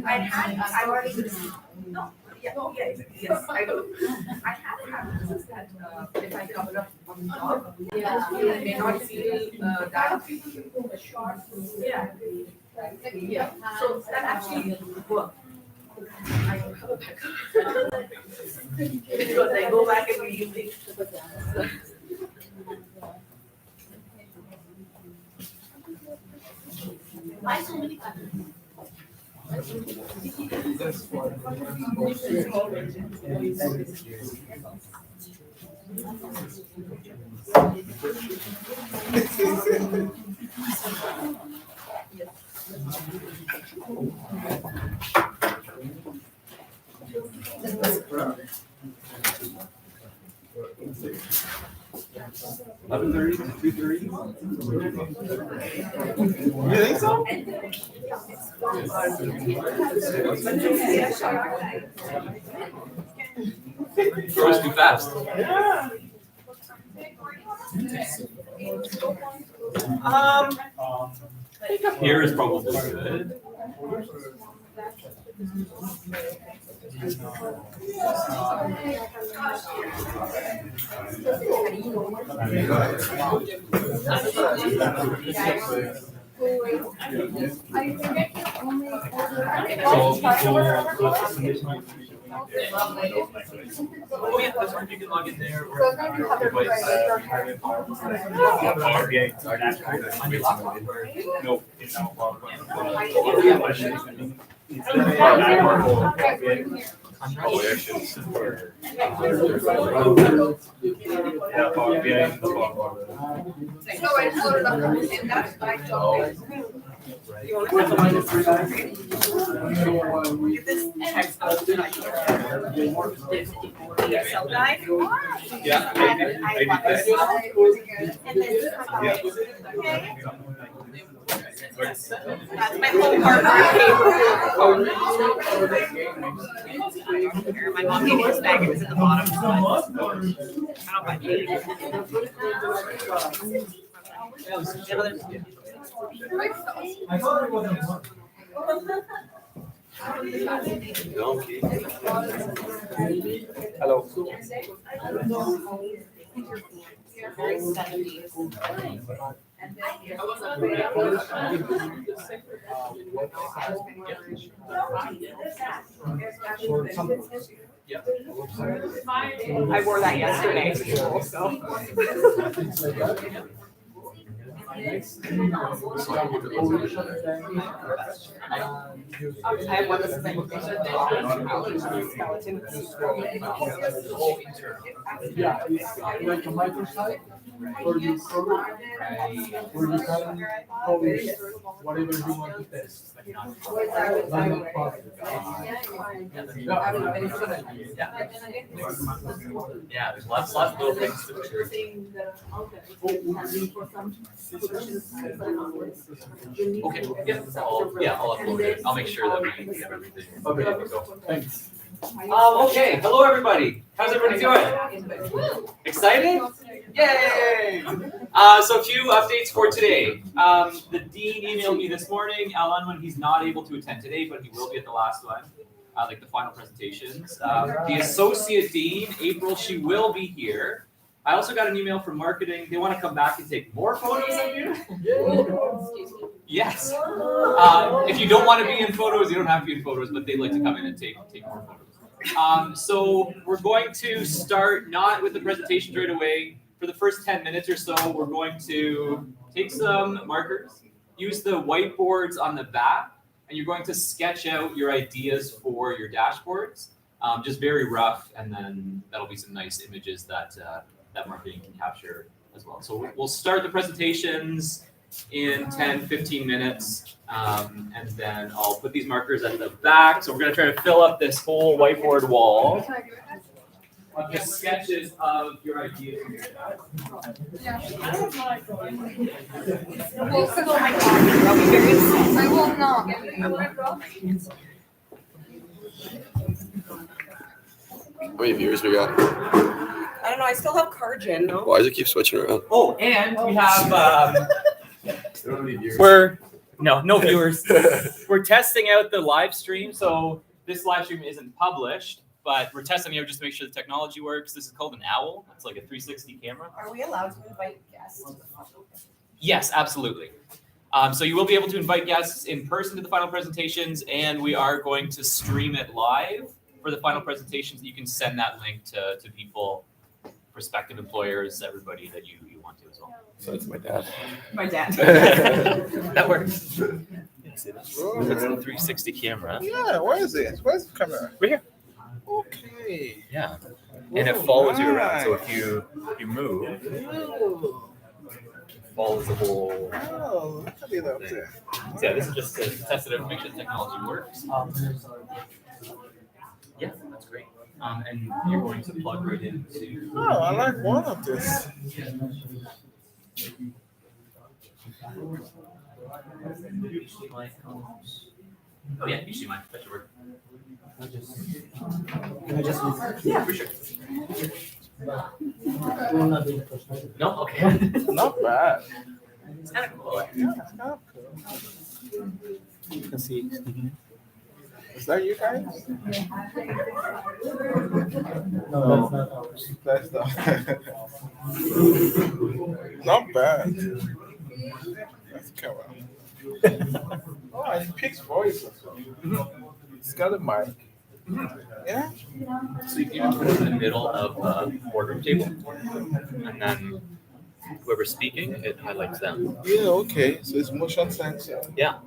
I've already, no, yes, I do. I have habits that, if I cover up on top, it may not feel, that short. Yeah, so that actually worked. I don't have a backup. Because I go back and read things. Why so many colors? $11:30 to 2:30. You think so? Goes too fast. Yeah. I think up here is probably good. Oh yeah, that's right. You can log in there. No, it's You want to have the minus 3 Get this text out that I can. Excel guide? Yeah, I did that. And then that's my whole My mom gave me this bag, it was at the bottom. So I don't buy I thought it wasn't one. Donkey. Hello. Yeah. I wore that yesterday to school, so. I have one that's Yeah, it's like a microsite, where you program, where you can publish whatever you want to test. Yeah, there's lots of little things to mature. Okay, I'll upload it. I'll make sure that we have everything. Okay, thanks. Okay, hello everybody. How's everybody doing? Excited? Yay! So a few updates for today. The dean emailed me this morning, Alan, when he's not able to attend today, but he will be at the last one, like the final presentations. The associate dean, April, she will be here. I also got an email from marketing. They want to come back and take more photos of you. Yes. If you don't want to be in photos, you don't have to be in photos, but they'd like to come in and take more photos. So we're going to start not with the presentations right away. For the first 10 minutes or so, we're going to take some markers, use the whiteboards on the back, and you're going to sketch out your ideas for your dashboards, just very rough, and then that'll be some nice images that that marketing can capture as well. So we'll start the presentations in 10, 15 minutes, and then I'll put these markers at the back. So we're going to try to fill up this whole whiteboard wall with the sketches of your ideas. I will not. How many viewers we got? I don't know, I still have Cargin, no? Why does it keep switching around? Oh, and we have No viewers. We're testing out the live stream. So this live stream isn't published, but we're testing it out just to make sure the technology works. This is called an owl. It's like a 360 camera. Are we allowed to invite guests to the final? Yes, absolutely. So you will be able to invite guests in person to the final presentations, and we are going to stream it live for the final presentations. You can send that link to people, prospective employers, everybody that you want to as well. So it's my dad. My dad. That works. That's the 360 camera. Yeah, where is it? Where's the camera? Right here. Okay. Yeah. And it follows you around. So if you move, it follows the whole. Oh, look at it up there. So yeah, this is just to test it out to make sure the technology works. Yeah, that's great. And you're going to plug right into. Oh, I like one of this. Oh yeah, you see mine. That should work. Yeah. For sure. No, okay. Not bad. It's kind of cool. Yeah, it's kind of cool. You can see. Is that you guys? No, that's not ours. That's not bad. Let's come on. Oh, it picks voice as well. It's got a mic. Yeah. So you can put it in the middle of a boardroom table, and then whoever's speaking, it highlights them. Yeah, okay. So it's motion sensor. Yeah.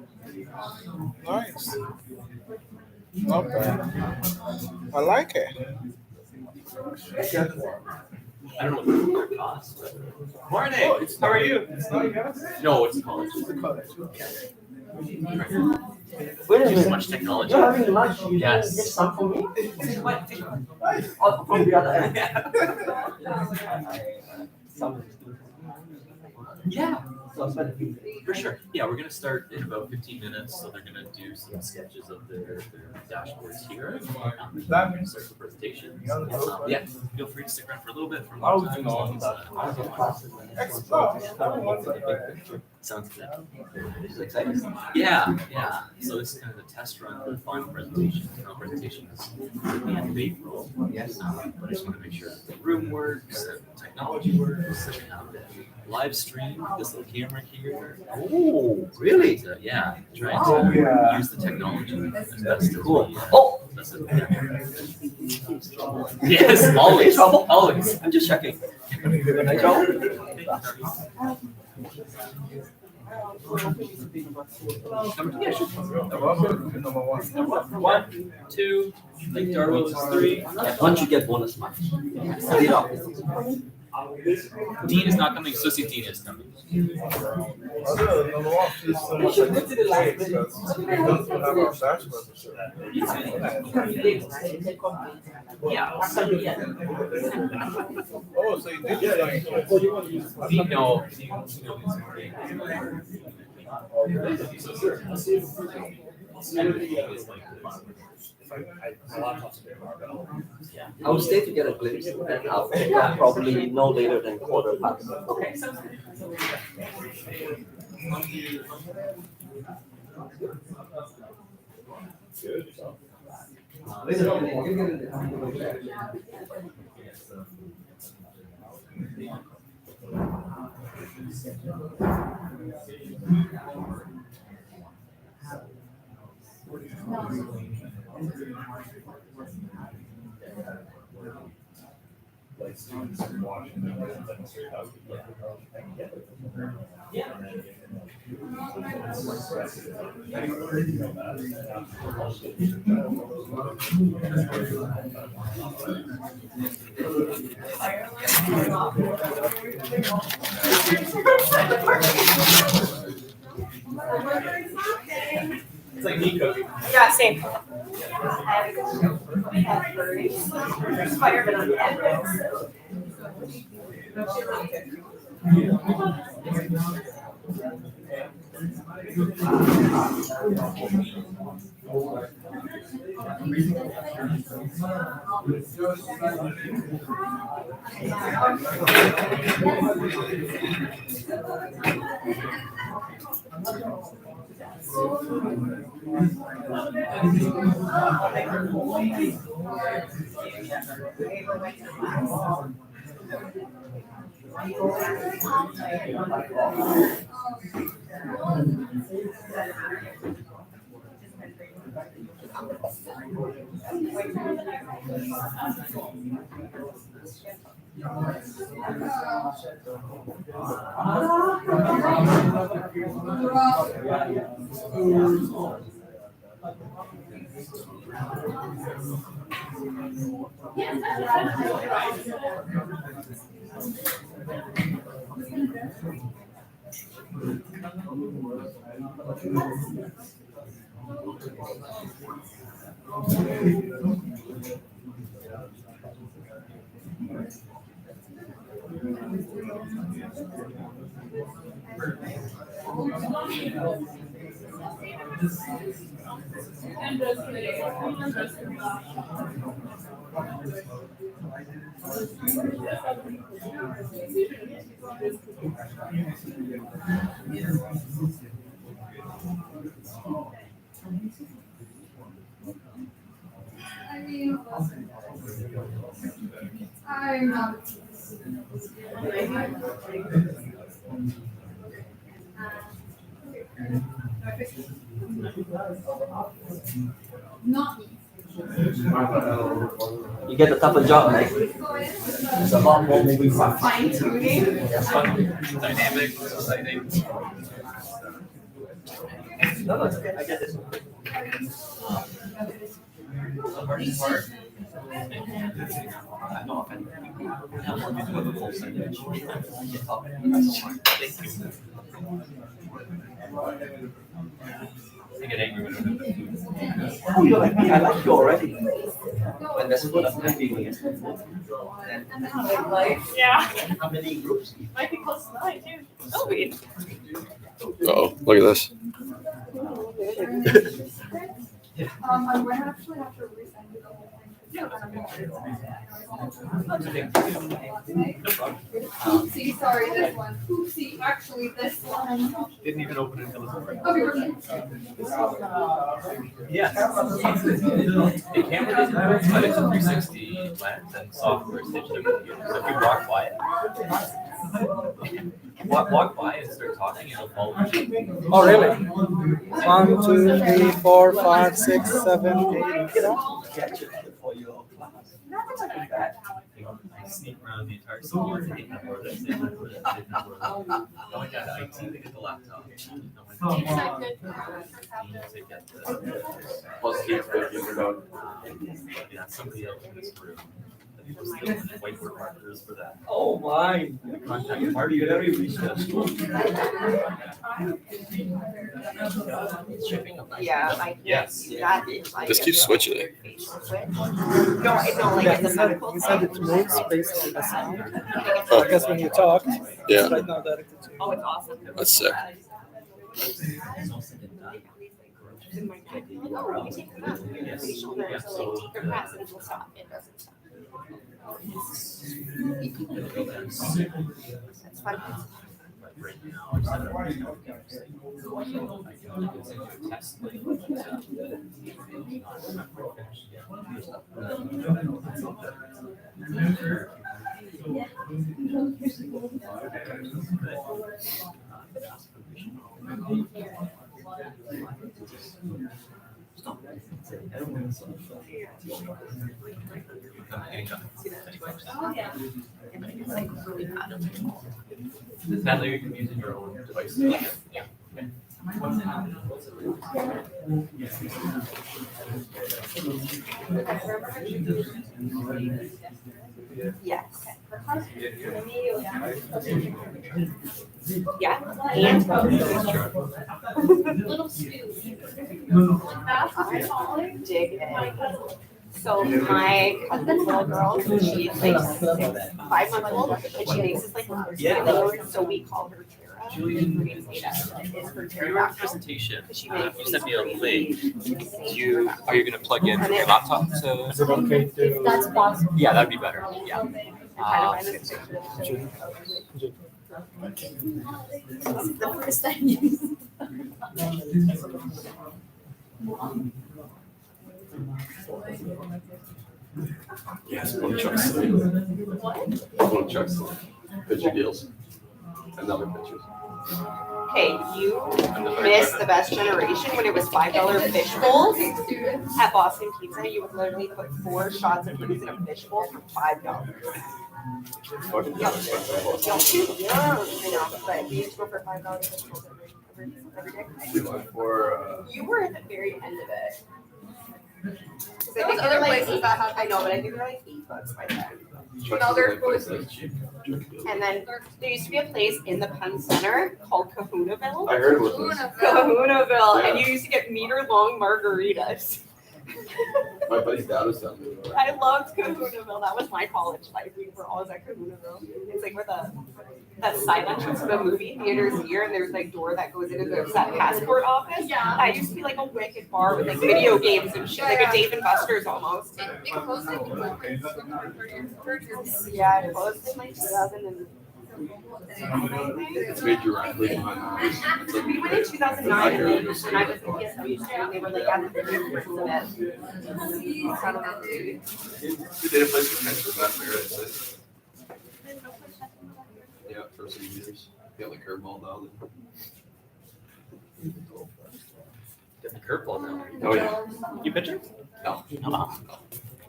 Nice. Not bad. I like it. Get one. I don't know what it costs, but. Morning! How are you? It's not yours? No, it's college. It's a college. Wait a Too minute. much technology. You're having lunch. You Yes. didn't get some for me? Oh, from the other end. Some. Yeah, So I spent a few. for sure. Yeah, we're gonna start in about 15 minutes, so they're gonna do some sketches of their dashboards here. We're gonna start the presentation. Yeah, feel free to stick around for a little bit for a long time. As long as, Explore. sounds good. This is exciting. Yeah. So this is kind of the test run for the final presentation. The final presentation is at the end of April. Yes. But I just want to make sure that the room works, that technology works, that live stream, this little camera here. Oh, really? Yeah, trying Oh, to yeah. use the technology as best as Cool. we Oh, best as we can. Yes, always, Trouble? always. I'm just checking. Can I go? Yeah, sure. Number one. 1, 2, I think Darwell is 3. Once you get bonus marks. Set it up. Dean is not coming, Associate Dean is coming. Other number one feels so much like a play because we don't have our dashboard to show. Yeah. Oh, so you did design. Dean, no. I will stay to get a glimpse and I'll pick up probably no later than quarter past. Okay, sounds good. It's like me cooking. Yeah, same. Fireman on the end. You get the tougher job, right? It's a lot more moving parts. Fine tuning. Dynamic, exciting. No, it's okay. I get it. The hardest part. I'm not offended. I'm working with a full sentence. I get up. Thank you. I get angry when I don't have food. Oh, you're like me. I like you already. When there's food, I'm happy with it. Then Yeah. how many groups? Might be close to 9 too. Oh, wait. Oh, look at this. I might actually have to resend you the whole thing. No problem. Oopsie, sorry, this one. Oopsie, actually, this one. Didn't even open it until this morning. Okay, perfect. Yes. The camera doesn't have it, but it's a 360 lens and software stitched in the computer. So if you walk by it, walk by and start talking, it'll follow you. Oh, really? 1, 2, 3, 4, 5, 6, 7, 8. Catch it for your class. I sneak around the entire school and take that word, that's it, that word, that's it, that word. I went down to IT to get the laptop. I went to get the Positive thinking about. yeah, somebody else in this room. Was still whiteboard markers for that. Oh my! Contact party, you never even reached that school. Yeah, I Yes. do that in like. Just keep switching it. No, I know, like it's a medical. You said it moves based on the sound. Oh. I guess when you talk, Yeah. it's right now directed to you. Oh, it's awesome. That's sick. Oh, you take them out. Facial nerves, so like take your breaths and it will stop. It doesn't stop. That's fun. Right now, I said, I can send you a test link. It's like really bad. Is that like you can use in your own device? Yeah. Yes. Yeah. And Little scoop. dig in. So my cousin's little girl, she's like 5 months old, and she makes this like really, so we call her Tara. Julian is her For Tara your Doctor. presentation, She you makes sent me a these link. Are you gonna plug in your laptop to? Is it okay to? That's possible. Yeah, that'd be better. Yeah. This is the first time you. Yes, one of Chuck's. One of Chuck's picture deals. And other pictures. Okay, you missed the best generation when it was $5 fish bowls at Boston Pizza. You would literally put 4 shots of booze in a fish bowl for $5. Fucking Yeah, I know, but we used to go for $5 fish bowls every day. We went for You were at the very end of it. 'Cause I There was think they were other like places that had. I know, but I think they're like $8 by then. Chuck's No, is they're the place that's cheap. And then there used to be a place in the Penn Center called Kahunaville. I heard it was. Kahunaville, and Yeah. you used to get meter-long margaritas. My buddy's dad was down there. I loved Kahunaville. That was my college life. We were always at Kahunaville. It's like where that side entrance to the movie theater's here, and there's like door that goes into that passport office. Yeah. That used to be like a wicked bar with like video games and shit, like a Dave and Buster's almost. It closed like 30 years. Yeah, it closed in like 2000 and. It's major rapidly behind. It's like, We went in 2009 and then when I was in PSW school, they were like at the very first of it. I don't know. we did a place for pictures last year. It's yeah, for some years. Got the curveball down Get the curveball down. there. Oh yeah. You pitcher? No.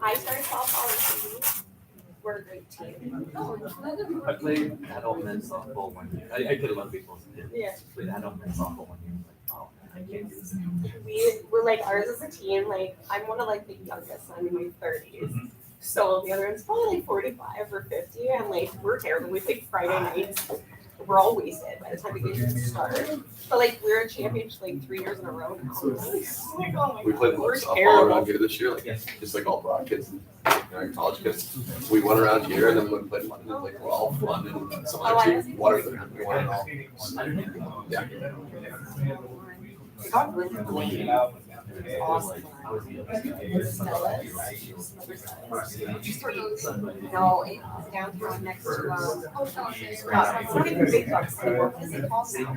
I started softball in TV. We're a great team. I played adult men's softball one year. I did a lot of baseball. Yeah. Played adult men's softball one year. I was like, oh, I can't do this. We were like ours as a team, like I'm one of like the youngest, I'm in my 30s. So the other one's probably like 45 or 50, and like we're terrible. We play Friday nights. We're all wasted by the time we get to start. But like we're a championship like 3 years in a row now. We played We're softball terrible. around here this year, like just like all broad kids, college kids. We went around here and then we played London, like we're all London and some other two water than we won it all. Yeah. It got really late. It was awesome. No, it's downtown next to it's not even Big Bucks anymore. What is it called now?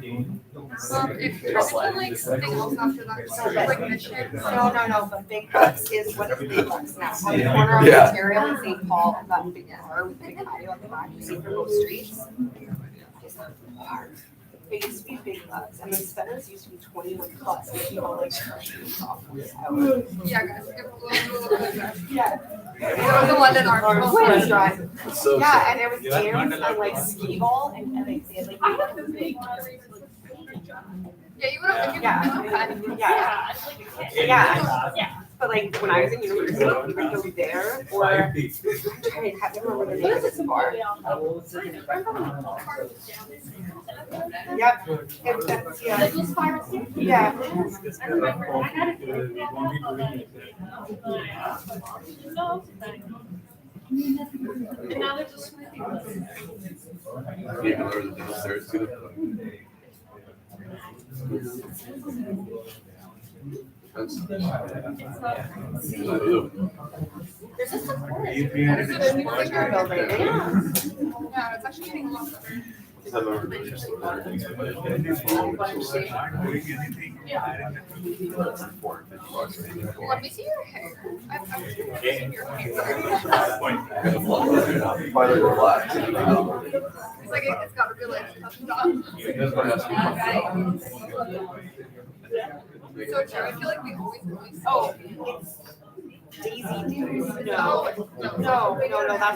It turned into like something else after that. So like Mission. No, but Big Bucks is, what is Big Bucks now? On the corner of Yeah. Ontario and St. Paul, and that big bar with the big patio on the back, you see from those streets. It's hard. It used to be Big Bucks, and then Spenners used to be 21 plus, and people like freshmen, sophomores out. Yeah, guys. Yeah. It was a London art. Twins drive. So Yeah, and there was games and like skee ball, and they had like big. Yeah, you would have. Yeah. But like when I was in university, we would go there, or I can't remember the name of this bar. Yep. Yeah. And now there's a smoothie. even though there's a downstairs too. That's. There's a support. It's a new Picture building. Yeah, it's actually getting a lot better. I'm not really interested in other things, but Let me see your hair. I've never seen your hair. Finally relax. It's like it's got to be like touched up. So true. I feel like we always. Oh, it's Daisy Dukes. No, that's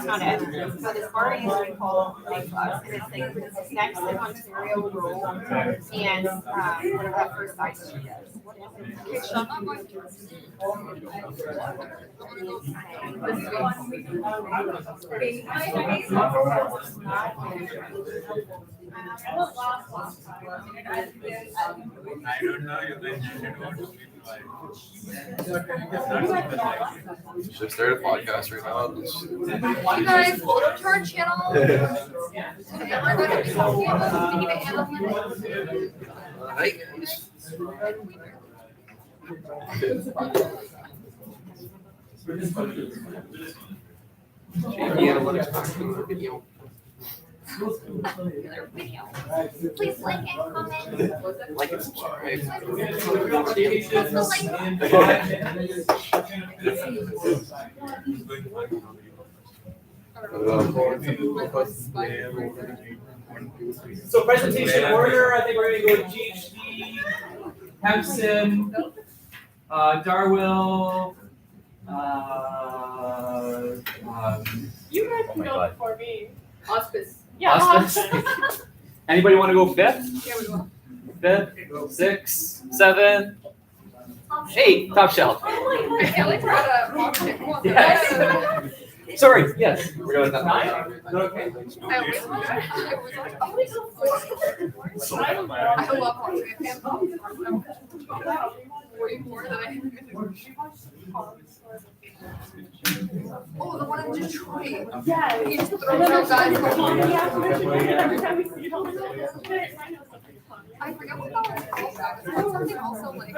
not it. So this bar used to be called Big Bucks, and it's like it's next to Ontario Road and whatever that first side street is. Okay, so I'm not going to. I don't know, you mentioned what to be Should I start a podcast right now? You guys, go to our channel. And we're going to be talking about the animals. Hi guys. JP Analytics back to the video. Popular video. Please like and comment. Like and subscribe. So presentation order, I think we're gonna go GHD, Hempson, Darwill, You guys Oh can my go God. before me. Hospice. Hospice. Anybody want to go fifth? Yeah, we will. Fifth, 6, 7, 8, top shelf. I feel like we're at a auction. Come on, Yes. Sorry, yes. We're going to 9? Is that okay? I love watching it. More than I. Oh, the one in Detroit. Yeah. He just throws out guys. I forget what that was called. It's something also like.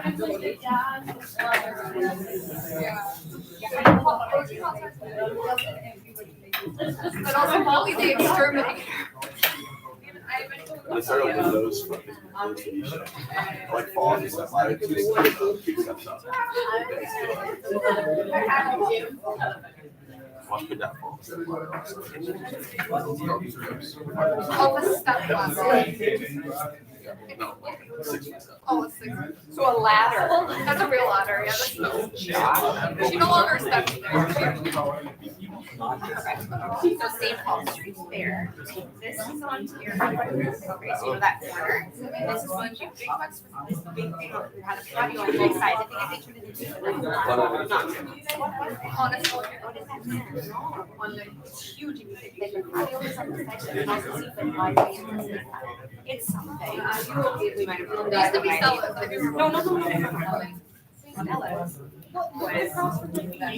But also Molly the Exterminator. I started with those fucking TV shows. Like Fog and stuff. I just keep stuff up. Watch good that Fog. Oh, the step No, 6 weeks. Oh, it's 6. So a ladder. That's a real ladder, yeah. That's no. She no longer steps there. So St. Paul Street there. This is on here. Right, so that corner. This is one of your big bucks for this big thing. We had a patio on both sides. I think they turned it into Honestly. what is that there? On the it's huge. And you could like the patio is on the side. So you can also see the driveway and the side. It's something. We might have It used to be Stella's. No. Stella's.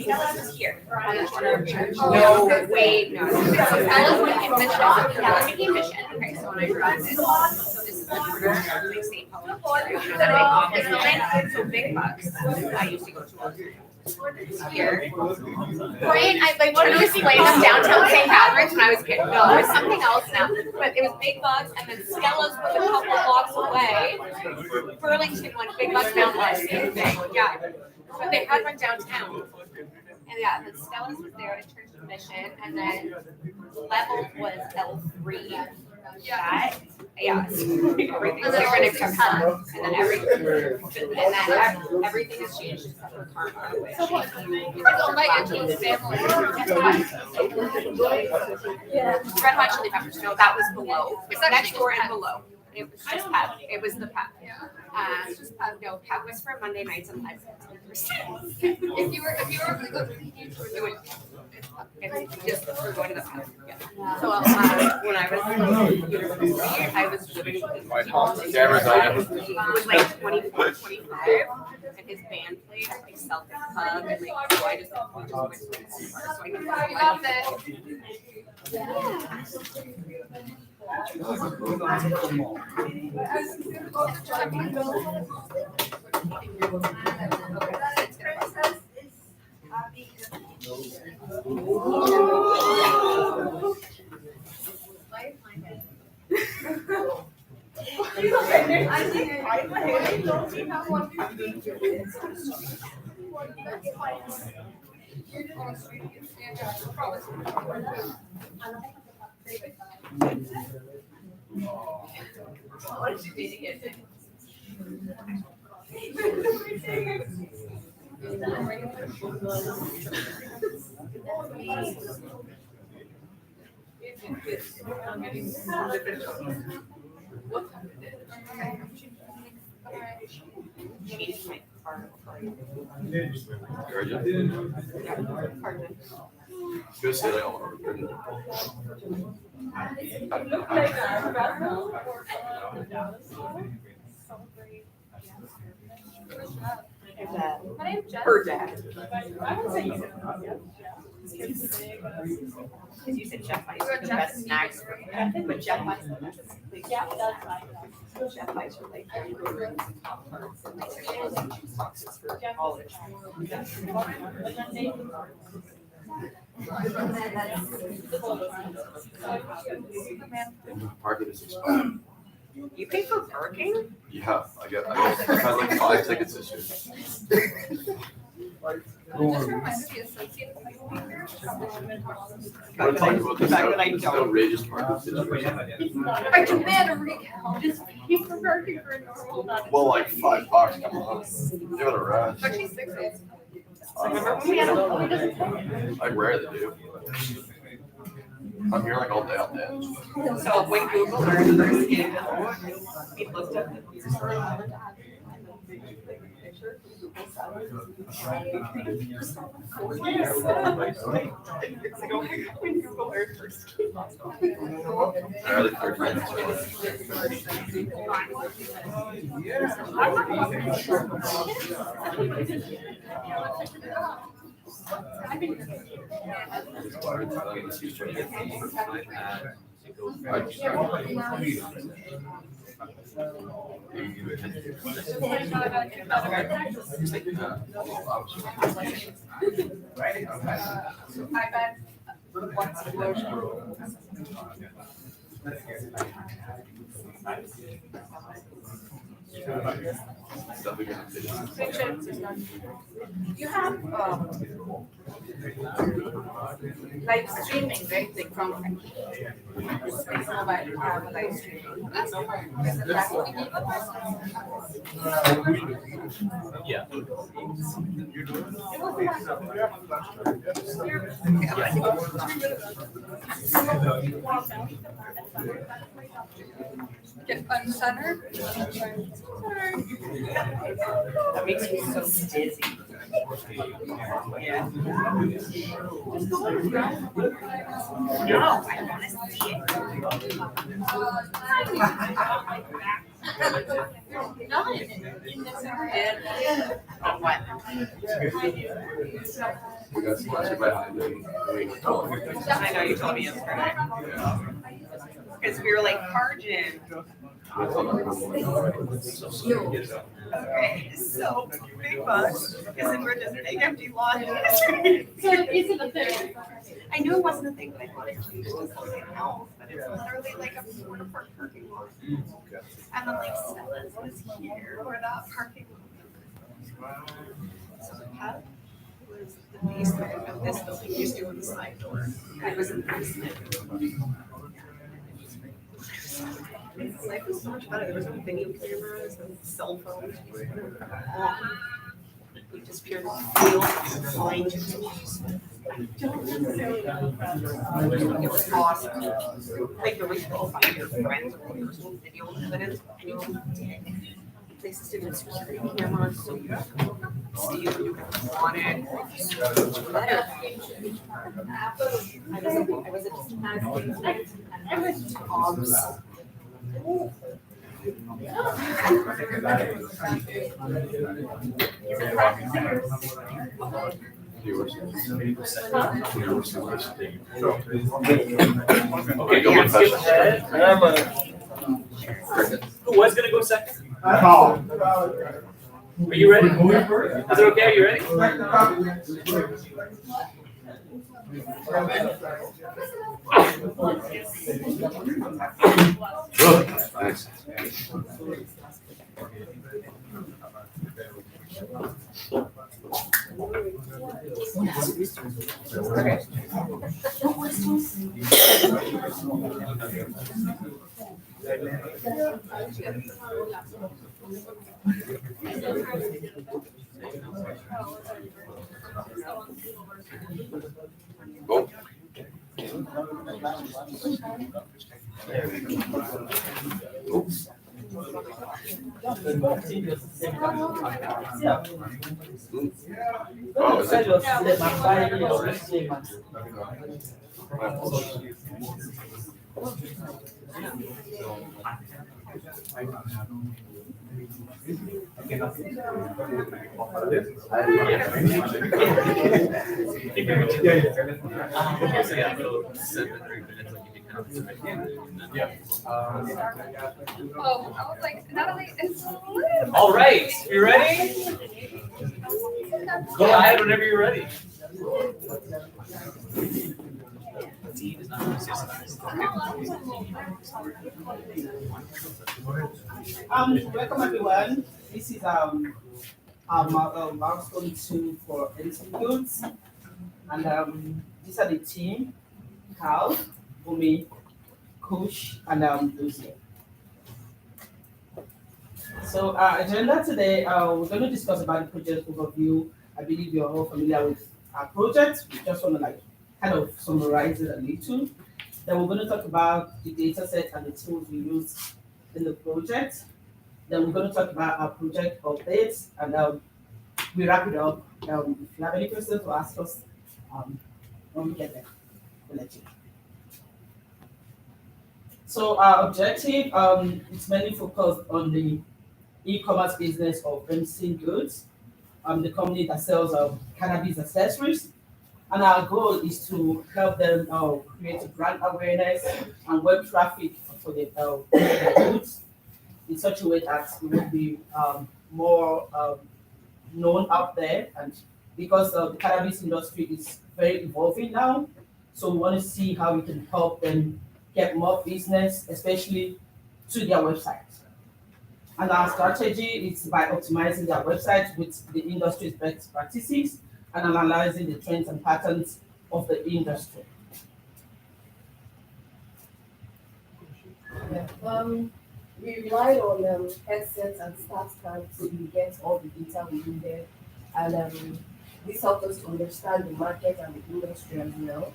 Stella's is here. On the corner of Church. No, wait, no. So Stella's became Mission. Stella's became Mission. Okay, so when I drive this, so this is the corner of like St. Paul. There's a big office building. So big bucks. I used to go to all the time. Here. Right? I like trying to explain this downtown St. Catharines when I was a kid. No, it was something else now. But it was Big Bucks and then Stella's was a couple blocks away. Burlington went Big Bucks down the same thing. Yeah. But they had one downtown. And yeah, then Stella's was there at Church of Mission and then level was L3. Yeah. Yeah. Everything's different except Karma. And then everything has changed except for Karma. Which It's owned by Angela's family. Red Hot Chili Peppers, no, that was below. It's next door and below. It was just Pep. It was the Pep. No, Pep was for Monday nights and live. If you were going to go to the beach, you would. It's just for going to the Pep. Yeah. So when I was in university, I was living with this he was like 24, 25, and his band played at like Celtic Pub, and like so I just went to his bar so I could Love it. Go say like all over. My name's Jess. Her dad. I would say you. Because you said Jeff buys the best snacks, but Jeff buys the best. Yeah, that's fine. Jeff buys for like rooms and Pop-Tarts and like there's juice boxes for college. Parking is expired. You pay for parking? Yeah, I had like 5 tickets this year. Just a reminder, the associate speaker. We're talking about this outrageous parking situation. I demand a recount. Just pay for parking for a normal amount of. Well, like $5, come on. Give it a rush. Actually, 6 days. Remember when we had a I rarely do. I'm here like all day. So when Google Earth first came out, we looked up the when Google Earth first came out. Barely 30 minutes. I bet once a You have live streaming, right? Like from Space Mobile, you have a live streaming. Is it that? Yeah. Get uncentered. That makes me so dizzy. Yeah. No, I want to see it. What? We got sponsored by Hyundai. I know you told me yesterday. Because we were like, Harjan. Okay, so Big Bus is in just big empty lot. So is it a thing? I knew it wasn't a thing, but I thought it changed to something else. But it's literally like a corner park parking lot. And then like Stella's was here where that parking lot. So the pub was the basement of this building used to on the side door. It was in the basement. Life was so much better. There was no video cameras and cell phones. We just purely feel flying to the It was awesome. Like the way you all find your friends or your video evidence and you did. Places didn't have security cameras, so you have to steal and do what you wanted. Better. I was a Tom's. Okay, go get skip ahead. Who was gonna go second? Are you ready? Is it okay? Are you ready? Thanks. Go. Oops. Oh, is Oh, I was like, Natalie, it's All right, you ready? Go ahead whenever you're ready. Welcome everyone. This is milestone 2 for institutes, and these are the team: Cal, Bumi, Kush, and Lucy. So our agenda today, we're going to discuss about the project overview. I believe you're all familiar with our project. We just want to kind of summarize it a little. Then we're going to talk about the data set and the tools we use in the project. Then we're going to talk about our project updates, and we wrap it up. If you have any questions to ask us, when we get there, we'll let you know. So our objective, it's mainly focused on the e-commerce business of MC Goods, the company that sells cannabis accessories. And our goal is to help them create a brand awareness and web traffic for the goods in such a way that it will be more known out there. And because the cannabis industry is very evolving now, so we want to see how we can help them get more business, especially to their website. And our strategy is by optimizing their website with the industry's best practices and analyzing the trends and patterns of the industry. Yeah. We relied on headsets and stats cards to get all the data we needed, and this helped us to understand the market and the industry as well.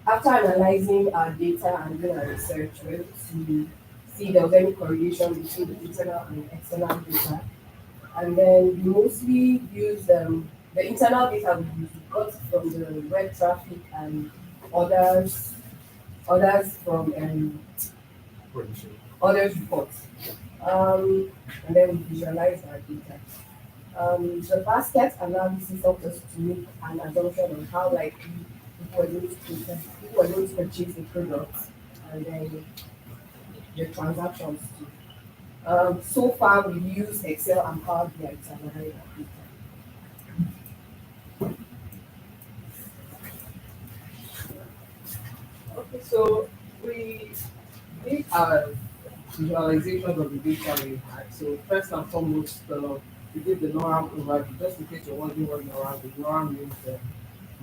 After analyzing our data and doing our research, we were able to see if there was any correlation between the internal and external data. And then we mostly use the internal data we got from the web traffic and others from others reports. And then we visualize our data. The basket analysis helped us to make an assumption on how likely people were going to purchase the products and then the transactions too. So far, we use Excel and Power BI to analyze our data. Okay, so we did our visualization of the data we had. So first and foremost, we did the NORAM overview. Just in case you're wondering what NORAM is, NORAM means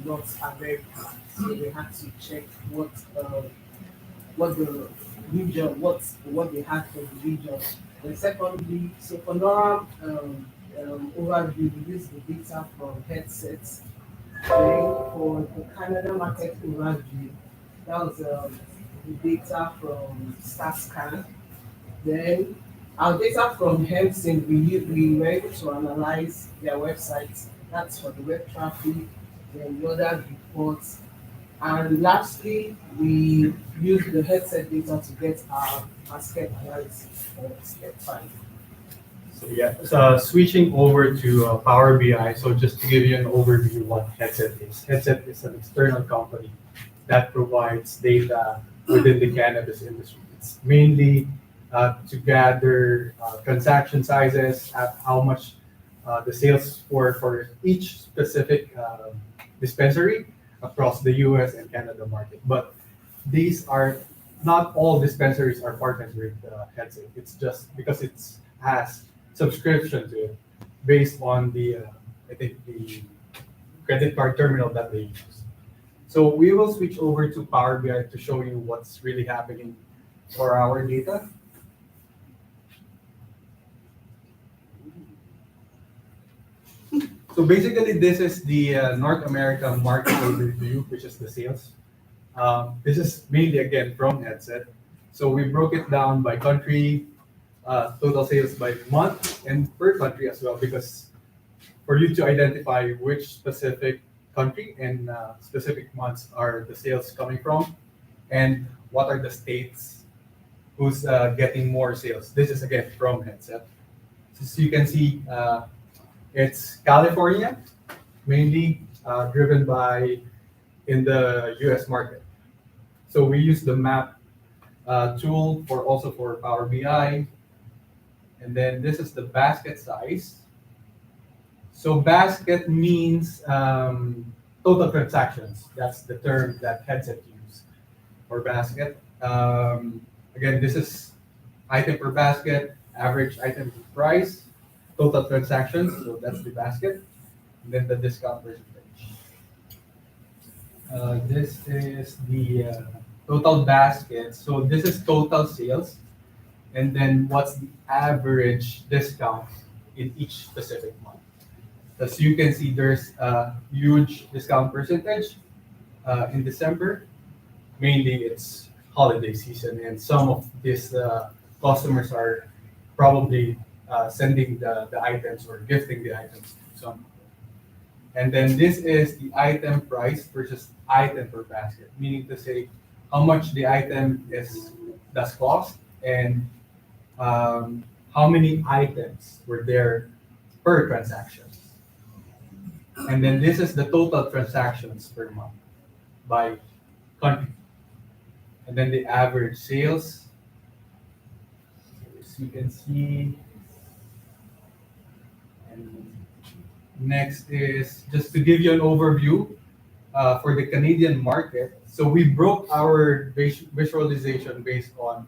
North America. So we had to check what the region, what they had for the region. And secondly, so for NORAM overview, we use the data from headsets. Then for the Canada market overview, that was the data from StatsCan. Then our data from Hemsing, we were able to analyze their websites. That's for the web traffic, then the other reports. And lastly, we use the headset data to get our basket analysis for step 5. So yeah, so switching over to Power BI. So just to give you an overview what Headset is. Headset is an external company that provides data within the cannabis industry. It's mainly to gather transaction sizes, at how much the sales for each specific dispensary across the US and Canada market. But these are not all dispensaries are partners with Headset. It's just because it has subscription to it based on the I think the credit card terminal that they use. So we will switch over to Power BI to show you what's really happening for our data. So basically, this is the North America market overview, which is the sales. This is mainly again from Headset. So we broke it down by country, total sales by month, and per country as well, because for you to identify which specific country and specific months are the sales coming from, and what are the states who's getting more sales. This is again from Headset. So you can see it's California, mainly driven by in the US market. So we use the map tool also for Power BI. And then this is the basket size. So basket means total transactions. That's the term that headset use or basket. Again, this is item per basket, average item price, total transactions. So that's the basket. And then the discount percentage. This is the total basket. So this is total sales. And then what's the average discount in each specific month. As you can see, there's a huge discount percentage in December. Mainly it's holiday season, and some of these customers are probably sending the items or gifting the items to some. And then this is the item price versus item per basket, meaning to say how much the item does cost and how many items were there per transaction. And then this is the total transactions per month by country. And then the average sales. As you can see. And next is just to give you an overview for the Canadian market. So we broke our visualization based on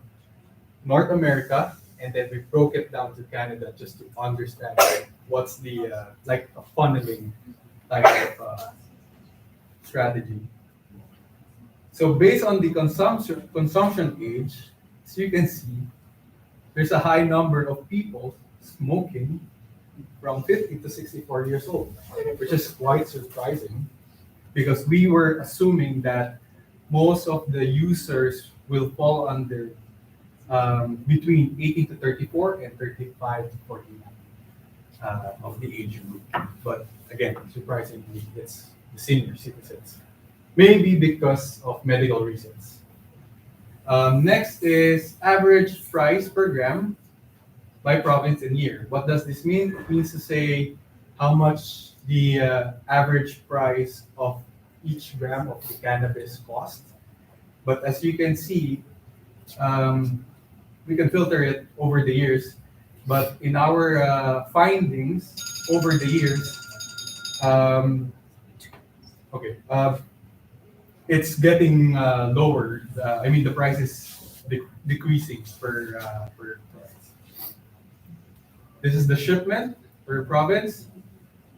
North America, and then we broke it down to Canada just to understand what's the like a funneling type of strategy. So based on the consumption age, as you can see, there's a high number of people smoking from 50 to 64 years old, which is quite surprising because we were assuming that most of the users will fall under between 18 to 34 and 35 to 49 of the age group. But again, surprisingly, it's the senior citizens. Maybe because of medical reasons. Next is average price per gram by province and year. What does this mean? It means to say how much the average price of each gram of the cannabis cost. But as you can see, we can filter it over the years. But in our findings over the years, it's getting lower. I mean, the price is decreasing per price. This is the shipment per province.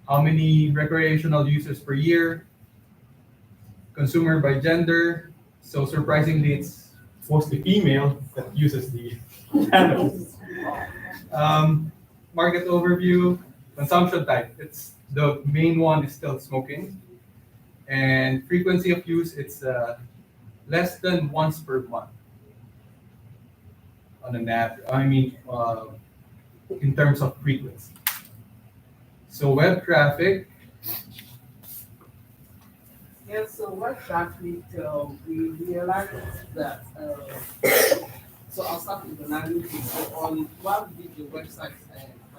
How many recreational users per year? Consumer by gender. So surprisingly, it's mostly female that uses the cannabis. Market overview, consumption type. It's the main one is still smoking, and frequency of use it's less than once per month on an average. I mean, in terms of frequency. So web traffic. Yeah, so web traffic, we realized that, so I'll start with the analysis. So while we did the website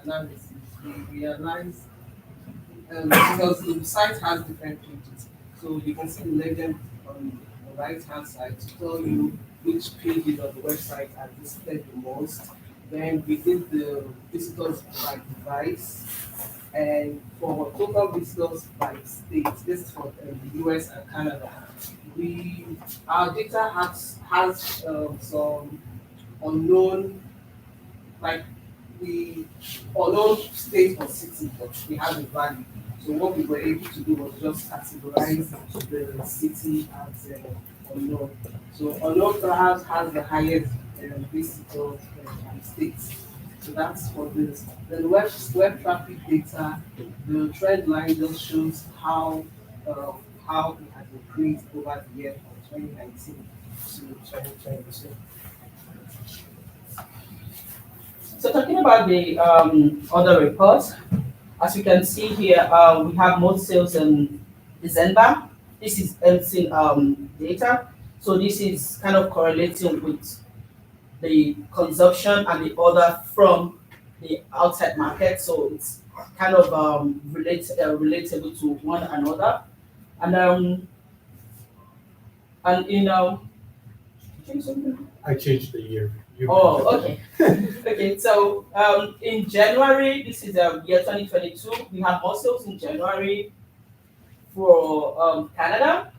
analysis, we realized, because the site has different pages, so you can see the legend on the right-hand side to tell you which pages of the website are visited the most. Then we did the visitors by device, and for total visitors by state, this is for the US and Canada. Our data has some unknown, like the unknown state or city, but we have a value. So what we were able to do was just categorize the city as unknown. So unknown perhaps has the highest visitors and states. So that's for this. Then web traffic data, the trend line just shows how it has increased over the year from 2019 to 2022. So talking about the other reports, as you can see here, we have most sales in December. This is MSIN data. So this is kind of correlating with the consumption and the order from the outside market. So it's kind of relatable to one another. And in I changed the year. Oh, okay. Okay, so in January, this is year 2022, we have more sales in January for Canada.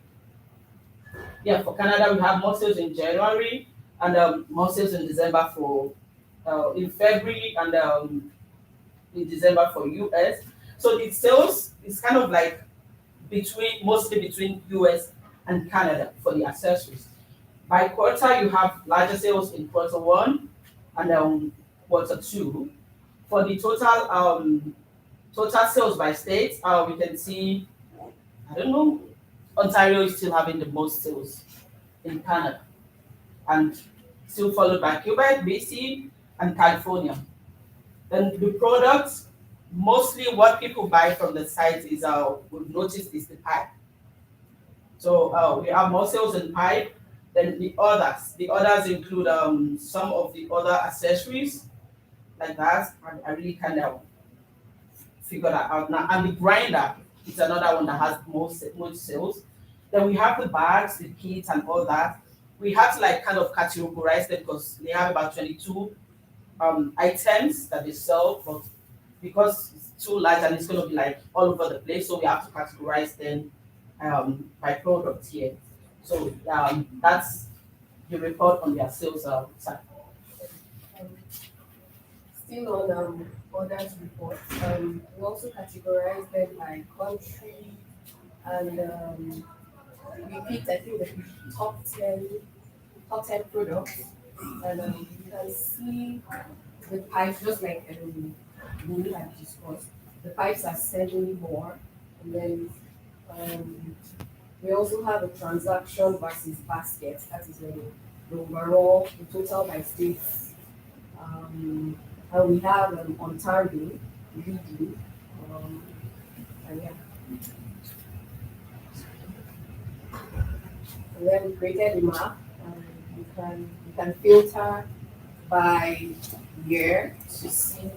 Yeah, for Canada, we have more sales in January and more sales in December for in February and in December for US. So the sales is kind of like mostly between US and Canada for the accessories. By quarter, you have larger sales in quarter one and quarter two. For the total sales by state, we can see, I don't know, Ontario is still having the most sales in Canada, and still followed by Quebec, BC, and California. Then the products, mostly what people buy from the site is, we've noticed, is the pipe. So we have more sales in pipe than the others. The others include some of the other accessories like that. I really kind of figure that out now. And the grinder is another one that has most sales. Then we have the bags, the kits, and all that. We have to like kind of categorize them because they have about 22 items that they sell, but because it's too large and it's going to be like all over the place, so we have to categorize them by product here. So that's the report on their sales side. Still on orders reports, we also categorize them by country, and we picked, I think, the top 10 products, and you can see the pipes, just like we had discussed. The pipes are selling more, and then we also have a transaction versus basket. That is the overall, the total by states. And we have Ontario leading. And yeah. And then we created a map. You can filter by year to see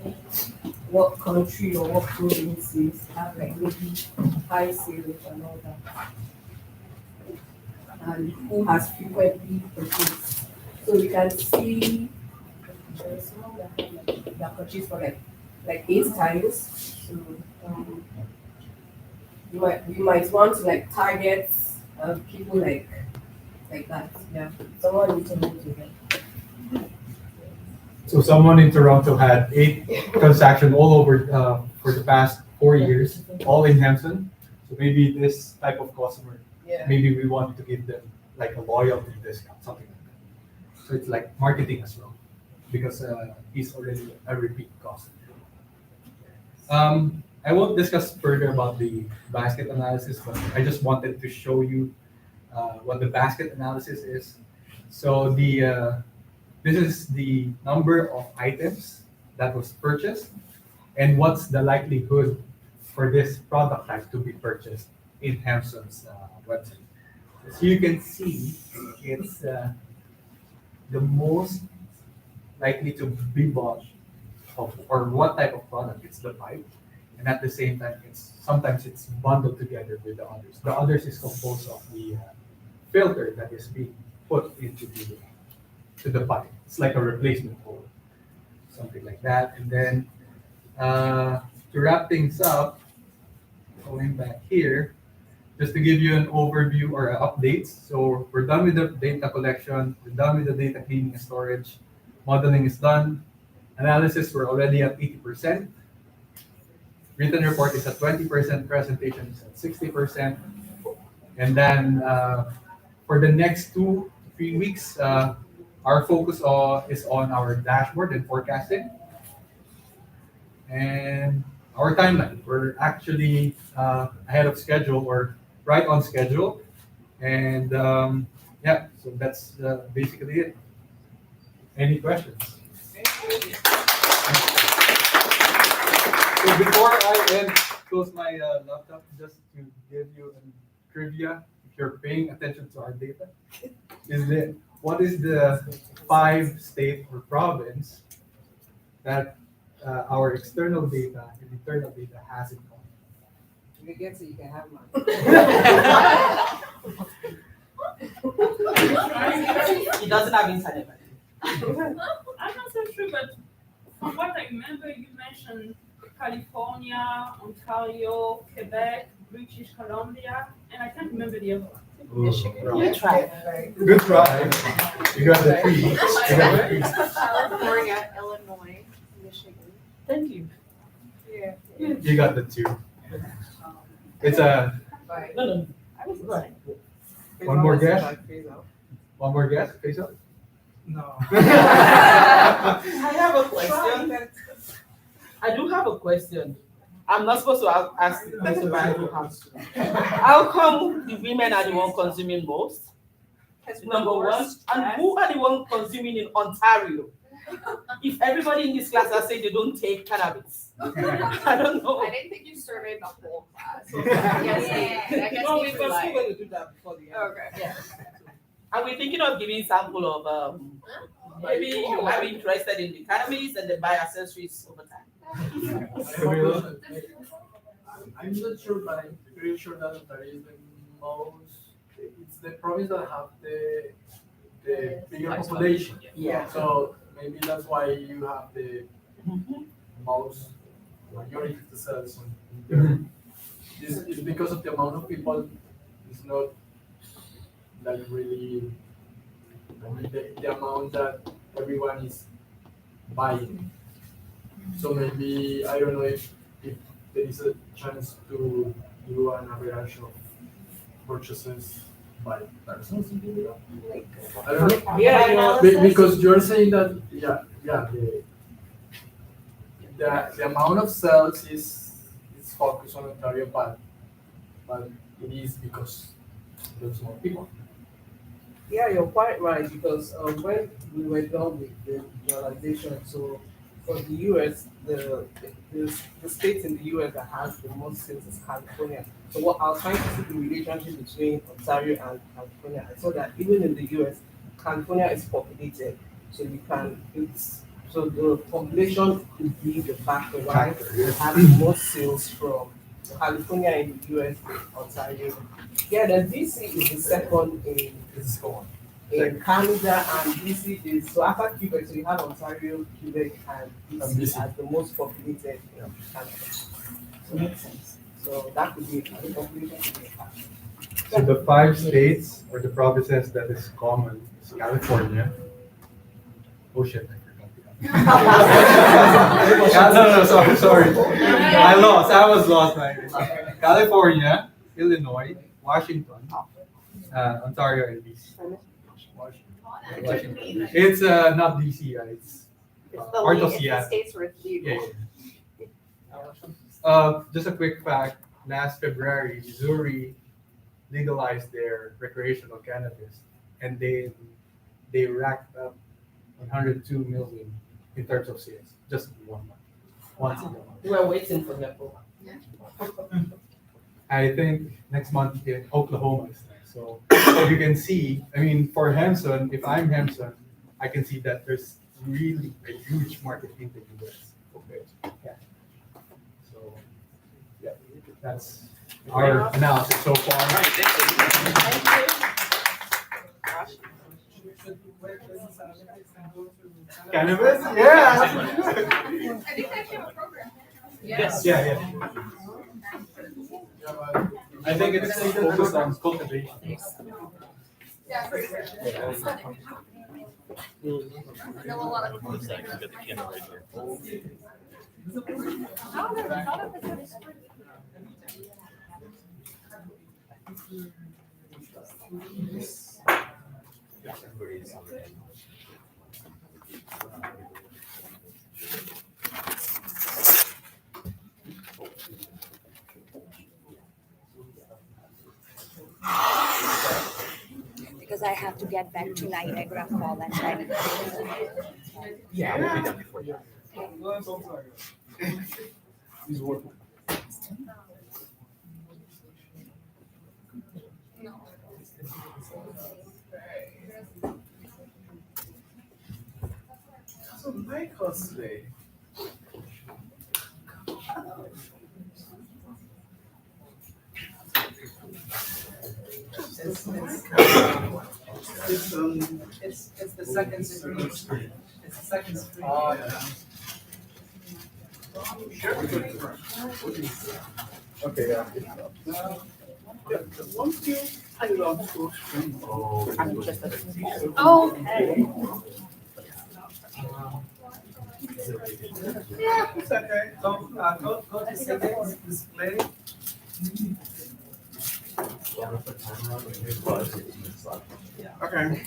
what country or what provinces have like maybe high sales and all that, and who has frequently purchased. So we can see there's one that purchased for like 8 times. So you might want to like target people like that. Yeah, someone needs to move to them. So someone in Toronto had 8 transactions all over for the past 4 years, all in Hampton. So maybe this type of customer, maybe we want to give them like a loyalty discount, something like that. So it's like marketing as well, because he's already a repeat customer. I won't discuss further about the basket analysis, but I just wanted to show you what the basket analysis is. So this is the number of items that was purchased and what's the likelihood for this product type to be purchased in Hampson's website. So you can see it's the most likely to be bought or what type of product. It's the pipe, and at the same time sometimes it's bundled together with the others. The others is composed of the filter that is being put into the pipe. It's like a replacement hole, something like that. And then to wrap things up, going back here, just to give you an overview or updates. So we're done with the data collection, we're done with the data cleaning and storage, modeling is done, analysis we're already at 80%, written report is at 20%, presentation is at 60%, and then for the next 2 to 3 weeks, our focus is on our dashboard and forecasting. And our timeline, we're actually ahead of schedule or right on schedule. And yeah, so that's basically it. Any questions? So before I close my laptop, just to give you a trivia, if you're paying attention to our data, what is the 5 state or province that our external data and internal data has in common? You can get so you can have mine. He doesn't have internet. I'm not so sure, but from what I remember, you mentioned California, Ontario, Quebec, British Columbia, and I can't remember the other one. You try. Good try. You got the three. You got the three. California, Illinois, Michigan. Thank you. Yeah. You got the two. It's a No, no. I was listening. one more guess. One more guess. Face up. No. I have a question. I do have a question. I'm not supposed to ask the question, but I do have to. How come the women are the one consuming most? Number one. And who are the one consuming in Ontario? If everybody in this class are saying they don't take cannabis. I don't know. I didn't think you surveyed the whole class. Yes, I guess No, we we would were still like. going to do that before the end. Okay. Yeah. And we're thinking of giving sample of maybe you might be interested in the cannabis and then buy accessories over time. I'm not sure, but I'm pretty sure that Ontario is the most, it's the province that have the bigger population. Yeah. So maybe that's why you have the most majority of the sales on there. It's because of the amount of people. It's not like really, I mean, the amount that everyone is buying. So maybe, I don't know if there is a chance to do an average of purchases by persons. I don't know. Yeah, Because you're saying that, the amount of sales is focused on Ontario, but it is because there's more people. Yeah, you're quite right, because when we were done with the generalization, so for the US, the state in the US that has the most sales is California. So what I was trying to see the relationship between Ontario and California, I saw that even in the US, California is populated, so so the population could be the factor why we have the most sales from California in the US than Ontario. Yeah, then DC is the second in Canada, and BC is, so after Quebec, so you have Ontario, Quebec, and BC as the most populated in Canada. So makes sense. So that could be the population could be a factor. So the 5 states or the provinces that is common is California. Oh shit, I forgot. No, sorry. I was lost. California, Illinois, Washington, Ontario, and BC. Washington. It's not DC, it's part of the Seattle. states where it's legal. Just a quick fact, last February, Missouri legalized their recreational cannabis, and they racked up 102 million in terms of sales, just 1 month. Once in a month. We're waiting for that. I think next month in Oklahoma is next. So as you can see, I mean, for Hemson, if I'm Hemson, I can see that there's really a huge market in the US. Okay. Yeah. So yeah, that's our analysis so far. All right, thank you. Cannabis? Yeah. I think they have a program. Yes. Yeah. I think it's focused on cultivation. Yeah, for sure. I know a lot of. Looks like you got the camera right here. Because I have to get back to Niagara Falls and then. Yeah, we'll be done before you. He's working. So my course today. It's the second screen. It's the second screen. Oh, yeah. Okay, yeah. Yeah, once you hang it on full screen. I'm just a. Okay. Yeah, it's okay. So, go to settings, display. Okay.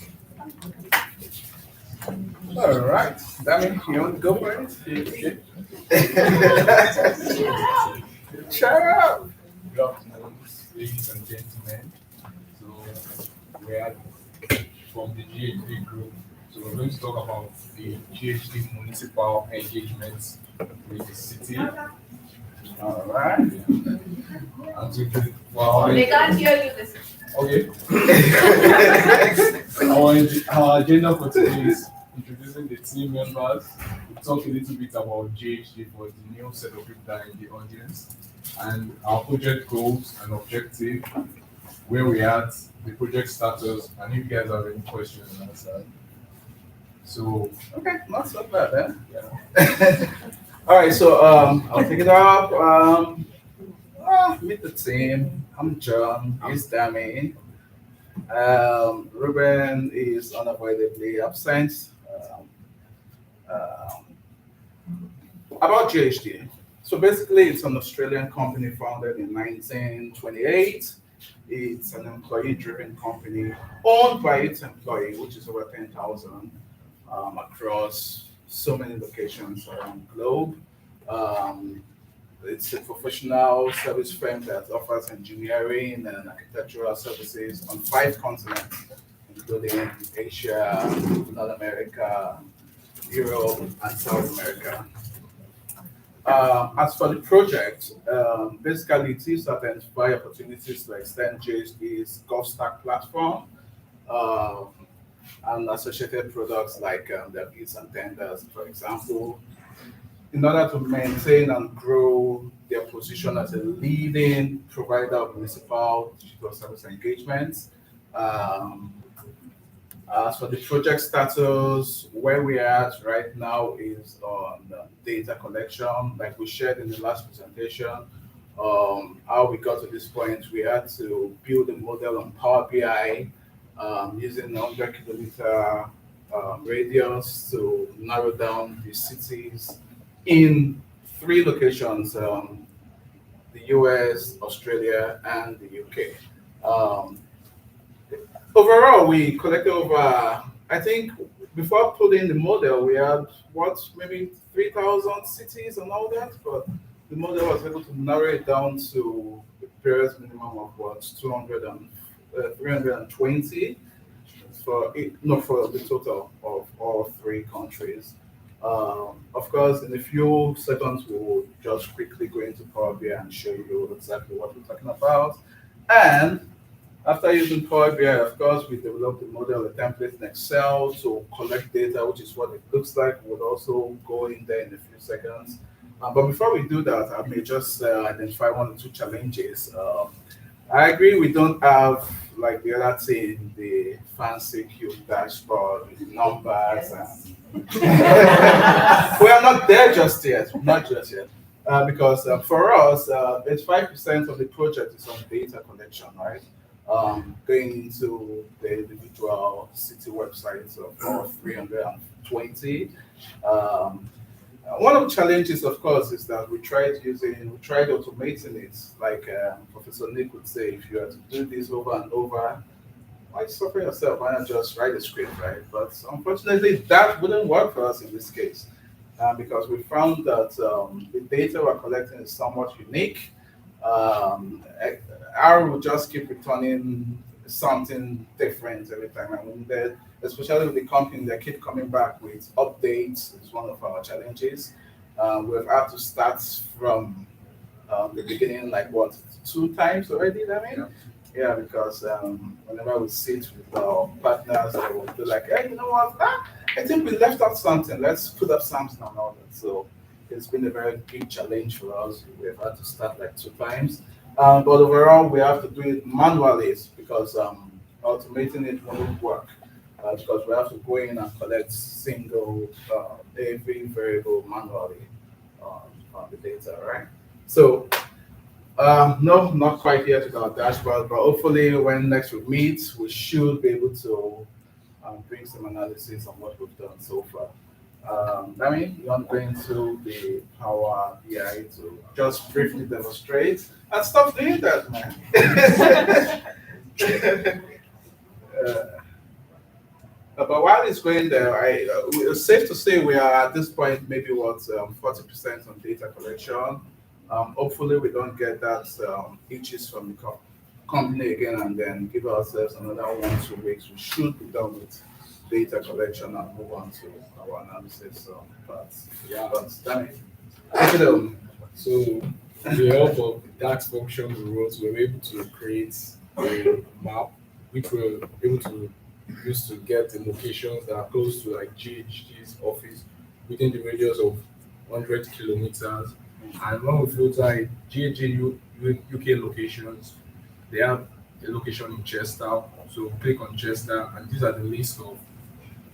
All right. That means you want to go for it? Shut up. Good afternoon, ladies and gentlemen. So we are from the GHD group. So we're going to talk about the GHD municipal engagements with the city. All right. And to wow. They can't hear you this. Okay. Our agenda for today is introducing the team members. We'll talk a little bit about GHD for the new set of people that are in the audience, and our project goals and objective, where we at, the project status, and if you guys have any questions on that side. So Okay, not so bad, then. Yeah. All right, so I'll take it up. Meet the team. I'm John. He's Dami. Ruben is unavoidably absent. About GHD. So basically, it's an Australian company founded in 1928. It's an employee-driven company owned by its employee, which is over 10,000 across so many locations around the globe. It's a professional service firm that offers engineering and architectural services on 5 continents, including Asia, North America, Europe, and South America. As for the project, basically it is to identify opportunities to extend JHD's GovStack platform and associated products like their bids and tenders, for example, in order to maintain and grow their position as a leading provider of municipal digital service engagements. As for the project status, where we are at right now is on data collection, like we shared in the last presentation. How we got to this point, we had to build a model on Power BI using 100-kilometer radius to narrow down the cities in 3 locations, the US, Australia, and the UK. Overall, we collected over, I think, before putting the model, we had maybe 3,000 cities and all that, but the model was able to narrow it down to the period minimum of 320 for the total of all 3 countries. Of course, in a few seconds, we will just quickly go into Power BI and show you exactly what we're talking about. And after using Power BI, of course, we developed the model, a template in Excel to collect data, which is what it looks like. We'll also go in there in a few seconds. But before we do that, I may just identify 1 or 2 challenges. I agree we don't have, like the other team, the fancy cute dashboard with numbers. And we are not there just yet, because for us, 85% of the project is on data collection, right? Going into the individual city websites of all 320. One of the challenges, of course, is that we tried automating it. Like Professor Nick would say, if you have to do this over and over, why suffer yourself? Why not just write a script, right? But unfortunately, that wouldn't work for us in this case, because we found that the data we're collecting is somewhat unique. R will just keep returning something different every time. I mean, especially with the company, they keep coming back with updates. It's one of our challenges. We've had to start from the beginning, like 2 times already, Yeah, because whenever we sit with our partners, they will be like, hey, you know what? I think we left out something. Let's put up something and all that. So it's been a very big challenge for us. We've had to start like 2 times. But overall, we have to do it manually because automating it won't work. Because we have to go in and collect every variable manually on the data, right? So No, not quite yet with our dashboard, but hopefully when next we meet, we should be able to bring some analysis on what we've done so far. Dami, you want to go into the Power BI to just briefly demonstrate and stop doing that, man. But while it's going there, it's safe to say we are at this point maybe 40% on data collection. Hopefully we don't get that itches from the company again and then give ourselves another 1-2 weeks. We should be done with data collection and move on to our analysis parts. Yeah. But damn it. Take it on. So with the help of the DAX function we wrote, we were able to create a map which we were able to use to get the locations that are close to like GHG's office within the radius of 100 kilometers. And when we filter GHG UK locations, they have a location in Chester. So click on Chester, and these are the list of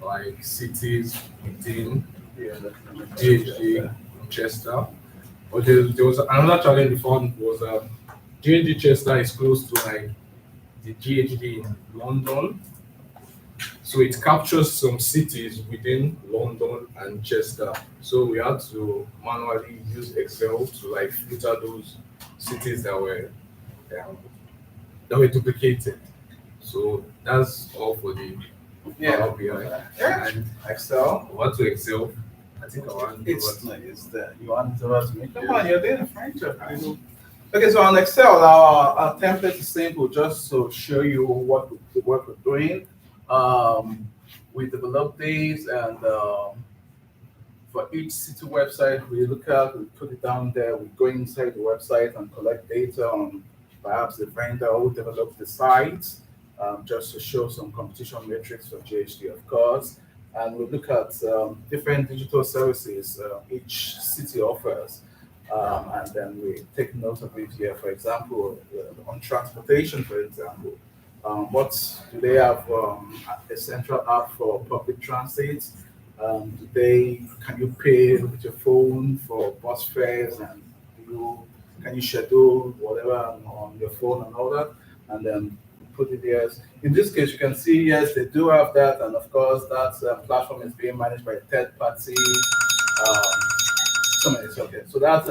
like cities within GHG in Chester. But there was another challenge we found was GHG Chester is close to like the GHG in London. So it captures some cities within London and Chester. So we had to manually use Excel to like filter those cities that were duplicated. So that's all for the Power BI. Yeah. And Excel. what to Excel? I think I want It's there. You want to us me? Come on, you're doing a fine job. Okay, so on Excel, our template is simple, just to show you what we're doing. We develop these, and for each city website we look at, we put it down there. We go inside the website and collect data on perhaps the vendor who developed the site, just to show some competition metrics for GHD, of course. And we look at different digital services each city offers. And then we take note of it here. For example, on transportation, for example, what do they have a central app for public transit? Can you pay with your phone for bus fares, and can you schedule whatever on your phone and all that, and then put it there. In this case, you can see, yes, they do have that, and of course, that platform is being managed by a third party. So that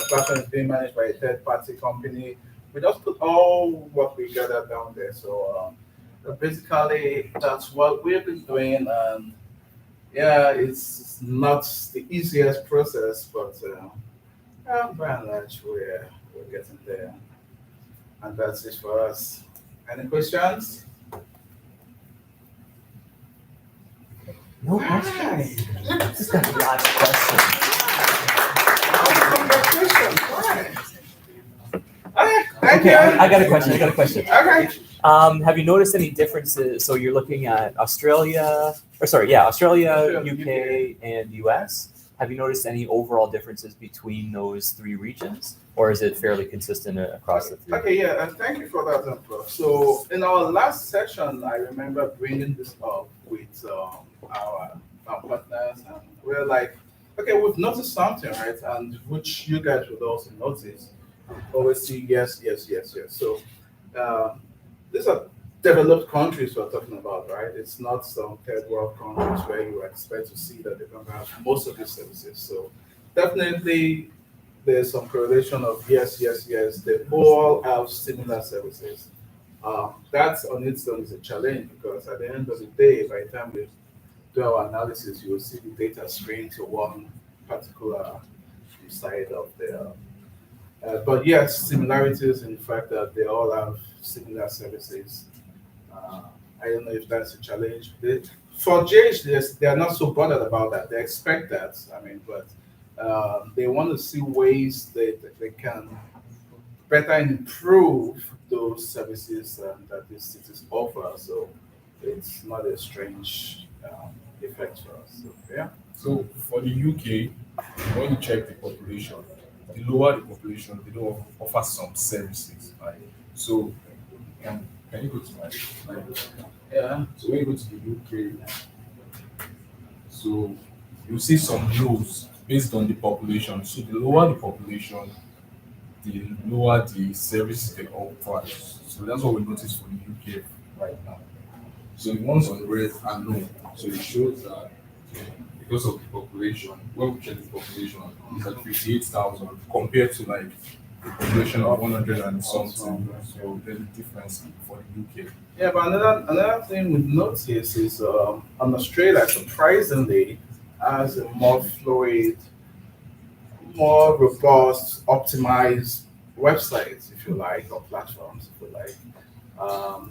platform is being managed by a third party company. We just put all what we gathered down there. So basically, that's what we've been doing. And yeah, it's not the easiest process, but by and large, we're getting there. And that's it for us. Any questions? No questions. Just got a lot of questions. Okay, I got a question. Okay. Have you noticed any differences? So you're looking at Australia, UK, and US. Have you noticed any overall differences between those three regions, or is it fairly consistent across the three? Okay, yeah, and thank you for that, Emperor. So in our last session, I remember bringing this up with our partners, and we're like, okay, we've noticed something, right? And which you guys would also notice. Always see yes. So these are developed countries we're talking about, right? It's not some third world countries where you expect to see that they don't have most of these services. So definitely there's some correlation of yes. They all have similar services. That on its own is a challenge, because at the end of the day, by the time we do our analysis, you will see the data stream to one particular side of the. But yes, similarities in the fact that they all have similar services. I don't know if that's a challenge. For JH, they are not so bothered about that. They expect that. I mean, but they want to see ways that they can better improve those services that these cities offer. So it's not a strange effect for us. So, yeah. So for the UK, when you check the population, the lower the population, they don't offer some services. Right? So can you go to my slide? Yeah. So when you go to the UK, so you see some lows based on the population. So the lower the population, the lower the service they offer. So that's what we notice for the UK right now. So the ones on red are no. So it shows that because of the population, when we check the population, it's at 58,000 compared to like a population of 100 and something. So there's a difference for the UK. Yeah, but another thing we've noticed is on Australia, surprisingly, has a more fluid, more robust, optimized websites, if you like, or platforms, if you like.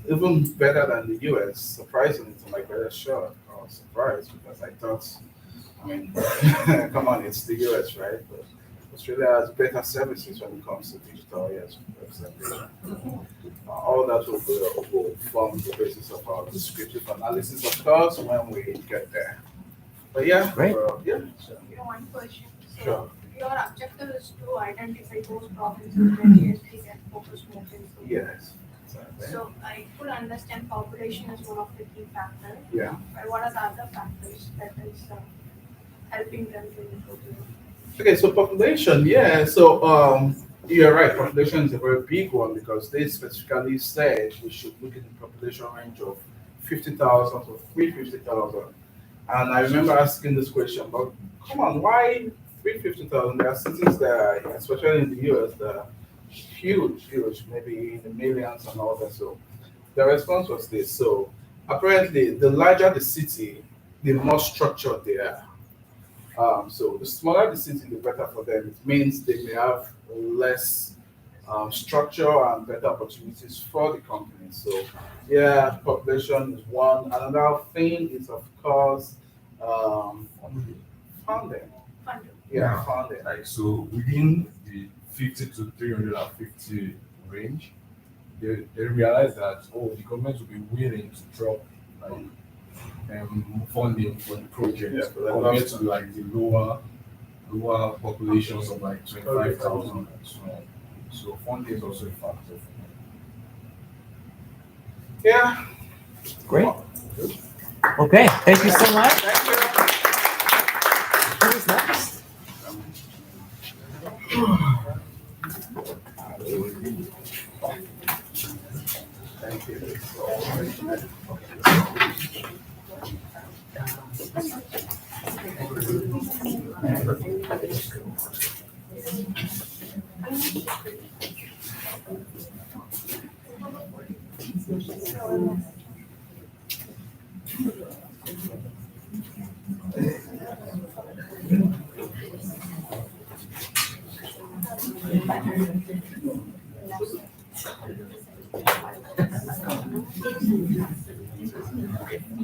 Even better than the US, surprisingly to my greatest shock or surprise, because I thought, I mean, come on, it's the US, right? But Australia has better services when it comes to digital, yes, website. All that will form the basis of our descriptive analysis, of course, when we get there. But yeah, Great. Yeah. One question. Sure. Your objective is to identify those provinces where GST can focus more into. Yes. Exactly. So I could understand population is one of the key factors. Yeah. But what are the other factors that is helping them to improve? Okay, so population, yeah. So you're right. Population is a very big one because they specifically said we should look at the population range of 50,000 to 350,000. And I remember asking this question, but come on, why 350,000? There are cities that, especially in the US, that are huge, maybe in the millions and all that. So the response was this. So apparently, the larger the city, the more structured they are. So the smaller the city, the better for them. It means they may have less structure and better opportunities for the company. So yeah, population is one. Another thing is of course funding. Yeah, funding. Like so within the 50 to 350 range, they realize that the government will be willing to drop like funding for the project compared to like the lower populations of like 25,000 and so on. So funding is also a factor. Yeah. Great. Okay, thank you so much. Who's next? Thank you.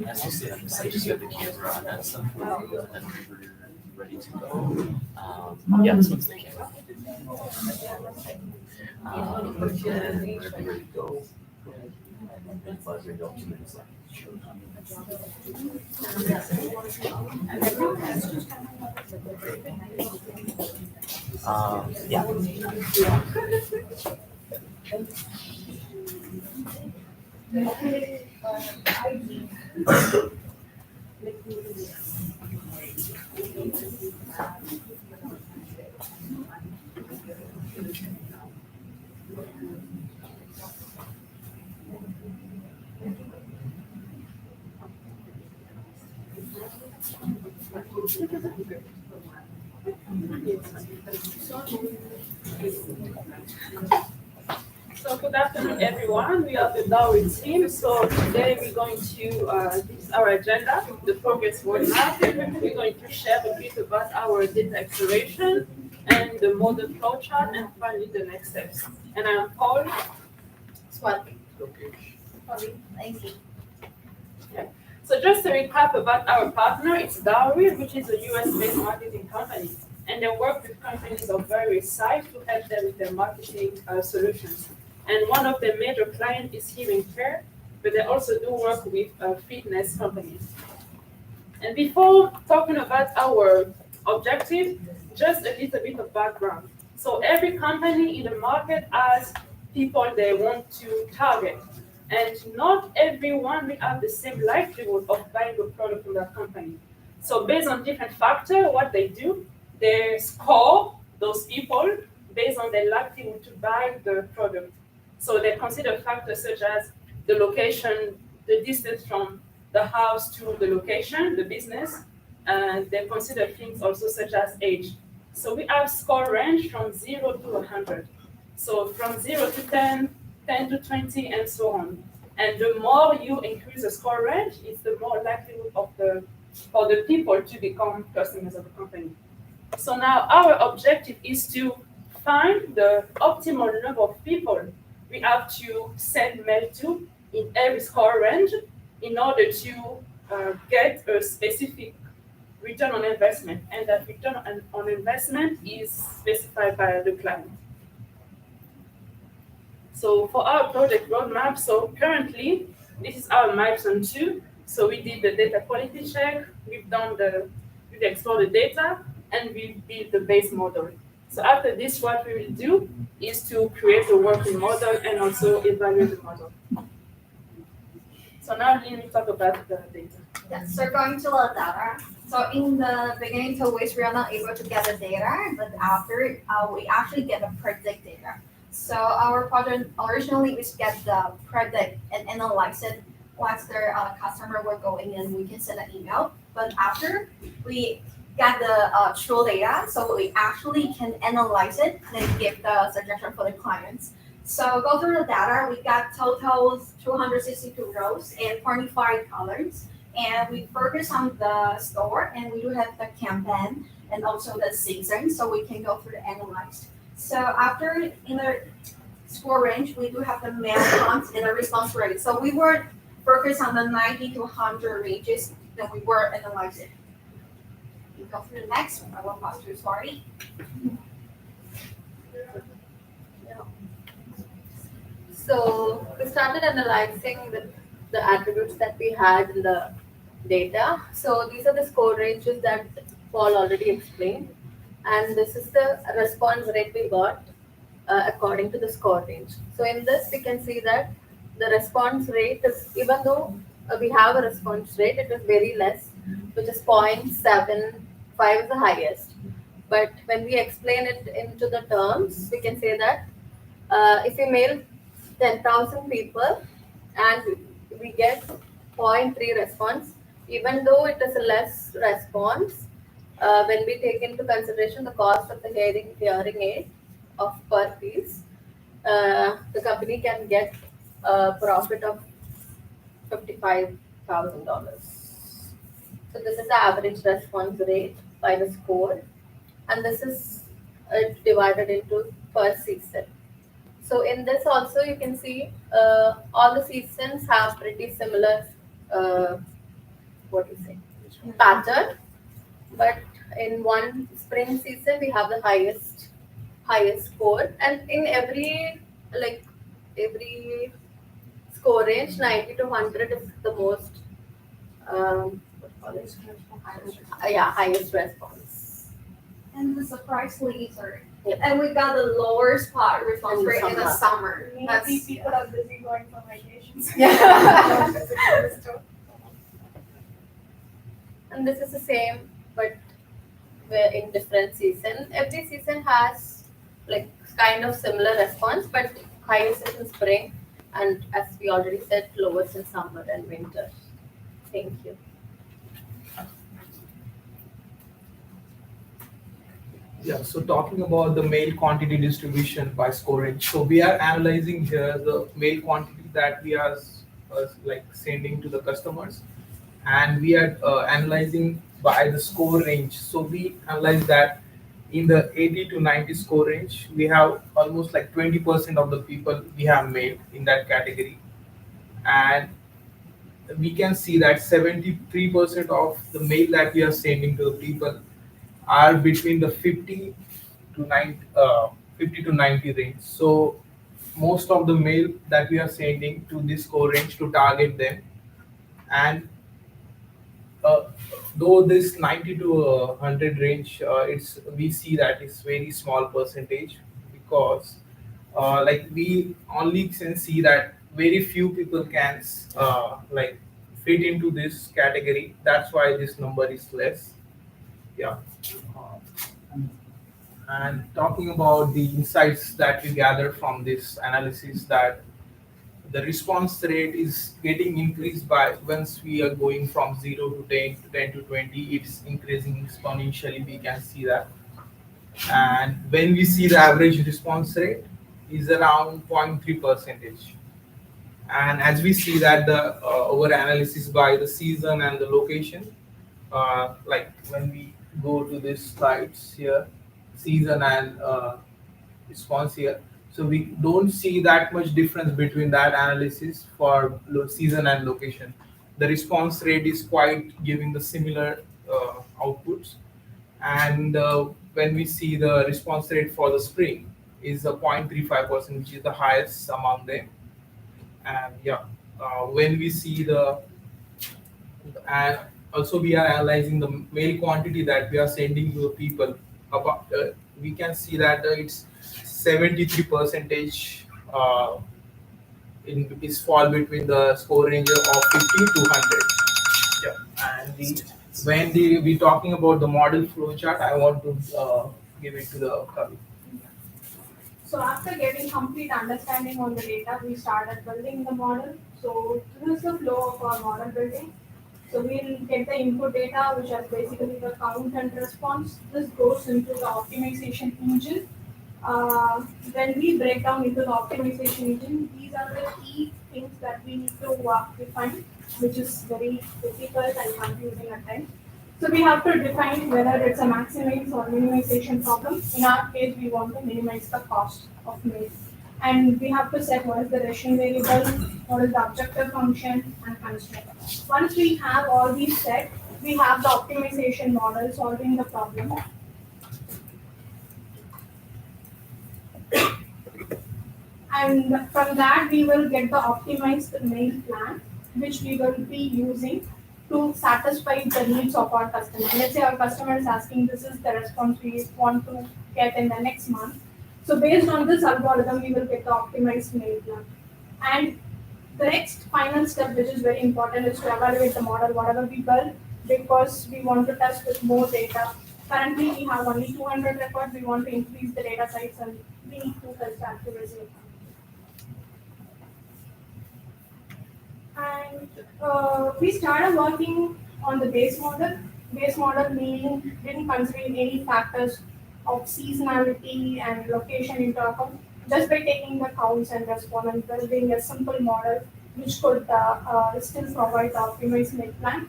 As you see on the stage, you have the camera on that stuff, and then we're ready to go. Yeah, this one's the camera. And whenever you're ready to go, and flag your documents. Yeah. So good afternoon, everyone. We are the Dowry team. So today we're going to, this is our agenda, the progress roadmap. We're going to share a bit about our data exploration and the model flowchart and finally the next steps. And I'm Paul. Swati. Yeah. So just to recap about our partner, it's Dowry, which is a US-based marketing company. And they work with companies of various sizes to help them with their marketing solutions. And one of their major clients is hearing care, but they also do work with fitness companies. And before talking about our objective, just a little bit of background. So every company in the market has people they want to target. And not everyone will have the same likelihood of buying a product from that company. So based on different factors, what they do, they score those people based on their likelihood to buy the product. So they consider factors such as the location, the distance from the house to the location, the business, and they consider things also such as age. So we have score range from 0 to 100. So from 0 to 10, 10 to 20, and so on. And the more you increase the score range, it's the more likelihood for the people to become customers of the company. So now our objective is to find the optimal number of people we have to send mail to in every score range in order to get a specific return on investment. And that return on investment is specified by the client. So for our project roadmap, so currently this is our milestone 2. So we did the data quality check, we've explored the data, and we've built the base model. So after this, what we will do is to create a working model and also evaluate the model. So now let me talk about the data. Yes, so going to the data. So in the beginning, to which we are not able to get the data, but after we actually get the predict data. So our project originally we get the predict and analyze it once the customer will go in and we can send an email. But after we get the true data, so we actually can analyze it and give the suggestion for the clients. So go through the data, we got total 262 rows and 25 colors. And we focus on the store and we do have the campaign and also the season, so we can go through the analyzed. So after in the score range, we do have the mail counts and the response rate. So we were focused on the 90 to 100 ranges that we were analyzing. You go through the next one. I will pass to Swarty. So we started analyzing the attributes that we had in the data. So these are the score ranges that Paul already explained. And this is the response rate we got according to the score range. So in this, we can see that the response rate is, even though we have a response rate, it is very less, which is 0.75 is the highest. But when we explain it into the terms, we can say that if we mail 10,000 people and we get 0.3 response, even though it is a less response, when we take into consideration the cost of the hearing aid of per piece, the company can get a profit of $55,000. So this is the average response rate by the score, and this is divided into per season. So in this also you can see all the seasons have pretty similar pattern, but in one spring season we have the highest score, and in every score range 90 to 100 is the most highest response. And the surprisingly easier. And we got the lower spot response rate in the summer. Maybe people are busy going for vacations. And this is the same, but in different season. Every season has kind of similar response, but highest is in spring, and as we already said, lowest in summer and winter. Thank you. Yeah, so talking about the mail quantity distribution by scoring. So we are analyzing here the mail quantity that we are sending to the customers, and we are analyzing by the score range. So we analyze that in the 80 to 90 score range, we have almost 20% of the people we have mailed in that category, and we can see that 73% of the mail that we are sending to the people are between the 50 to 90 range. So most of the mail that we are sending to this score range to target them, and though this 90 to 100 range, we see that it's very small percentage, because we only can see that very few people can fit into this category. That's why this number is less. Yeah. And talking about the insights that we gather from this analysis, that the response rate is getting increased by once we are going from 0 to 10 to 10 to 20, it's increasing exponentially. We can see that. And when we see the average response rate is around 0.3 percentage. And as we see that the our analysis by the season and the location, like when we go to this slides here, season and response here, so we don't see that much difference between that analysis for season and location. The response rate is quite giving the similar outputs. And when we see the response rate for the spring is a 0.35%, which is the highest among them. And yeah, when we see the, and also we are analyzing the mail quantity that we are sending to the people. About we can see that it's 73 percentage is fall between the score range of 50 to 100. Yeah, and when we talking about the model flow chart, I want to give it to the Kavi. So after getting complete understanding on the data, we started building the model. So this is the flow of our model building. So we'll get the input data, which is basically the count and response. This goes into the optimization engine. When we break down into the optimization engine, these are the key things that we need to define, which is very difficult and confusing at times. So we have to define whether it's a maximize or minimization problem. In our case, we want to minimize the cost of mail. And we have to set what is the decision variable, what is the objective function, and constraint. Once we have all these set, we have the optimization model solving the problem. And from that, we will get the optimized mail plan, which we will be using to satisfy the needs of our customer. Let's say our customer is asking, this is the response we want to get in the next month. So based on this algorithm, we will get the optimized mail plan. And the next final step, which is very important, is to evaluate the model, whatever we build, because we want to test with more data. Currently, we have only 200 records. We want to increase the data size, and we need to test accuracy. And we started working on the base model. Base model meaning didn't consider any factors of seasonality and location into account. Just by taking the counts and response and building a simple model which could still provide the optimized mail plan.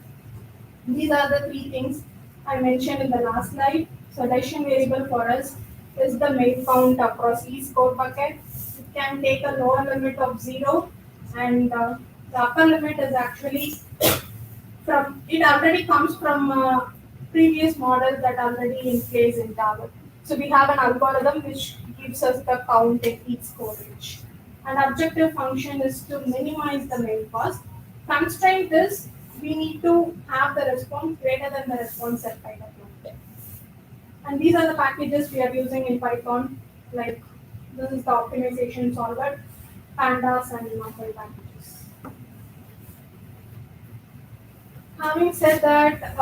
These are the three things I mentioned in the last slide. So decision variable for us is the mail count across each score bucket. It can take a lower limit of 0, and the upper limit is actually it already comes from previous models that already in place in Java. So we have an algorithm which gives us the count in each score range. An objective function is to minimize the mail cost. Constraint is we need to have the response greater than the response set by the client. And these are the packages we are using in Python. Like this is the optimization solver, pandas, and NumPy packages. Having said that,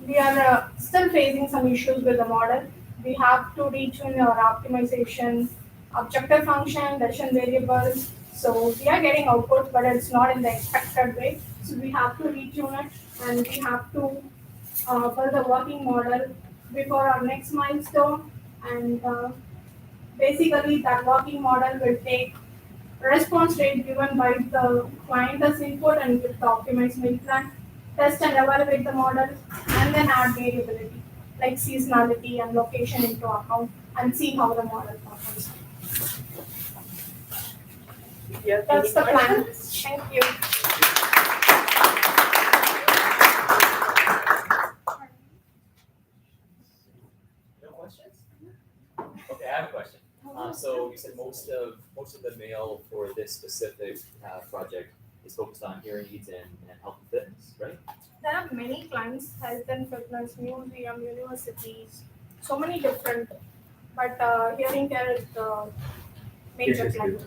we are still facing some issues with the model. We have to retune our optimization objective function, decision variables. So we are getting output, but it's not in the expected way. So we have to retune it, and we have to build a working model before our next milestone. And basically, that working model will take response rate given by the client as input and with the optimized mail plan, test and evaluate the model, and then add variability like seasonality and location into account and see how the model performs. That's the plan. Thank you. No questions? Okay, I have a question. So you said most of the mail for this specific project is focused on hearing aids and health and fitness, right? There are many clients, health and fitness, museum, universities, so many different, but hearing care is the major client.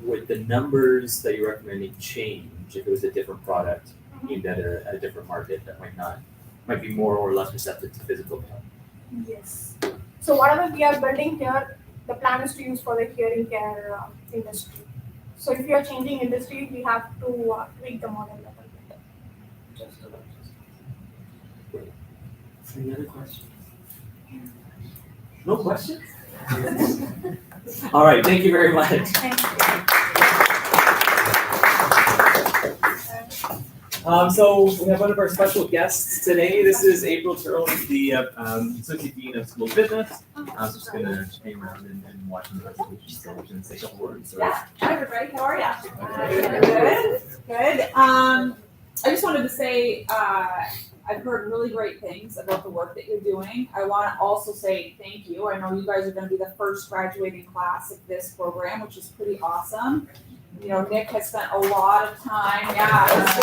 Would the numbers that you're recommending change if it was a different product aimed at a different market that might be more or less receptive to physical mail? Yes. So whatever we are building here, the plan is to use for the hearing care industry. So if you are changing industry, we have to tweak the model a little bit. Any other questions? No questions? All right, thank you very much. So we have one of our special guests today. This is April Turles, the Associate Dean of School of Business. I'm just going to hang around and watch the presentation so we can say a couple words. Yeah, hi everybody, how are you? Good, good. I just wanted to say I've heard really great things about the work that you're doing. I want to also say thank you. I know you guys are going to be the first graduating class of this program, which is pretty awesome. You know, Nick has spent a lot of time, Nick has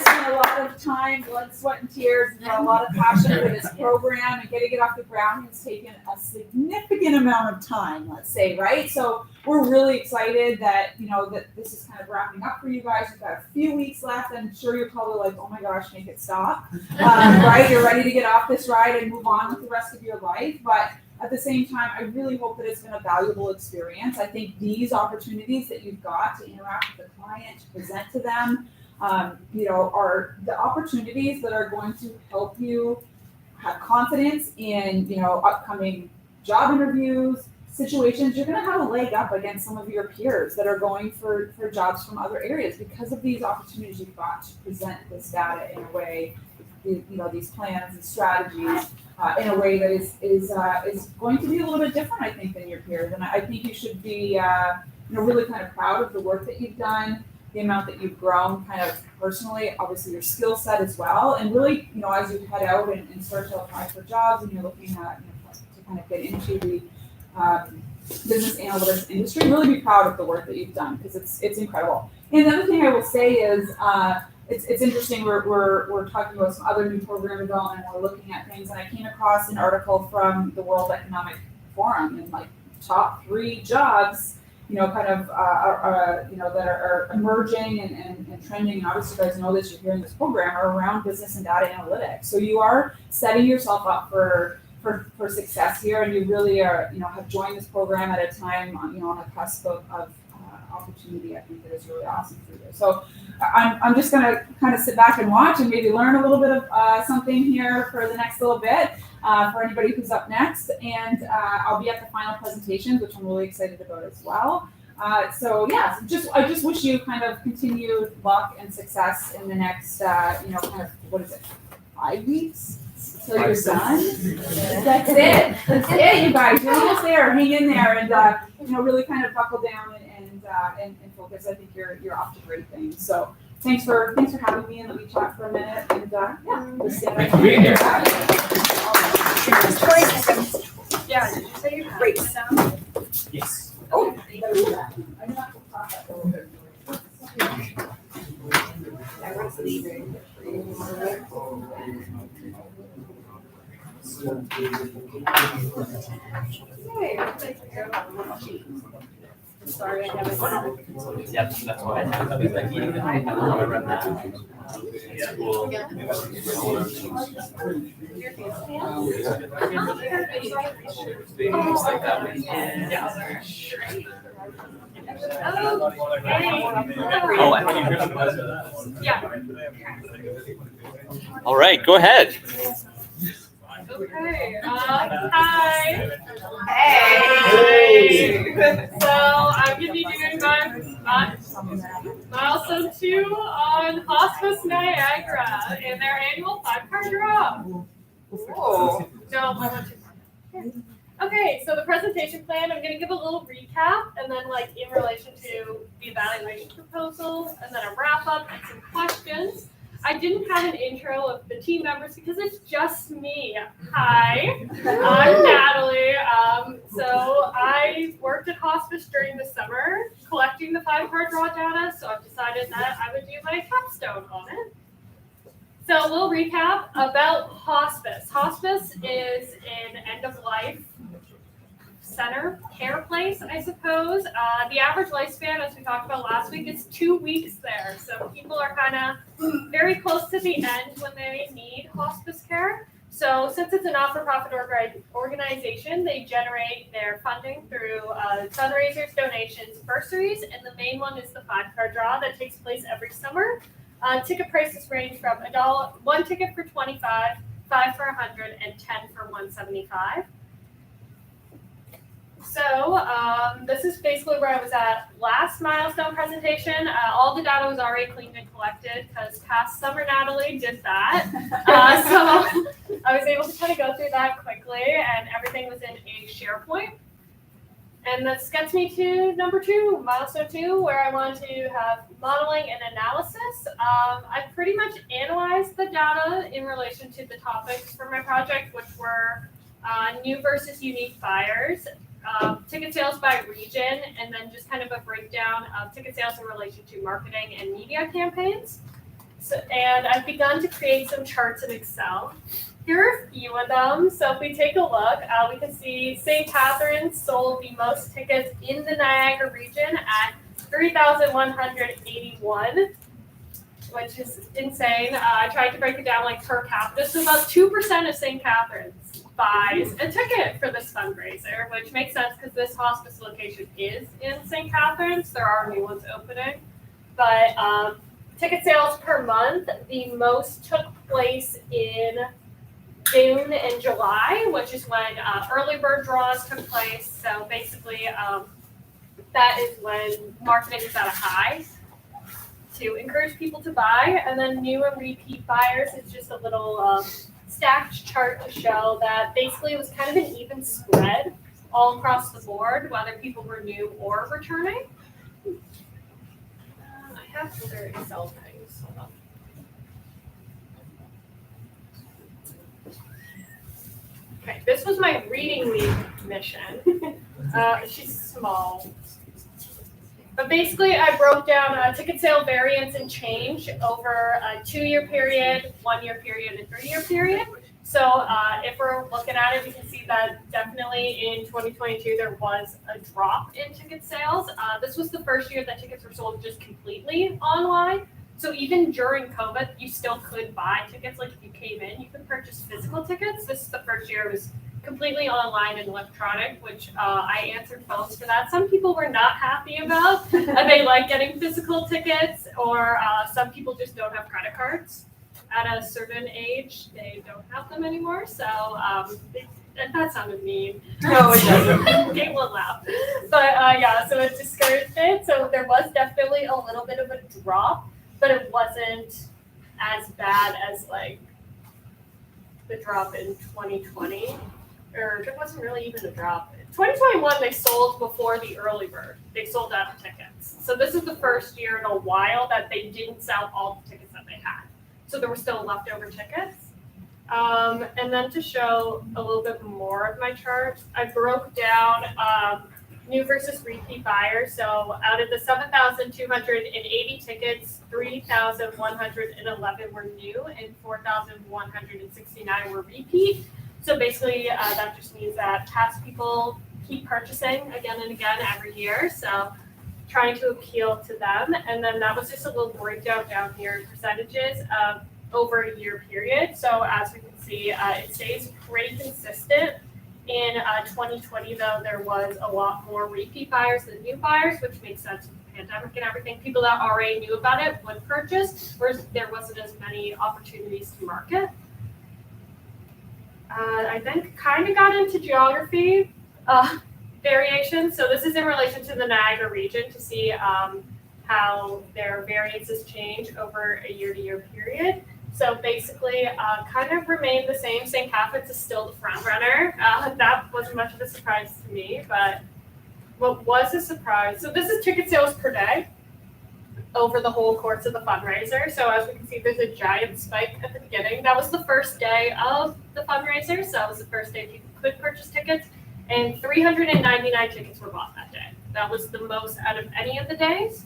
spent a lot of time, blood, sweat, and tears, and a lot of passion for this program, and getting it off the ground has taken a significant amount of time, let's say, right? So we're really excited that, you know, that this is kind of wrapping up for you guys. You've got a few weeks left. I'm sure you're probably like, oh my gosh, make it stop, right? You're ready to get off this ride and move on with the rest of your life, but at the same time, I really hope that it's been a valuable experience. I think these opportunities that you've got to interact with the client, to present to them, you know, are the opportunities that are going to help you have confidence in, you know, upcoming job interviews, situations. You're going to have a leg up against some of your peers that are going for jobs from other areas because of these opportunities you've got to present this data in a way, you know, these plans and strategies in a way that is going to be a little bit different, I think, than your peers. And I think you should be, you know, really kind of proud of the work that you've done, the amount that you've grown kind of personally, obviously your skill set as well. And really, you know, as you head out and start to apply for jobs and you're looking at, you know, to kind of get into the business analytics industry, really be proud of the work that you've done because it's incredible. And the other thing I will say is, it's interesting. We're talking about some other new program development. We're looking at things, and I came across an article from the World Economic Forum and like top 3 jobs, you know, kind of you know, that are emerging and trending. And obviously, you guys know this. You're hearing this program are around business and data analytics. So you are setting yourself up for success here, and you really are, you know, have joined this program at a time, you know, on the cusp of opportunity. I think that is really awesome for you. So I'm just going to kind of sit back and watch and maybe learn a little bit of something here for the next little bit for anybody who's up next. And I'll be at the final presentations, which I'm really excited about as well. So yeah, I just wish you kind of continued luck and success in the next, you know, kind of, what is it, 5 weeks? So you're done? That's it. That's it, you guys. You're almost there. Hang in there and, you know, really kind of buckle down and focus. I think you're off to great things. So thanks for having me and let me chat for a minute. And yeah, let's stand Thanks for being here. Yeah, did you say you break it down? Yes. Oh, you gotta do that. I'm not Everyone's leaving. Sorry, I haven't. Yep, that's why I have things like eating and I want to run that. It's cool. Things like that. Oh, I thought you heard about that. Yeah. All right, go ahead. Okay. Hi. Hey. So I'm gonna be doing my milestone 2 on Hospice Niagara in their annual 5-card draw. Whoa. No, I want to. Okay, so the presentation plan, I'm going to give a little recap and then like in relation to the evaluation proposal and then a wrap up and some questions. I didn't have an intro of the team members because it's just me. Hi, I'm Natalie. So I worked at hospice during the summer collecting the 5-card draw data, so I've decided that I would do my capstone on it. So a little recap about hospice. Hospice is an end-of-life center care place, I suppose. The average lifespan, as we talked about last week, is 2 weeks there. So people are kind of very close to the end when they need hospice care. So since it's a not-for-profit organization, they generate their funding through fundraisers, donations, bursaries, and the main one is the 5-card draw that takes place every summer. Ticket prices range from $1, 1 ticket for $25, 5 for $100, and 10 for $175. So this is basically where I was at last milestone presentation. All the data was already cleaned and collected because past summer Natalie did that. So I was able to kind of go through that quickly, and everything was in a SharePoint. And this gets me to number 2, milestone 2, where I want to have modeling and analysis. I pretty much analyzed the data in relation to the topics for my project, which were new versus unique buyers, ticket sales by region, and then just kind of a breakdown of ticket sales in relation to marketing and media campaigns. So, and I've begun to create some charts in Excel. Here are a few of them. So if we take a look, we can see St. Catharines sold the most tickets in the Niagara region at 3,181, which is insane. I tried to break it down like per capita. So about 2% of St. Catharines buys a ticket for this fundraiser, which makes sense because this hospice location is in St. Catharines. There are new ones opening. But ticket sales per month, the most took place in June and July, which is when early bird draws took place. So basically, that is when marketing is at a high to encourage people to buy. And then new and repeat buyers is just a little stacked chart to show that basically it was kind of an even spread all across the board, whether people were new or returning. I have other Excel things. Hold on. Okay, this was my reading week mission. She's small. But basically, I broke down ticket sale variance and change over a 2-year period, 1-year period, and 3-year period. So if we're looking at it, we can see that definitely in 2022, there was a drop in ticket sales. This was the first year that tickets were sold just completely online. So even during COVID, you still could buy tickets. Like if you came in, you could purchase physical tickets. This is the first year it was completely online and electronic, which I answered phones for that. Some people were not happy about. They like getting physical tickets, or some people just don't have credit cards. At a certain age, they don't have them anymore. So that sounded mean. No, it doesn't. Kate will laugh. But yeah, so it discouraged it. So there was definitely a little bit of a drop, but it wasn't as bad as like the drop in 2020. Or it wasn't really even a drop. 2021, they sold before the early bird. They sold out of tickets. So this is the first year in a while that they didn't sell all the tickets that they had. So there were still leftover tickets. And then to show a little bit more of my chart, I broke down new versus repeat buyers. So out of the 7,280 tickets, 3,111 were new and 4,169 were repeat. So basically, that just means that past people keep purchasing again and again every year. So trying to appeal to them. And then that was just a little breakdown down here in percentages of over a year period. So as we can see, it stays pretty consistent. In 2020, though, there was a lot more repeat buyers than new buyers, which makes sense with the pandemic and everything. People that already knew about it would purchase, whereas there wasn't as many opportunities to market. I then kind of got into geography variation. So this is in relation to the Niagara region to see how their variances change over a year-to-year period. So basically, kind of remained the same. St. Catharines is still the front runner. That wasn't much of a surprise to me, but what was a surprise, so this is ticket sales per day over the whole course of the fundraiser. So as we can see, there's a giant spike at the beginning. That was the first day of the fundraiser. So that was the first day people could purchase tickets, and 399 tickets were bought that day. That was the most out of any of the days.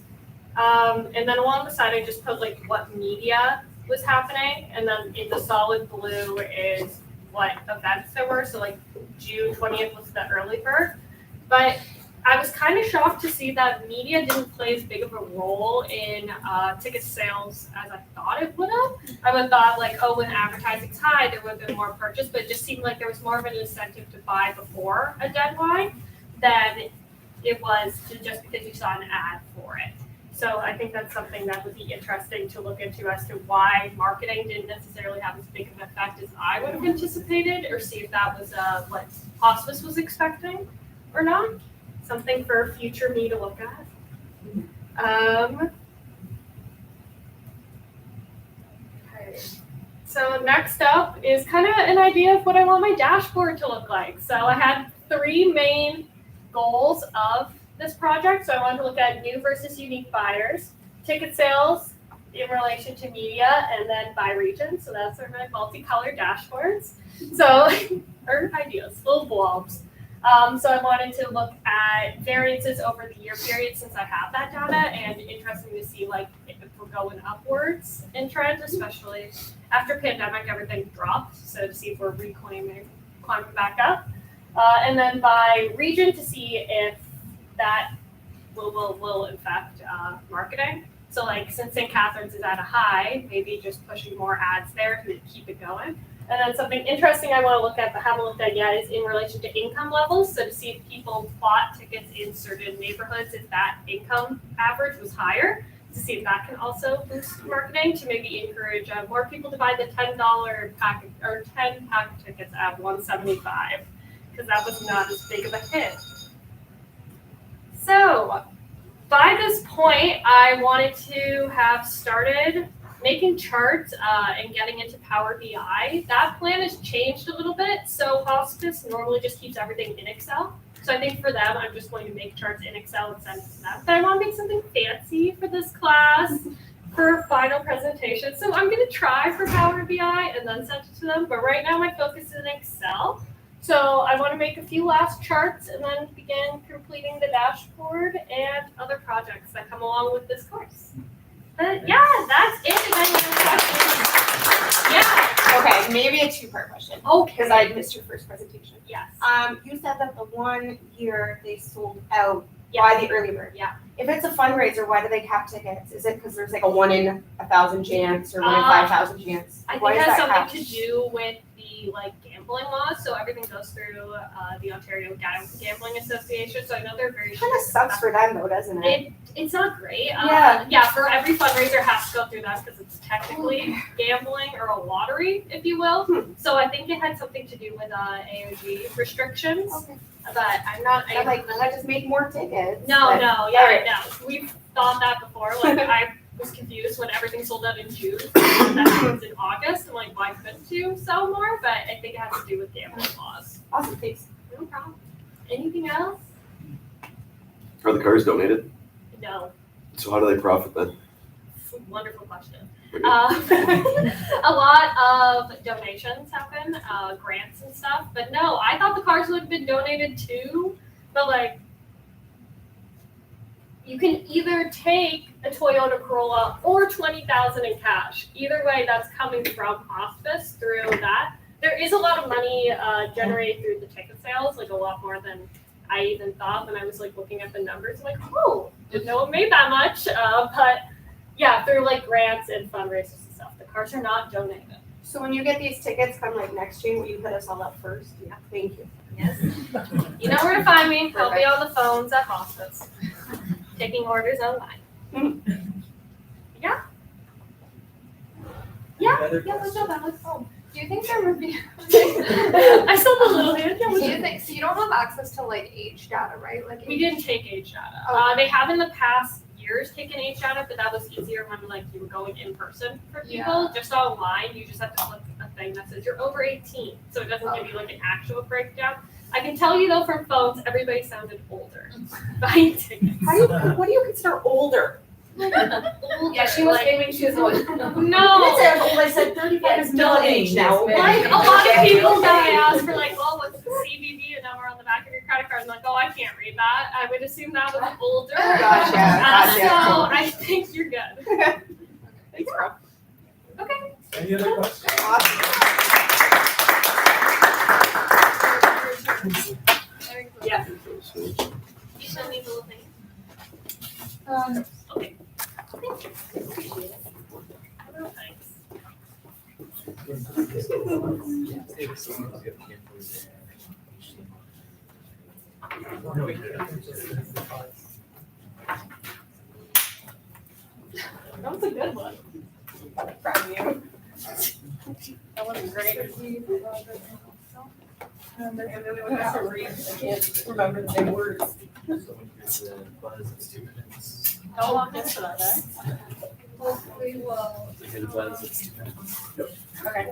And then along the side, I just put like what media was happening. And then in the solid blue is what events there were. So like June 20th was the early bird. But I was kind of shocked to see that media didn't play as big of a role in ticket sales as I thought it would have. I would have thought like, oh, when advertising's high, there would have been more purchase, but it just seemed like there was more of an incentive to buy before a deadline than it was to just because you saw an ad for it. So I think that's something that would be interesting to look into as to why marketing didn't necessarily have as big of an effect as I would have anticipated, or see if that was what hospice was expecting or not. Something for future me to look at. Okay. So next up is kind of an idea of what I want my dashboard to look like. So I had 3 main goals of this project. So I wanted to look at new versus unique buyers, ticket sales in relation to media, and then by region. So that's our multicolored dashboards. So, or ideas, little blobs. So I wanted to look at variances over the year period since I have that data, and interesting to see like if we're going upwards in trends, especially after pandemic, everything dropped. So to see if we're climbing back up. And then by region to see if that will affect marketing. So like since St. Catharines is at a high, maybe just pushing more ads there to keep it going. And then something interesting I want to look at but haven't looked at yet is in relation to income levels. So to see if people bought tickets in certain neighborhoods, if that income average was higher, to see if that can also boost marketing to maybe encourage more people to buy the $10 package or 10 pack tickets at $175, because that was not as big of a hit. So by this point, I wanted to have started making charts and getting into Power BI. That plan has changed a little bit. So hospice normally just keeps everything in Excel. So I think for them, I'm just going to make charts in Excel and send it to them. But I want to make something fancy for this class for final presentation. So I'm going to try for Power BI and then send it to them. But right now my focus is in Excel. So I want to make a few last charts and then begin completing the dashboard and other projects that come along with this course. But yeah, that's it. If any other questions? Yeah. Okay, maybe a 2-part question. Okay. Because I missed your first presentation. Yes. You said that the 1 year they sold out. Why the early bird? Yeah. If it's a fundraiser, why do they cap tickets? Is it because there's like a 1 in 1,000 chance or 1 in 5,000 chance? I think Why it is has that something capped? to do with the gambling laws. So everything goes through the Ontario Gambling Association. So I know they're very Kind of sucks for them though, doesn't it? It's not great. Yeah. For every fundraiser has to go through that because it's technically gambling or a lottery, if you will. So I think it had something to do with AOG restrictions. Okay. But I'm not. I'm like, let's just make more tickets. No. But- No. We've thought that before. Like I was confused when everything sold out in June. That was in August. I'm like, why couldn't you sell more? But I think it has to do with gambling laws. Awesome, thanks. No problem. Anything else? Are the cars donated? No. So how do they profit then? Wonderful question. A lot of donations happen, grants and stuff. But no, I thought the cars would have been donated too. But like, you can either take a Toyota Corolla or $20,000 in cash. Either way, that's coming from hospice through that. There is a lot of money generated through the ticket sales, like a lot more than I even thought when I was like looking at the numbers. I'm like, oh, didn't know it made that much. But yeah, through like grants and fundraisers and stuff. The cars are not donated. So when you get these tickets come like next June, will you hit us all up first? Yeah. Thank you. Yes. You know where to find me. I'll be on the phones at hospice. Taking orders online. Yeah. Yeah, let's go back. Do you think there would be? I saw the little hand. Do you think so? You don't have access to like age data, right? Like We didn't take age data. Okay. They have in the past years taken age data, but that was easier when like you were going in person for people. Just online, you just have to click a thing that says you're over 18, so it doesn't give you like an actual breakdown. I can tell you though from phones, everybody sounded older buying tickets. What do you consider older? Yeah, she was aiming. She was like, No. I said old. I said 35 is middle age now. Like a lot of people that I asked for like, oh, what's the CVV and number on the back of your credit card? I'm like, oh, I can't read that. I would assume that was older. Gotcha. So I think you're good. Thanks, bro. Okay. Any other questions? Yeah. you send me the little thing? Okay. Thank you. Appreciate it. Thanks. That was a good one. Proud of you. That was great. And then we would have to read, I can't remember the big words. How long is that, eh? Hopefully, well. Okay.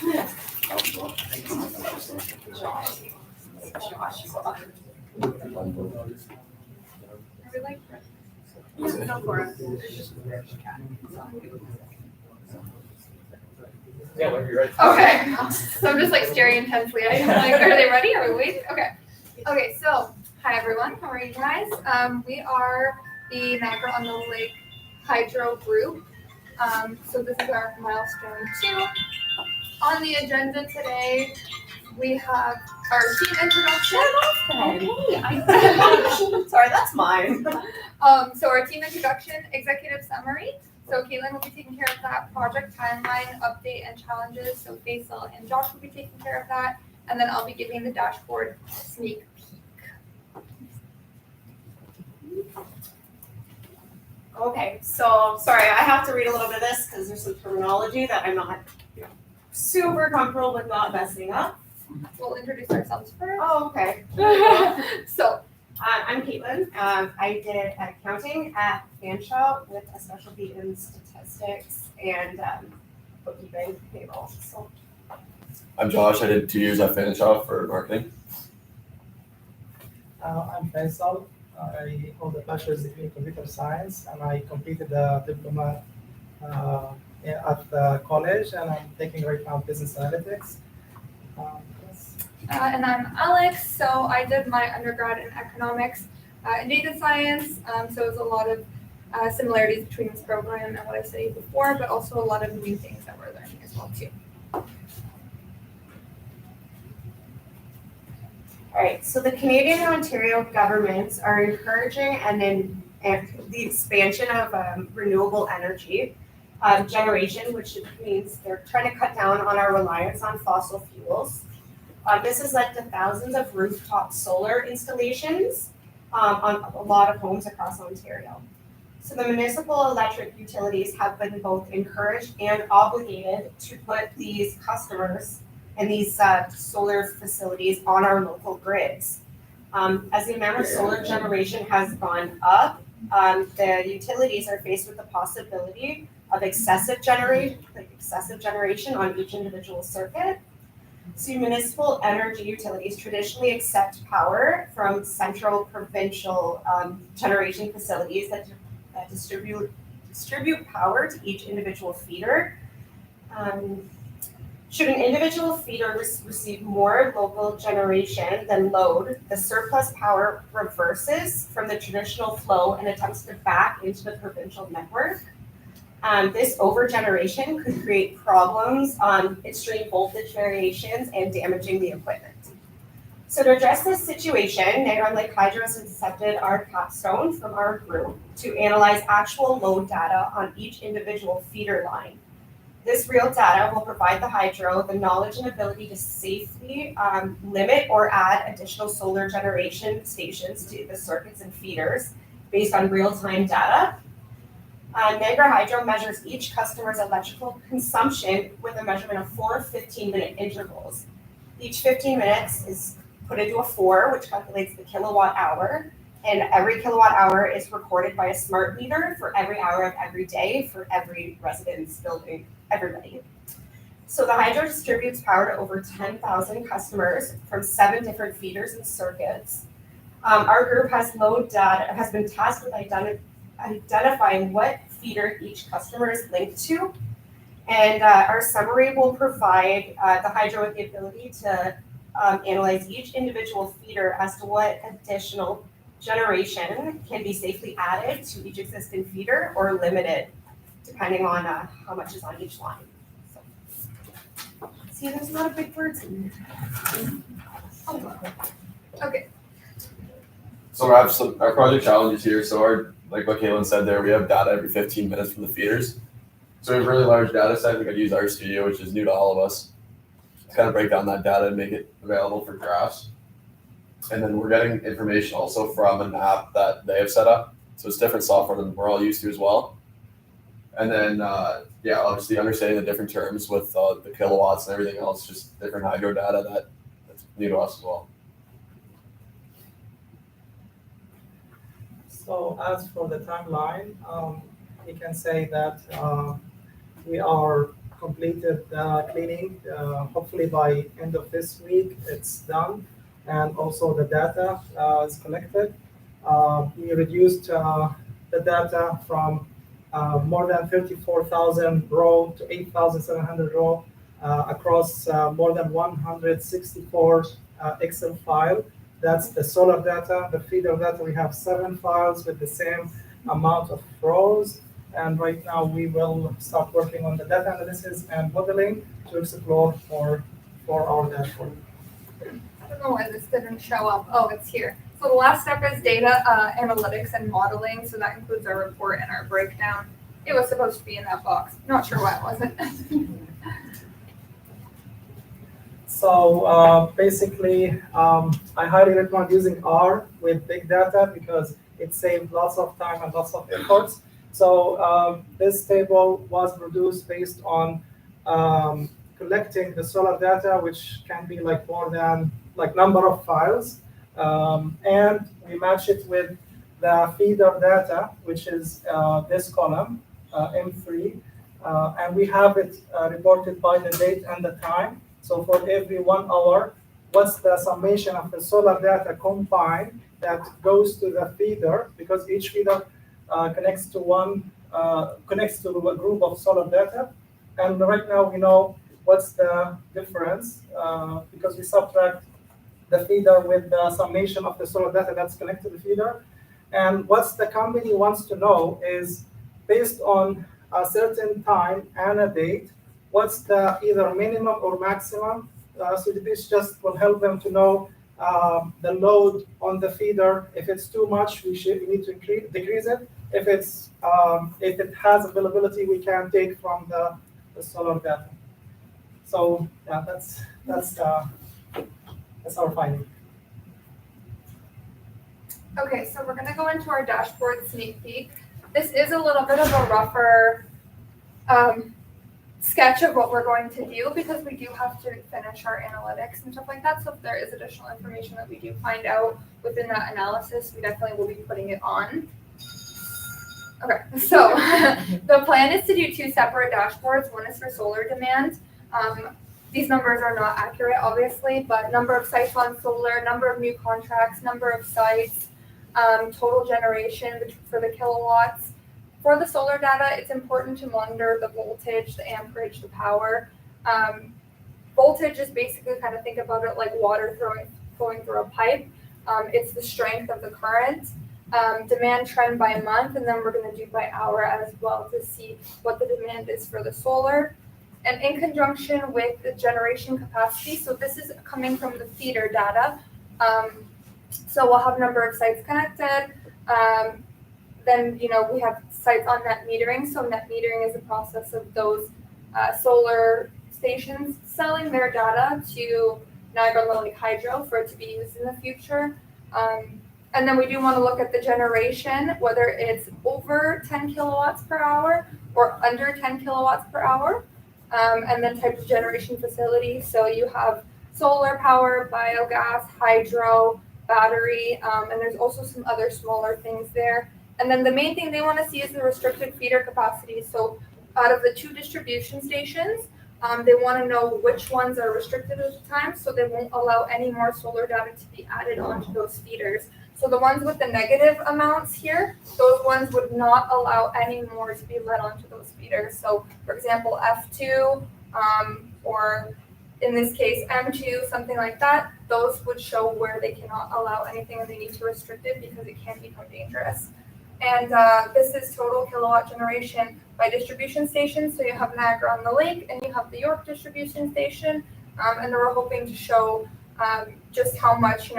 Yeah, go for it. Yeah, whenever you're ready. Okay, so I'm just like staring intensely at you, like, are they ready? Are we waiting? Okay. Okay, so, hi everyone, how are you guys? We are the Niagara-on-the-Lake Hydro Group. So this is our milestone 2. On the agenda today, we have our team introduction. Sorry, that's mine. So our team introduction, executive summary. So Caitlin will be taking care of that, project timeline, update and challenges. So Faisal and Josh will be taking care of that. And then I'll be giving the dashboard sneak peek. Okay, so sorry, I have to read a little bit of this because there's some terminology that I'm not super comfortable with not messing up. We'll introduce ourselves first. Oh, okay. So I'm Caitlin. I did accounting at Fanshawe with a specialty in statistics and bookkeeping, payroll. So I'm Josh. I did 2 years at Fanshawe for marketing. I'm Faisal. I hold a bachelor's degree in computer science, and I completed the diploma at the college, and I'm taking right now business analytics. And I'm Alex. So I did my undergrad in economics and data science. So there's a lot of similarities between this program and what I studied before, but also a lot of new things that we're learning as well too. all right, so the Canadian and Ontario governments are encouraging and the expansion of renewable energy generation, which means they're trying to cut down on our reliance on fossil fuels. This has led to thousands of rooftop solar installations on a lot of homes across Ontario. So the municipal electric utilities have been both encouraged and obligated to put these customers and these solar facilities on our local grids. As the amount of solar generation has gone up, the utilities are faced with the possibility of excessive generation on each individual circuit. So municipal energy utilities traditionally accept power from central provincial generation facilities that distribute power to each individual feeder. Should an individual feeder receive more local generation than load, the surplus power reverses from the traditional flow and attempts to back into the provincial network. This overgeneration could create problems on extreme voltage variations and damaging the equipment. So to address this situation, Niagara-on-Lake Hydro has accepted our Capstone from our group to analyze actual load data on each individual feeder line. This real data will provide the hydro the knowledge and ability to safely limit or add additional solar generation stations to the circuits and feeders based on real-time data. Niagara Hydro measures each customer's electrical consumption with a measurement of 4 15-minute intervals. Each 15 minutes is put into a 4, which calculates the kilowatt hour, and every kilowatt hour is recorded by a smart meter for every hour of every day for every residence building, everybody. So the hydro distributes power to over 10,000 customers from 7 different feeders and circuits. Our group has been tasked with identifying what feeder each customer is linked to. And our summary will provide the hydro with the ability to analyze each individual feeder as to what additional generation can be safely added to each existing feeder or limited. depending on how much is on each line. So, see, there's a lot of big words in there. Oh, okay. So our project challenge is here. So like what Caitlin said there, we have data every 15 minutes from the feeders. So we have a really large data set. We could use RStudio, which is new to all of us, to kind of break down that data and make it available for drafts. And then we're getting information also from an app that they have set up. So it's different software than we're all used to as well. And then, obviously understanding the different terms with the kilowatts and everything else, just different hydro data that's new to us as well. So as for the timeline, we can say that we are completed cleaning. Hopefully by end of this week, it's done. And also the data is collected. We reduced the data from more than 34,000 raw to 8,700 raw across more than 164 Excel files. That's the solar data. The feeder data, we have 7 files with the same amount of rows. And right now we will start working on the data analysis and modeling to explore for our dashboard. I don't know why this didn't show up. Oh, it's here. So the last step is data analytics and modeling. So that includes our report and our breakdown. It was supposed to be in that box. Not sure why it wasn't. So basically, I highly recommend using R with big data because it saves lots of time and lots of efforts. So this table was produced based on collecting the solar data, which can be like more than number of files, and we match it with the feeder data, which is this column, M3, and we have it reported by the date and the time. So for every 1 hour, what's the summation of the solar data combined that goes to the feeder, because each feeder connects to a group of solar data. And right now we know what's the difference because we subtract the feeder with the summation of the solar data that's connected to the feeder. And what the company wants to know is, based on a certain time and a date, what's the either minimum or maximum. So this just will help them to know the load on the feeder. If it's too much, we need to decrease it. If it has availability, we can take from the solar data. So yeah, that's our finding. Okay, so we're gonna go into our dashboard sneak peek. This is a little bit of a rougher sketch of what we're going to do because we do have to finish our analytics and stuff like that. So if there is additional information that we do find out within that analysis, we definitely will be putting it on. Okay, so the plan is to do 2 separate dashboards. One is for solar demand. These numbers are not accurate, obviously, but number of sites on solar, number of new contracts, number of sites, total generation for the kilowatts. For the solar data, it's important to monitor the voltage, the amperage, the power. Voltage is basically kind of think about it like water flowing through a pipe. It's the strength of the current. Demand trend by month, and then we're going to do by hour as well to see what the demand is for the solar. And in conjunction with the generation capacity, so this is coming from the feeder data. So we'll have number of sites connected. Then, we have sites on net metering. So net metering is a process of those solar stations selling their data to Niagara Lake Hydro for it to be used in the future. And then we do want to look at the generation, whether it's over 10 kilowatts per hour or under 10 kilowatts per hour. And then type of generation facility. So you have solar power, biogas, hydro, battery, and there's also some other smaller things there. And then the main thing they want to see is the restricted feeder capacity. So out of the 2 distribution stations, they want to know which ones are restricted at the time, so they won't allow any more solar data to be added onto those feeders. So the ones with the negative amounts here, those ones would not allow any more to be led onto those feeders. So for example, F2, or in this case, M2, something like that, those would show where they cannot allow anything and they need to restrict it because it can become dangerous. And this is total kilowatt generation by distribution station. So you have Niagara on the Lake and you have the York distribution station. And then we're hoping to show just how much,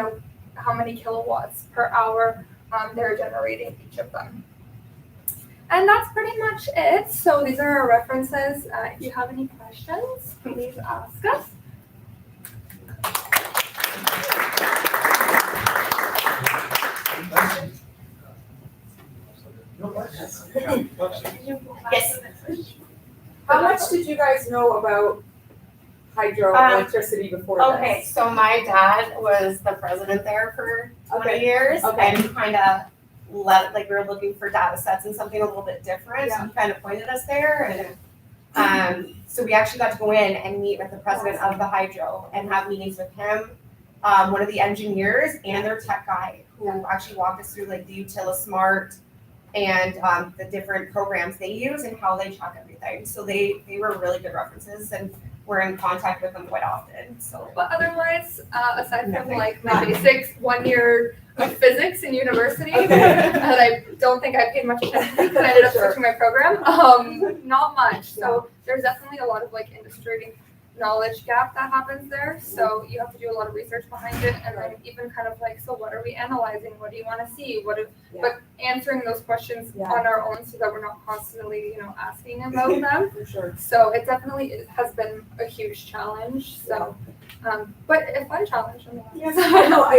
how many kilowatts per hour they're generating each of them. And that's pretty much it. So these are our references. If you have any questions, please ask us. Yes. How much did you guys know about hydroelectricity before this? Okay, so my dad was the president there for 20 years, and he kind of we were looking for data sets and something a little bit different, so he kind of pointed us there, and so we actually got to go in and meet with the president of the hydro and have meetings with him, one of the engineers and their tech guy, who actually walked us through like the Utilismart and the different programs they use and how they track everything. So they were really good references, and we're in contact with them quite often. So, but otherwise, aside from like my basics, 1 year of physics in university, and I don't think I paid much attention because I ended up switching my program. Not much. So there's definitely a lot of like industry knowledge gap that happens there. So you have to do a lot of research behind it, and then even kind of like, so what are we analyzing? What do you want to see? But answering those questions on our own so that we're not constantly, asking about them. For sure. So it definitely has been a huge challenge. So, but a fun challenge. Yes, I know.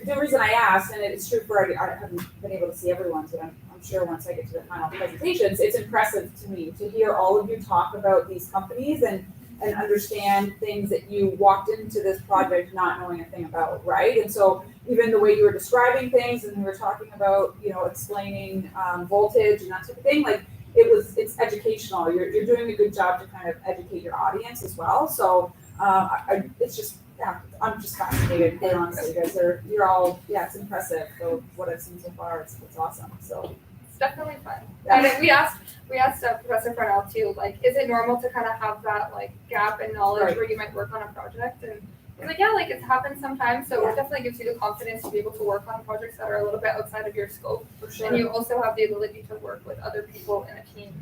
The reason I asked, and it's true for I haven't been able to see everyone's, but I'm sure once I get to the final presentations, it's impressive to me to hear all of you talk about these companies and understand things that you walked into this project not knowing a thing about, right? And so even the way you were describing things and we were talking about, explaining voltage and that type of thing, like it's educational. You're doing a good job to kind of educate your audience as well. So I'm just fascinated, quite honestly. You guys you're all, it's impressive. So what I've seen so far, it's awesome. So it's definitely fun. And then we asked Professor Farnell too, like, is it normal to kind of have that like gap in knowledge where you might work on a project? And he's like, yeah, like it's happened sometimes. So it definitely gives you the confidence to be able to work on projects that are a little bit outside of your scope. For sure. And you also have the ability to work with other people in a team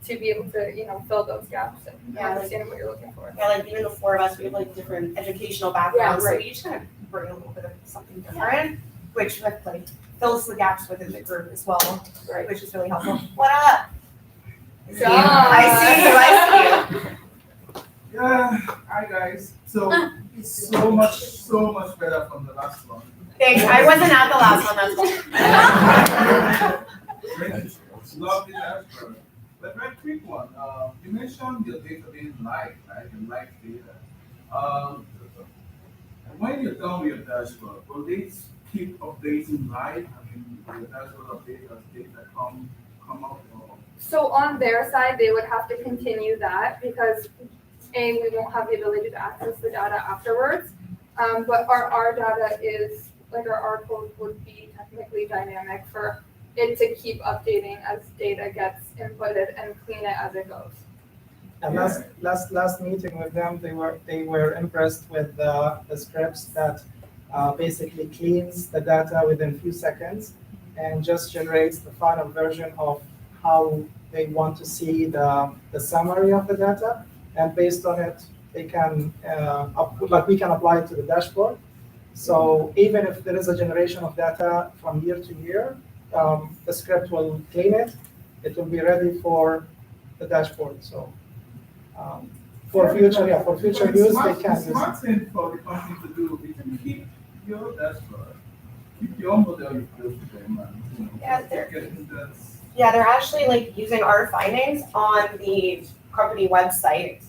to be able to, fill those gaps and understand what you're looking for. Yeah, like even the four of us, we have like different educational backgrounds, so we each kind of bring a little bit of something different, which like fills the gaps within the group as well, which is really helpful. What up? I see you. Yeah, hi guys. So much better from the last one. Thanks. I wasn't at the last one. That's Lovely dashboard. But very quick one. You mentioned your data being live, right? Your live data. When you're done with your dashboard, will they keep updating live? I mean, will your dashboard update as data come out? So on their side, they would have to continue that because we won't have the ability to access the data afterwards. But our data is, like our code would be technically dynamic for it to keep updating as data gets inputted and clean it as it goes. And last meeting with them, they were impressed with the scripts that basically cleans the data within a few seconds and just generates the final version of how they want to see the summary of the data, and based on it, they can we can apply it to the dashboard. So even if there is a generation of data from year to year, the script will clean it. It will be ready for the dashboard. So for future use, they can use it. Smart thing for the company to do is to keep your dashboard, keep your model you built with them, and they're actually like using our findings on the company website.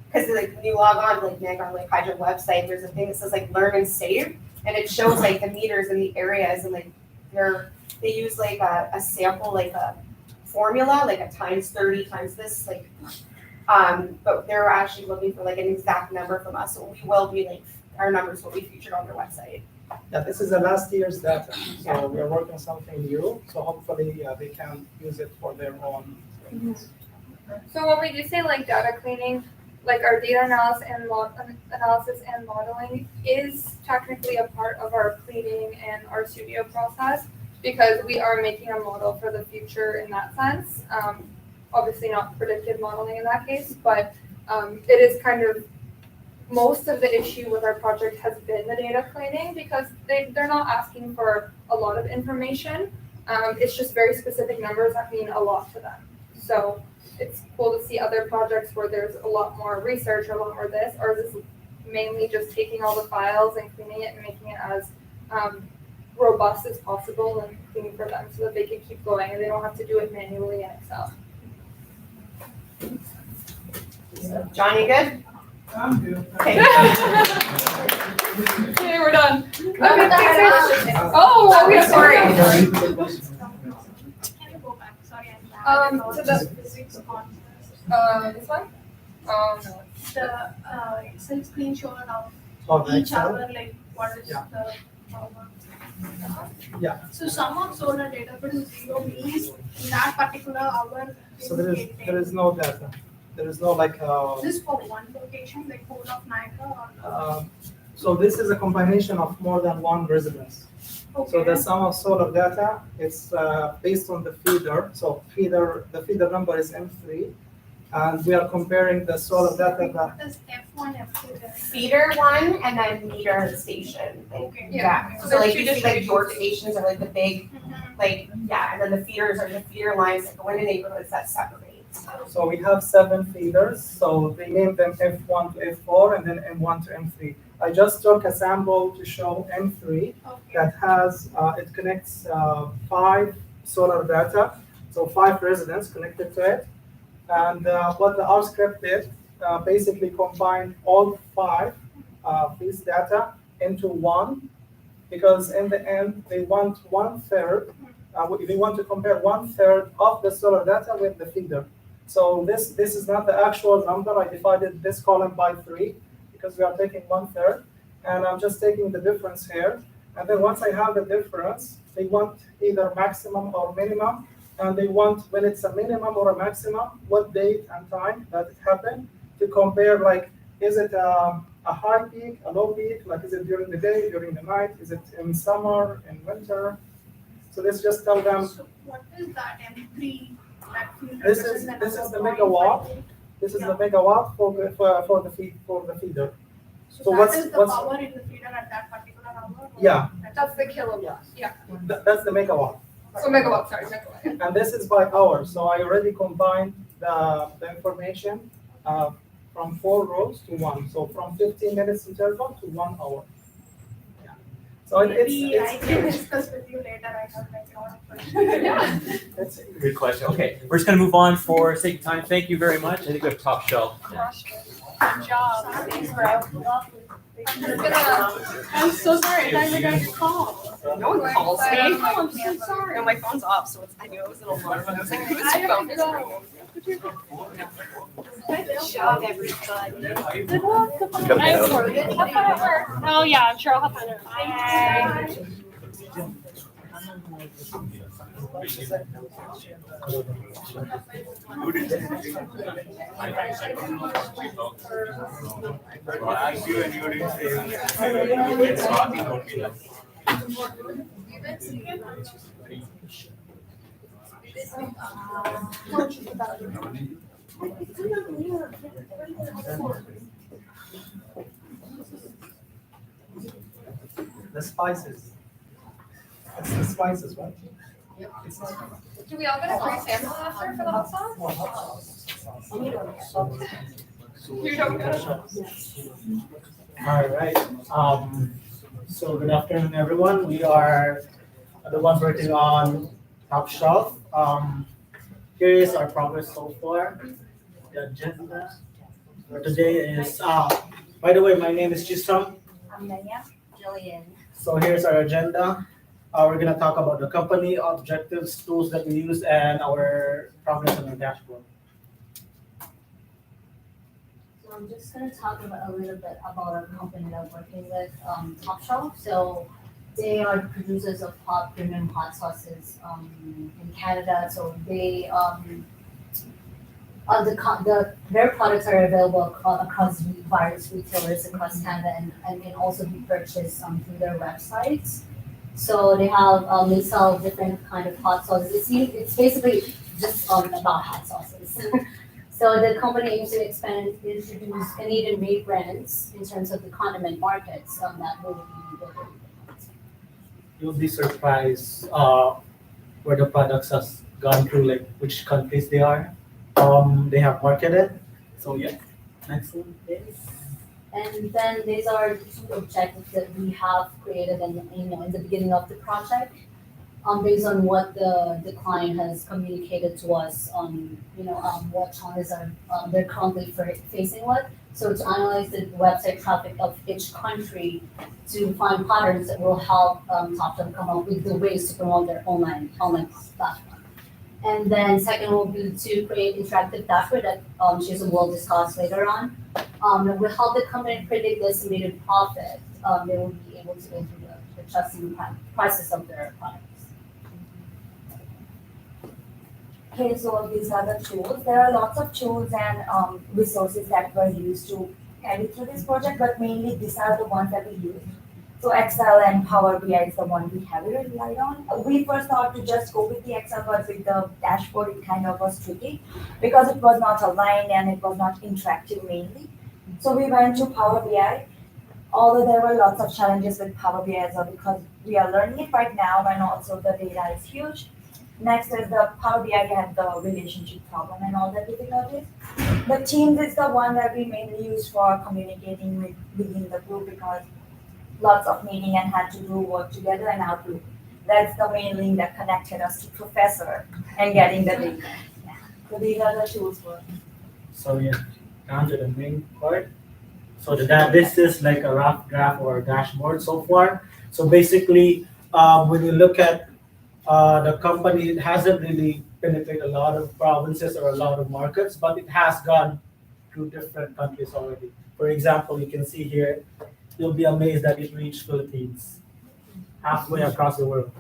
Because like when you log on like Niagara Lake Hydro website, there's a thing that says like learn and save, and it shows like the meters and the areas, and like they use like a sample, like a formula, like a times 30 times this, like but they're actually looking for like an exact number from us. So we will be like our numbers will be featured on their website. Yeah, this is the last year's data, so we're working on something new. So hopefully they can use it for their own. So when we do say like data cleaning, like our data analysis and modeling is technically a part of our cleaning and our studio process. because we are making a model for the future in that sense. Obviously not predictive modeling in that case, but it is kind of most of the issue with our project has been the data cleaning because they're not asking for a lot of information. It's just very specific numbers that mean a lot to them. So it's cool to see other projects where there's a lot more research, a lot more this, or is this mainly just taking all the files and cleaning it and making it as robust as possible and clean for them so that they can keep going and they don't have to do it manually in Excel. John, you good? I'm good. Okay. Okay, we're done. Oh, okay, sorry. To the this one? The Excel screenshot of Oh, the each Excel? hour, like what is Yeah. the Yeah. So sum of solar data is 0 means in that particular hour. So there is no data. There is no like. This for one location, like whole of Niagara or. So this is a combination of more than one residence. So the sum of solar data is based on the feeder. So the feeder number is M3, and we are comparing the solar data that. What is F1, F2 there? Feeder one and then meter station. Okay. Yeah. So like you see like York stations are like the big, like, yeah, and then the feeders are the feeder lines that go into neighborhoods that separate. So we have 7 feeders. So they named them F1 to F4 and then M1 to M3. I just took a sample to show M3 that has, it connects 5 solar data, so 5 residents connected to it. And what the R script did, basically combined all 5 these data into one, because in the end, they want 1/3, they want to compare 1/3 of the solar data with the feeder. So this is not the actual number. I divided this column by 3 because we are taking 1/3, and I'm just taking the difference here. And then once I have the difference, they want either maximum or minimum, and they want when it's a minimum or a maximum, what date and time that it happened, to compare like, is it a high peak, a low peak, like is it during the day, during the night, is it in summer, in winter? So this just tell them. So what is that M3? This is the megawatt. This is the megawatt for the feeder. So that is the power in the feeder at that particular hour? Yeah. That's the kilowatt. Yeah. That's the megawatt. So megawatt, sorry, megawatt. And this is by hour. So I already combined the information from 4 rows to 1. So from 15 minutes interval to 1 hour. Yeah. So Maybe I can discuss with you later. I have like a lot of questions. Good question. Okay, we're just gonna move on for sake of time. Thank you very much. I think we have top shelf. Good job. Thanks, bro. I'm so sorry. I thought you were going to call. No one calls me. Oh, I'm so sorry. No, my phone's off, so I knew it was an alarm. I was like, whose phone is ringing? Good job, everybody. Good luck. Nice work. Have fun at work. Oh yeah, I'm sure I'll have fun at work. The spices. It's the spices, right? Do we all get a free sample after for the hot sauce? You don't get it? All right. So good afternoon, everyone. We are the ones working on Top Shelf. Here is our progress so far. The agenda for today is, by the way, my name is Chisholm. I'm Naya. Jillian. So here's our agenda. We're gonna talk about the company, objectives, tools that we use, and our progress on our dashboard. So I'm just gonna talk about a little bit about our company that I'm working with, Top Shelf. So they are producers of premium hot sauces in Canada. So they their products are available across various retailers across Canada and can also be purchased through their websites. So they sell different kind of hot sauces. It's basically just about hot sauces. So the company aims to introduce Canadian-made brands in terms of the condiment markets that will be building. You'll be surprised where the products has gone through, like which countries they are. They have marketed. So yeah. Next one is. And then these are the two objectives that we have created in the beginning of the project, based on what the client has communicated to us on, what challenges are they're currently facing with. So to analyze the website traffic of each country to find patterns that will help TopShop come up with the ways to promote their online platform. And then second will be to create interactive dashboard that Jason will discuss later on. That will help the company predict the estimated profit. They will be able to go through the trusting prices of their products. Okay, so these are the tools. There are lots of tools and resources that were used to carry through this project, but mainly these are the ones that we used. So Excel and Power BI is the one we heavily relied on. We first thought to just go with the Excel, but with the dashboard it kind of was tricky because it was not aligned and it was not interactive mainly. So we went to Power BI, although there were lots of challenges with Power BI as well because we are learning it right now and also the data is huge. Next is the Power BI had the relationship problem and all the difficulties. The Teams is the one that we mainly use for communicating within the group because lots of meeting and had to do work together and Outlook. That's the main link that connected us to Professor and getting the data. Yeah. So these are the tools for. So yeah, down to the main part. So this is like a rough graph or a dashboard so far. So basically, when you look at the company, it hasn't really penetrated a lot of provinces or a lot of markets, but it has gone to different countries already. For example, you can see here, you'll be amazed that it reached Philippines, halfway across the world.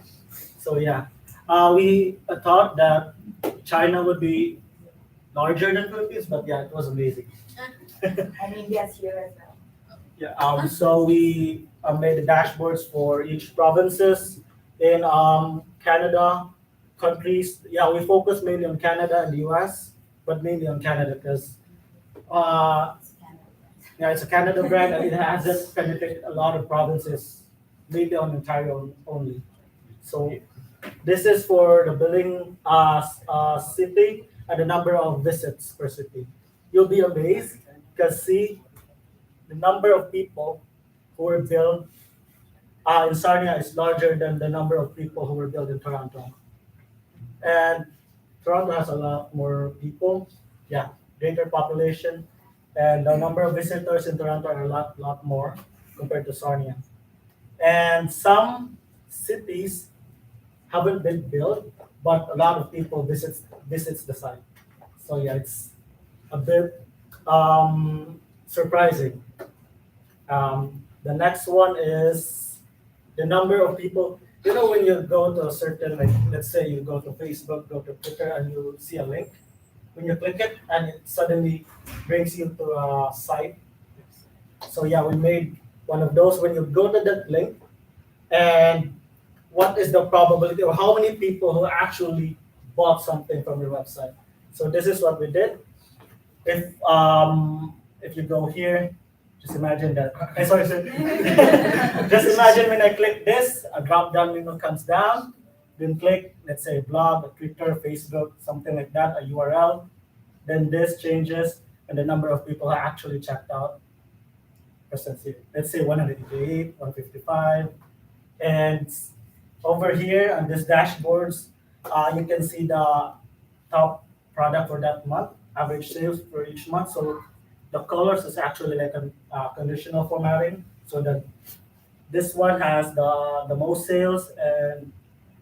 So yeah, we thought that China would be larger than Philippines, but yeah, it was amazing. And India's here as well. Yeah, so we made the dashboards for each provinces in Canada, countries. Yeah, we focus mainly on Canada and the US, but mainly on Canada because yeah, it's a Canada brand and it hasn't penetrated a lot of provinces, mainly on Ontario only. So this is for the billing city and the number of visits per city. You'll be amazed because see, the number of people who were billed in Sarnia is larger than the number of people who were billed in Toronto. And Toronto has a lot more people, yeah, greater population, and the number of visitors in Toronto are a lot more compared to Sarnia. And some cities haven't been built, but a lot of people visits the site. So yeah, it's a bit surprising. The next one is the number of people. You know, when you go to a certain, like, let's say you go to Facebook, go to Twitter, and you see a link. When you click it, and it suddenly brings you to a site. So yeah, we made one of those. When you go to that link, and what is the probability, or how many people who actually bought something from your website? So this is what we did. If you go here, just imagine that. Sorry. Just imagine when I click this, a drop-down menu comes down. Then click, let's say, blog, Twitter, Facebook, something like that, a URL. Then this changes, and the number of people who actually checked out. Let's say 188, 155, and over here on this dashboards, you can see the top product for that month, average sales for each month. So the colors is actually like a conditional formatting. So that this one has the most sales and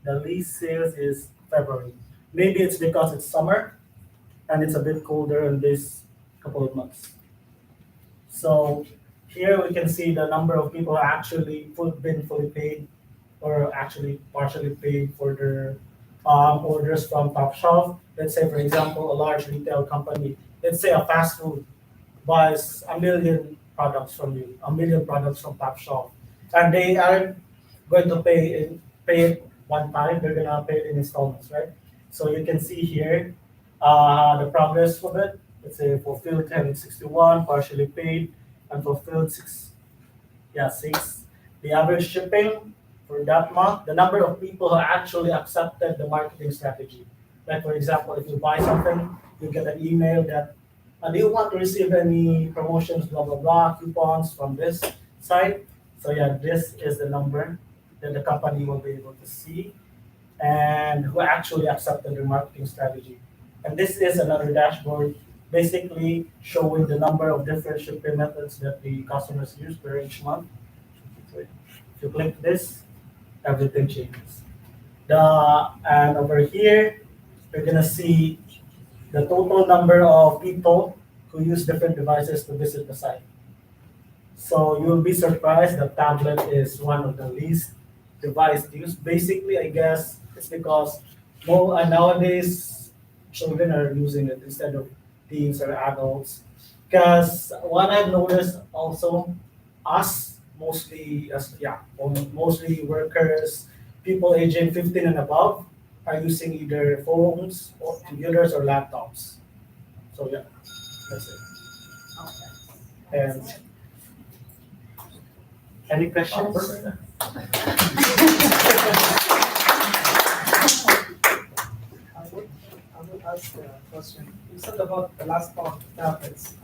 the least sales is February. Maybe it's because it's summer and it's a bit colder in this couple of months. So here we can see the number of people who actually been fully paid or actually partially paid for their orders from TopShelf. Let's say, for example, a large retail company, let's say a fast food, buys a million products from you, a million products from TopShelf, and they aren't going to pay it one time, they're gonna pay it in installments, right? So you can see here the progress of it. Let's say fulfilled 1061, partially paid, and fulfilled 6. The average shipping for that month, the number of people who actually accepted the marketing strategy. Like for example, if you buy something, you get an email that, do you want to receive any promotions, blah blah blah, coupons from this site? So yeah, this is the number that the company will be able to see and who actually accepted the marketing strategy. And this is another dashboard basically showing the number of different shipping methods that the customers use per each month. So if you click this, everything changes. And over here, you're gonna see the total number of people who use different devices to visit the site. So you will be surprised that tablet is one of the least device used. Basically, I guess it's because nowadays children are using it instead of teens or adults. Because what I've noticed also, us mostly mostly workers, people aging 15 and above are using either phones or computers or laptops. So yeah, that's it. And any questions? I would ask a question. You said about the last part of tablets.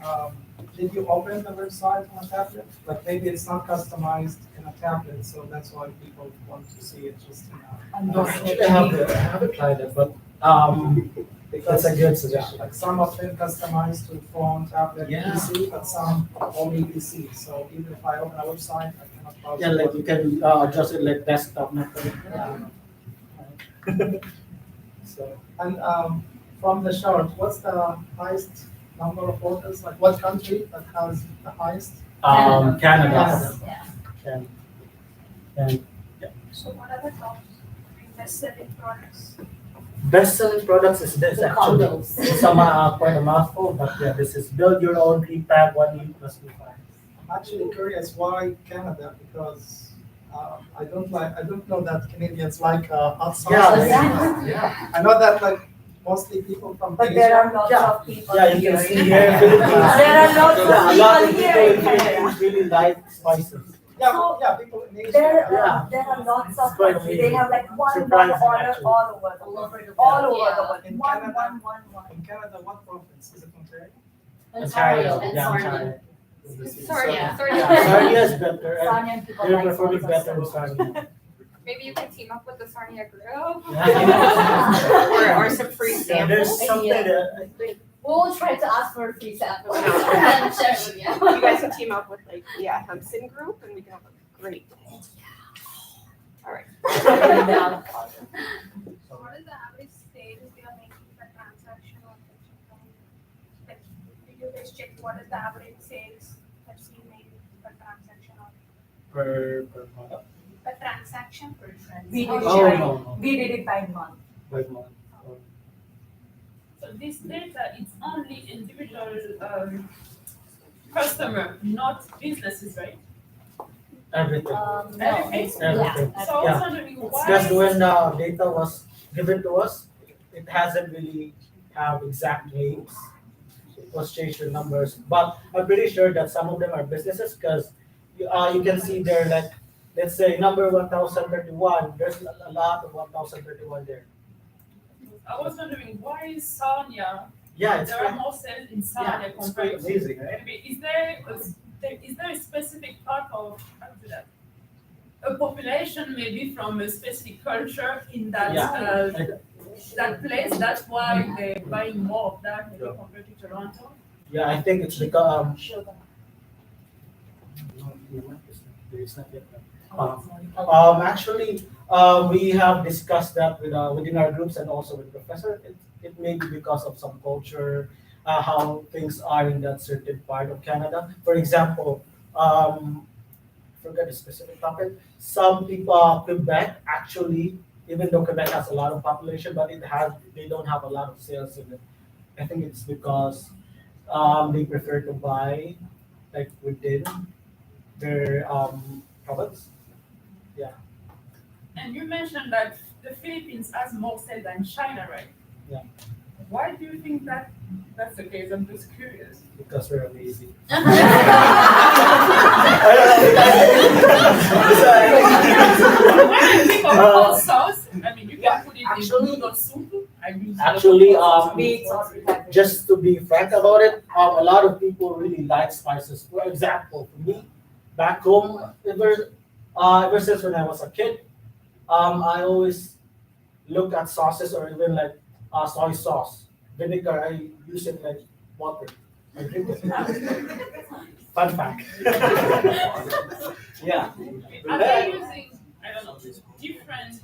Did you open the website on a tablet? But maybe it's not customized in a tablet, so that's why people want to see it just in a. No, actually, I haven't tried it, but Because that's a good suggestion. like some of them customized to phone, tablet, Yeah. PC, but some only PC. So even if I open a website, I cannot browse. Yeah, like you can adjust it like desktop method. So, and from the chart, what's the highest number of orders? Like what country that has the highest? Canada. Canada. And So what are the top best-selling products? best-selling products is this The actually. condos. It's quite a mouthful, but yeah, this is build your own prepack 1 plus 2 5. I'm actually curious why Canada because I don't know that Canadians like hot sauce. Yeah. I know that like mostly people from But Asia. there are lots of people Yeah, you here. can see here Philippines. There are lots of Yeah, a lot of people people here in in Canada. Philippines really like spices. Yeah, people in Asia. There are lots of quite countries. They amazing. have like one Surprising, order actually. all over the world. All over the world. One. In Canada, what province? Is it Ontario? Ontario. and Yeah, Sarnia. Ontario. Sarnia. Sarnia is better. Sarnian people They're like performing salsa better in so Sarnia. Maybe you can team up with the Sarnia group. Or some free Yeah, there's samples. something that I think We'll try to ask for a free sample and share it with you. You guys can team up with like, Hudson group and we can have a great day. All right. So what is the average sales they are making per transaction on Like, did you guys check what is the average sales that's being made per transaction on per product. per transaction? We did it Oh, by no. we did it by month. By month. So this data is only individual customer, not businesses, right? Everything. No, Everything? Everything. So I was wondering why. Because when the data was given to us, it hasn't really have exact names. It was changed to numbers, but I'm pretty sure that some of them are businesses because you can see there like let's say number 1031. There's a lot of 1031 there. I was wondering why is Sarnia? Yeah, it's There are quite- more sales in Yeah, Sarnia it's quite compared to. amazing, right? Maybe is there a specific part of how to do that? A population maybe from a specific culture in that that place. That's why they're buying more of that maybe compared to Toronto. Yeah, I think it's because actually, we have discussed that with within our groups and also with professor. It may be because of some culture, how things are in that certain part of Canada. For example, forget the specific topic. Some people, Quebec actually, even though Quebec has a lot of population, but they don't have a lot of sales in it. I think it's because they prefer to buy like within their province. Yeah. And you mentioned that the Philippines has more sales than China, right? Yeah. Why do you think that that's the case? I'm just curious. Because we're lazy. When I think of hot sauce, I mean, you can put it in noodle soup. Actually, just to be frank about it, a lot of people really like spices. For example, for me, back home, ever since when I was a kid, I always look at sauces or even like soy sauce, vinegar. I use it like water. I drink it. Fun fact. Yeah. Are they using, I don't know, different,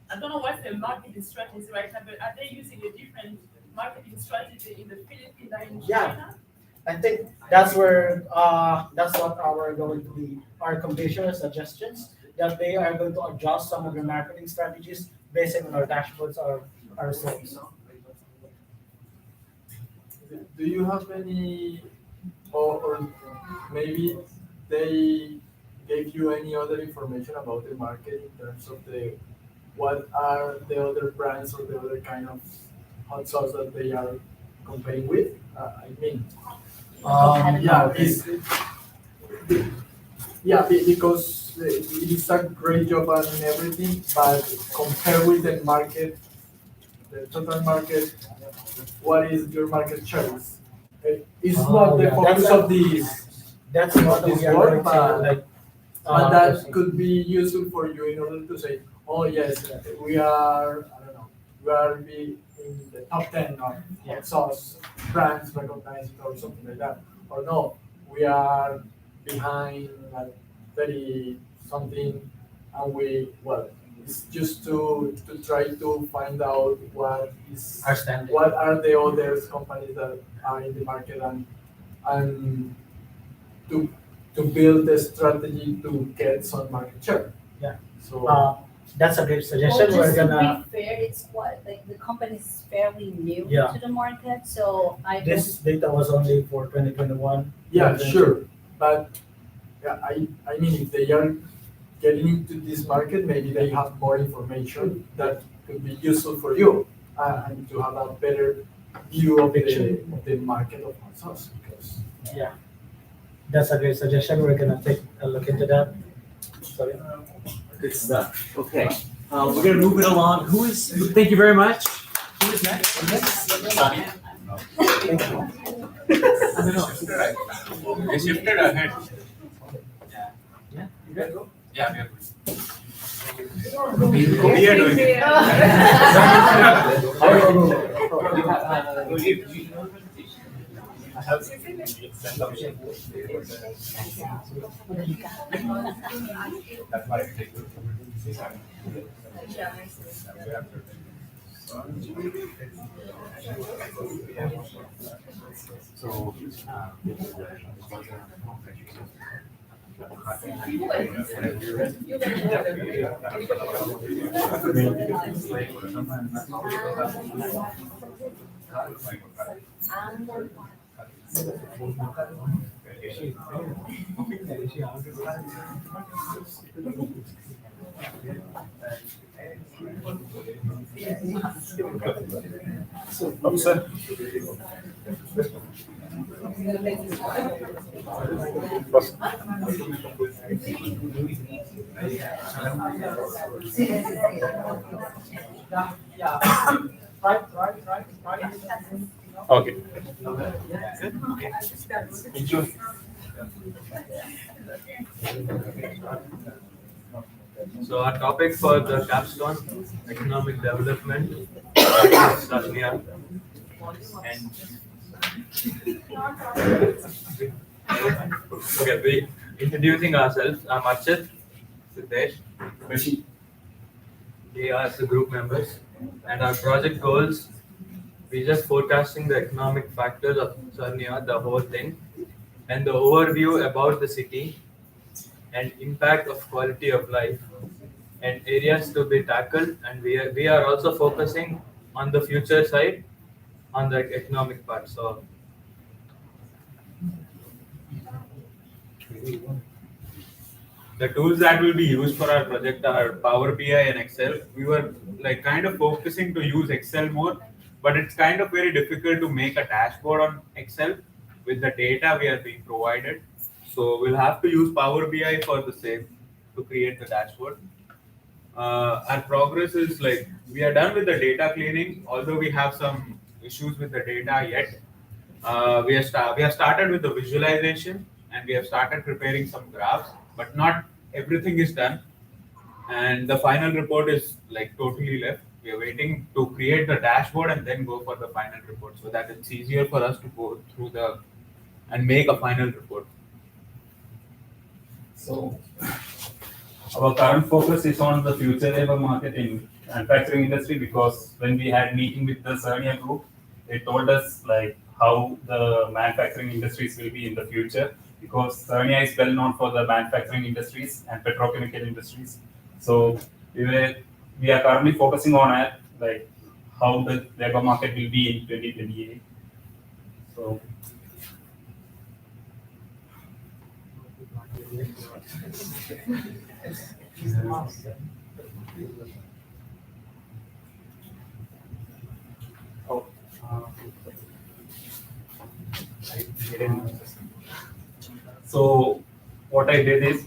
I don't know what's the marketing strategy right now, but are they using a different marketing strategy in the Philippines than in Yeah. China? I think that's where that's what our going to be our recommendation and suggestions that they are going to adjust some of their marketing strategies based on our dashboards or our results. Do you have any, or maybe they gave you any other information about the market in terms of what are the other brands or the other kind of hot sauce that they are competing with? I mean, yeah, because it is a great job and everything, but compared with the market, the total market, what is your market share? It's not the focus of that's what this we are work, going to like. but that could be useful for you in order to say, oh yes, we are, I don't know, we are in the top 10 of hot sauce brands recognized or something like that. Or no, we are behind like 30 something and it's just to try to find out Our standing. what are the other companies that are in the market and to build a strategy to get some market share. Yeah. So that's a great Well, suggestion. just We're to gonna. be fair, it's what like the company is fairly new Yeah. to the market, so I This data was only for 2021. yeah, sure, but yeah, I mean if they are getting into this market, maybe they have more information that could be useful for you and to have a better view of the market of hot sauce. Because Yeah. That's a great suggestion. We're gonna take a look into that. Sorry. Good stuff. Okay. We're gonna move it along. Thank you very much. Who is next? Sonia. Thank you. I don't know. They shifted ahead. Yeah. You guys go? Yeah, we are good. We are doing it. I have that's why I take so okay. Enjoy. So our topic for the capstone, economic development, Sarnia. And okay, we introducing ourselves. I'm Archit, Siddesh, Rishi. We are the group members, and our project goals. We just forecasting the economic factors of Sarnia, the whole thing, and the overview about the city, and impact of quality of life, and areas to be tackled. And we are also focusing on the future side, on the economic part. So The tools that will be used for our project are Power BI and Excel. We were like kind of focusing to use Excel more, but it's kind of very difficult to make a dashboard on Excel with the data we are being provided. So we'll have to use Power BI for the same to create the dashboard. Our progress is like we are done with the data cleaning, although we have some issues with the data yet. We have started with the visualization and we have started preparing some graphs, but not everything is done. And the final report is like totally left. We are waiting to create the dashboard and then go for the final report so that it's easier for us to go through the and make a final report. So our current focus is on the future labor market in manufacturing industry because when we had meeting with the Cernia group, they told us like how the manufacturing industries will be in the future because Cernia is well known for the manufacturing industries and petrochemical industries. So we are currently focusing on it, like how the labor market will be in 2028. So so what I did is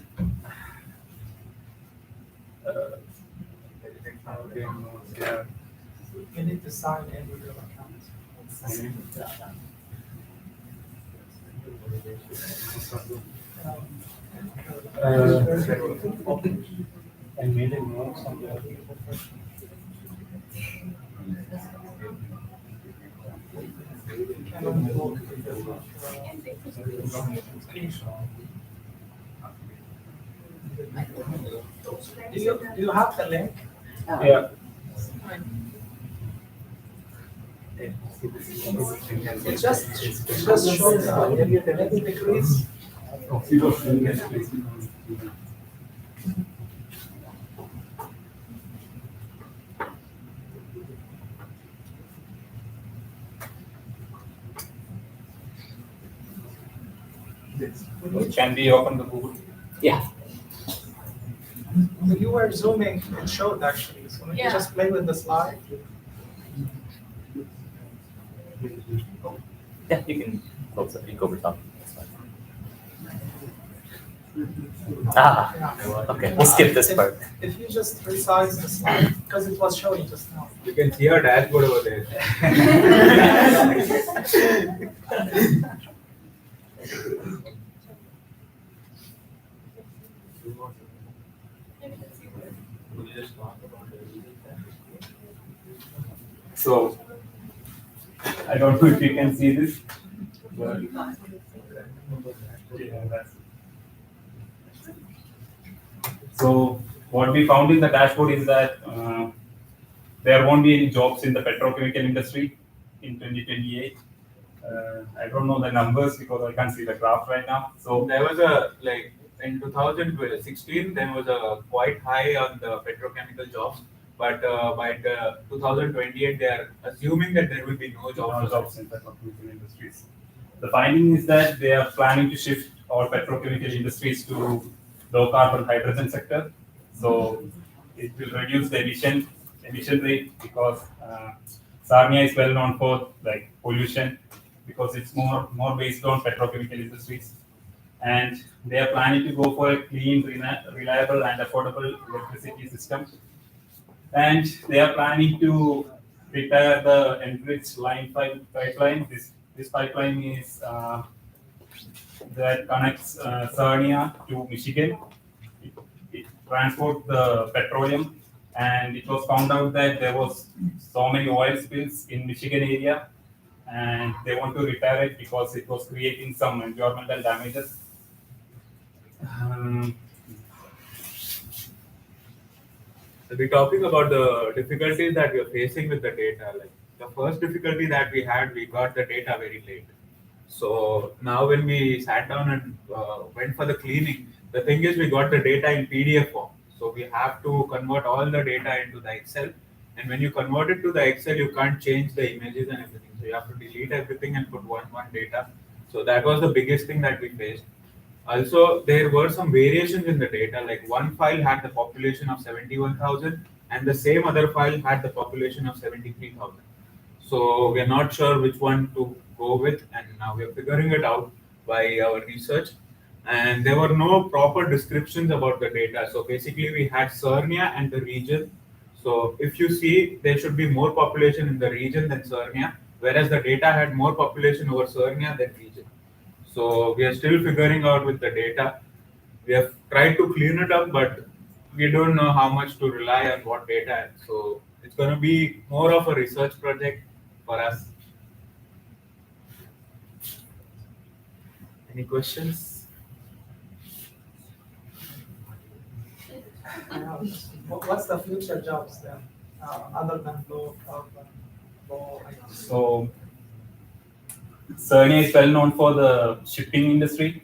You need to sign in with your account. And made a note somewhere. Do you have the link? Yeah. It just shows maybe the next decrease. can we open the Google? Yeah. When you were zooming, it showed actually. So maybe just play with the slide. Yeah, you can close it. You can go over top. That's fine. Okay. We'll skip this part. If you just resize the slide, because it was showing just now. You can see our dashboard over there. So I don't know if you can see this. But, yeah, so what we found in the dashboard is that there won't be any jobs in the petrochemical industry in 2028. I don't know the numbers because I can't see the graph right now. So there was a like in 2016 there was a quite high on the petrochemical jobs, but by the 2028 they are assuming that there will be no jobs in petrochemical industries. The finding is that they are planning to shift all petrochemical industries to low carbon hydrogen sector. So it will reduce the emission rate because Sarnia is well known for like pollution because it's more based on petrochemical industries. And they are planning to go for a clean, reliable and affordable electricity system. And they are planning to retire the enriched pipeline. This pipeline is that connects Sarnia to Michigan. It transports the petroleum, and it was found out that there was so many oil spills in Michigan area, and they want to repair it because it was creating some environmental damages. So we're talking about the difficulties that we are facing with the data. Like the first difficulty that we had, we got the data very late. So now when we sat down and went for the cleaning, the thing is we got the data in PDF form. So we have to convert all the data into the Excel. And when you convert it to the Excel, you can't change the images and everything. So you have to delete everything and put one data. So that was the biggest thing that we faced. Also, there were some variations in the data, like one file had the population of 71,000 and the same other file had the population of 73,000. So we are not sure which one to go with, and now we are figuring it out by our research. And there were no proper descriptions about the data. So basically we had Sarnia and the region. So if you see, there should be more population in the region than Sarnia, whereas the data had more population over Sarnia than region. So we are still figuring out with the data. We have tried to clean it up, but we don't know how much to rely on what data. So it's going to be more of a research project for us. Any questions? What's the future jobs then, other than low carbon, So Cernia is well known for the shipping industry.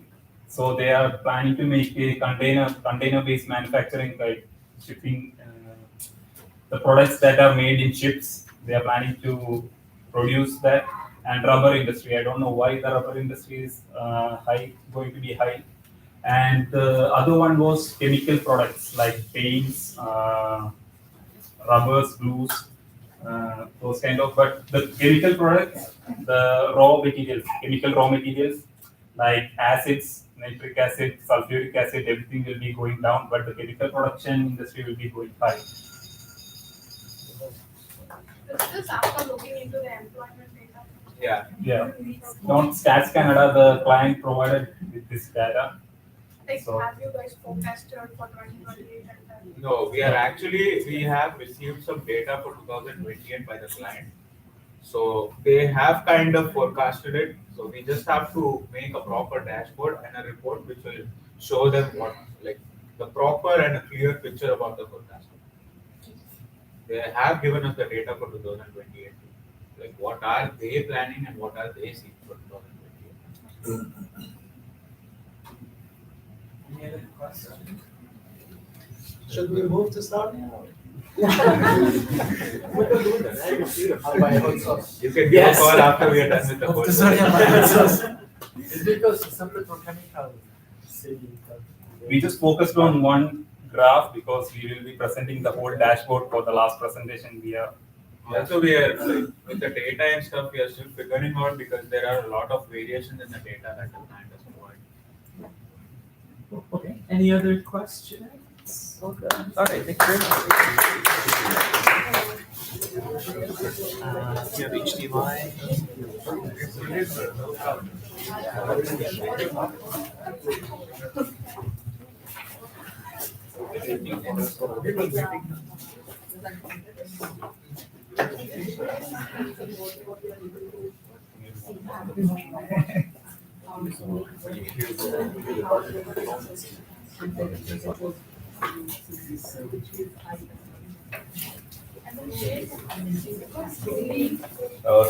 So they are planning to make a container-based manufacturing, like shipping the products that are made in ships. They are planning to produce that. And rubber industry, I don't know why the rubber industry is going to be high. And the other one was chemical products like paints, rubbers, glues, those kind of. But the chemical products, the chemical raw materials like acids, nitric acid, sulfuric acid, everything will be going down, but the chemical production industry will be going high. Just after looking into the employment data. Yeah. Not Stats Canada, the client provided with this data. Like, So- have you guys forecasted for 2028 and No, we have received some data for 2028 by the client. So they have kind of forecasted it. So we just have to make a proper dashboard and a report which will show them what, like the proper and a clear picture about the forecast. They have given us the data for 2028. Like what are they planning and what are they seeing for 2028. any other questions? Should we move to Sarnia? You can give Yes. a call after we are done with the Move whole to Sarnia by ourselves. It's because it's a petrochemical city. We just focused on one graph because we will be presenting the whole dashboard for the last presentation. Also, we are like, with the data and stuff, we are still figuring out because there are a lot of variations in the data that the client has provided. Okay, any other questions? Okay. All right, thank you very much. Do you have HDMI?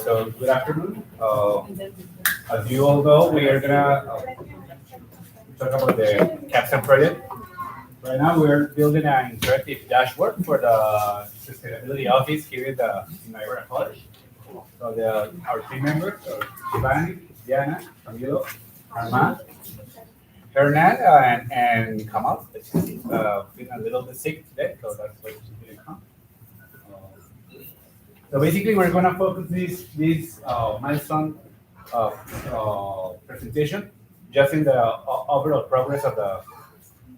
So good afternoon. As you all know, we are gonna talk about the Capstone project. Right now, we're building an interactive dashboard for the sustainability office here in Iowa College. So our team members are Shivani, Diana, Camilo, Armand, Hernan, and Kamal. Feeling a little bit sick today, so that's why she didn't come. So basically, we're gonna focus this milestone presentation just in the overall progress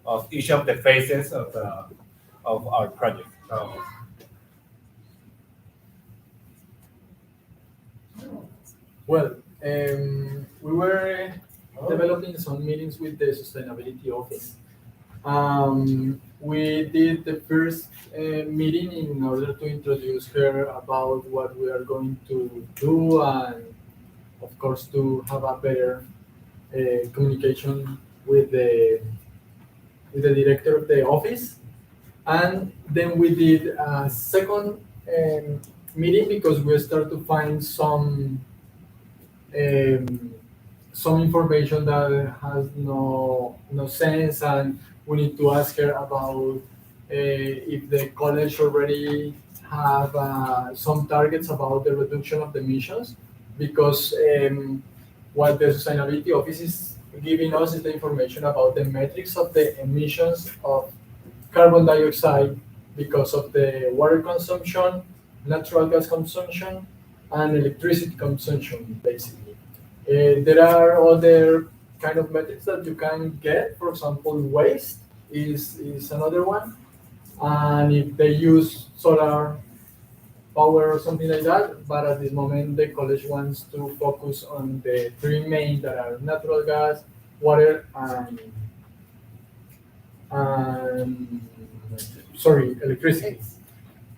of each of the phases of our project. So, Well, we were developing some meetings with the sustainability office. We did the first meeting in order to introduce her about what we are going to do and, of course, to have a better communication with the director of the office. And then we did a second meeting because we started to find some information that has no sense, and we need to ask her about if the college already have some targets about the reduction of the emissions, because what the sustainability office is giving us is the information about the metrics of the emissions of carbon dioxide because of the water consumption, natural gas consumption, and electricity consumption, basically. There are other kind of metrics that you can get. For example, waste is another one. And if they use solar power or something like that, but at this moment the college wants to focus on the three main that are natural gas, water, and electricity.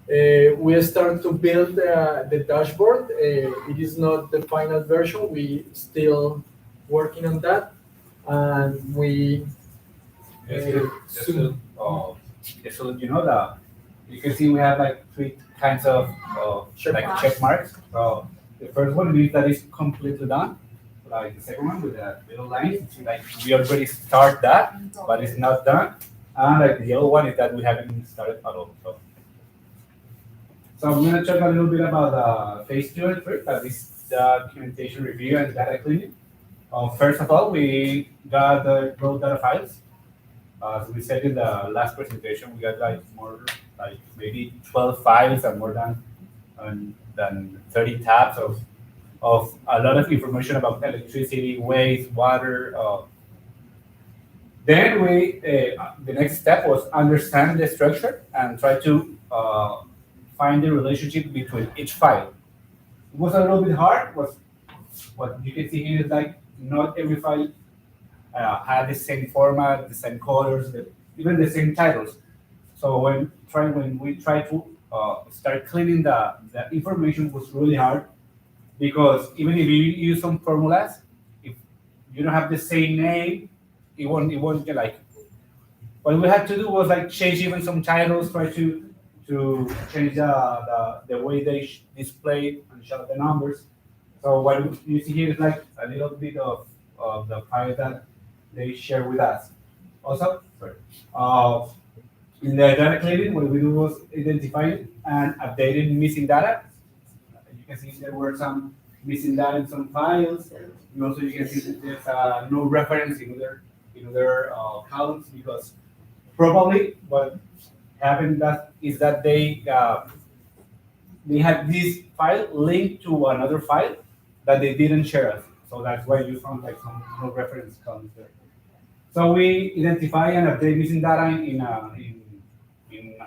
We start to build the dashboard. It is not the final version. We still working on that, and we. Just so you know that you can see we have like three kinds of check marks. So the first one means that it's completely done. Like the second one with the little line, it's like we already start that, but it's not done. And like the yellow one is that we haven't started at all. So I'm gonna talk a little bit about phase 2 and 3, that is the documentation review and data cleaning. First of all, we got the raw data files. As we said in the last presentation, we got like maybe 12 files and more than 30 tabs of a lot of information about electricity, waste, water. Then the next step was understand the structure and try to find the relationship between each file. It was a little bit hard. What you can see here is like not every file had the same format, the same colors, even the same titles. So when we try to start cleaning the information was really hard, because even if you use some formulas, if you don't have the same name, it won't get like. What we had to do was like change even some titles, try to change the way they display and show the numbers. So what you see here is like a little bit of the file that they share with us. Also, in the data cleaning, what we do was identifying and updating missing data. You can see there were some missing data in some files. You can see that there's no reference in other columns, because probably what happened is that they had this file linked to another file that they didn't share us. So that's why you found like some no reference columns there. So we identify and update missing data in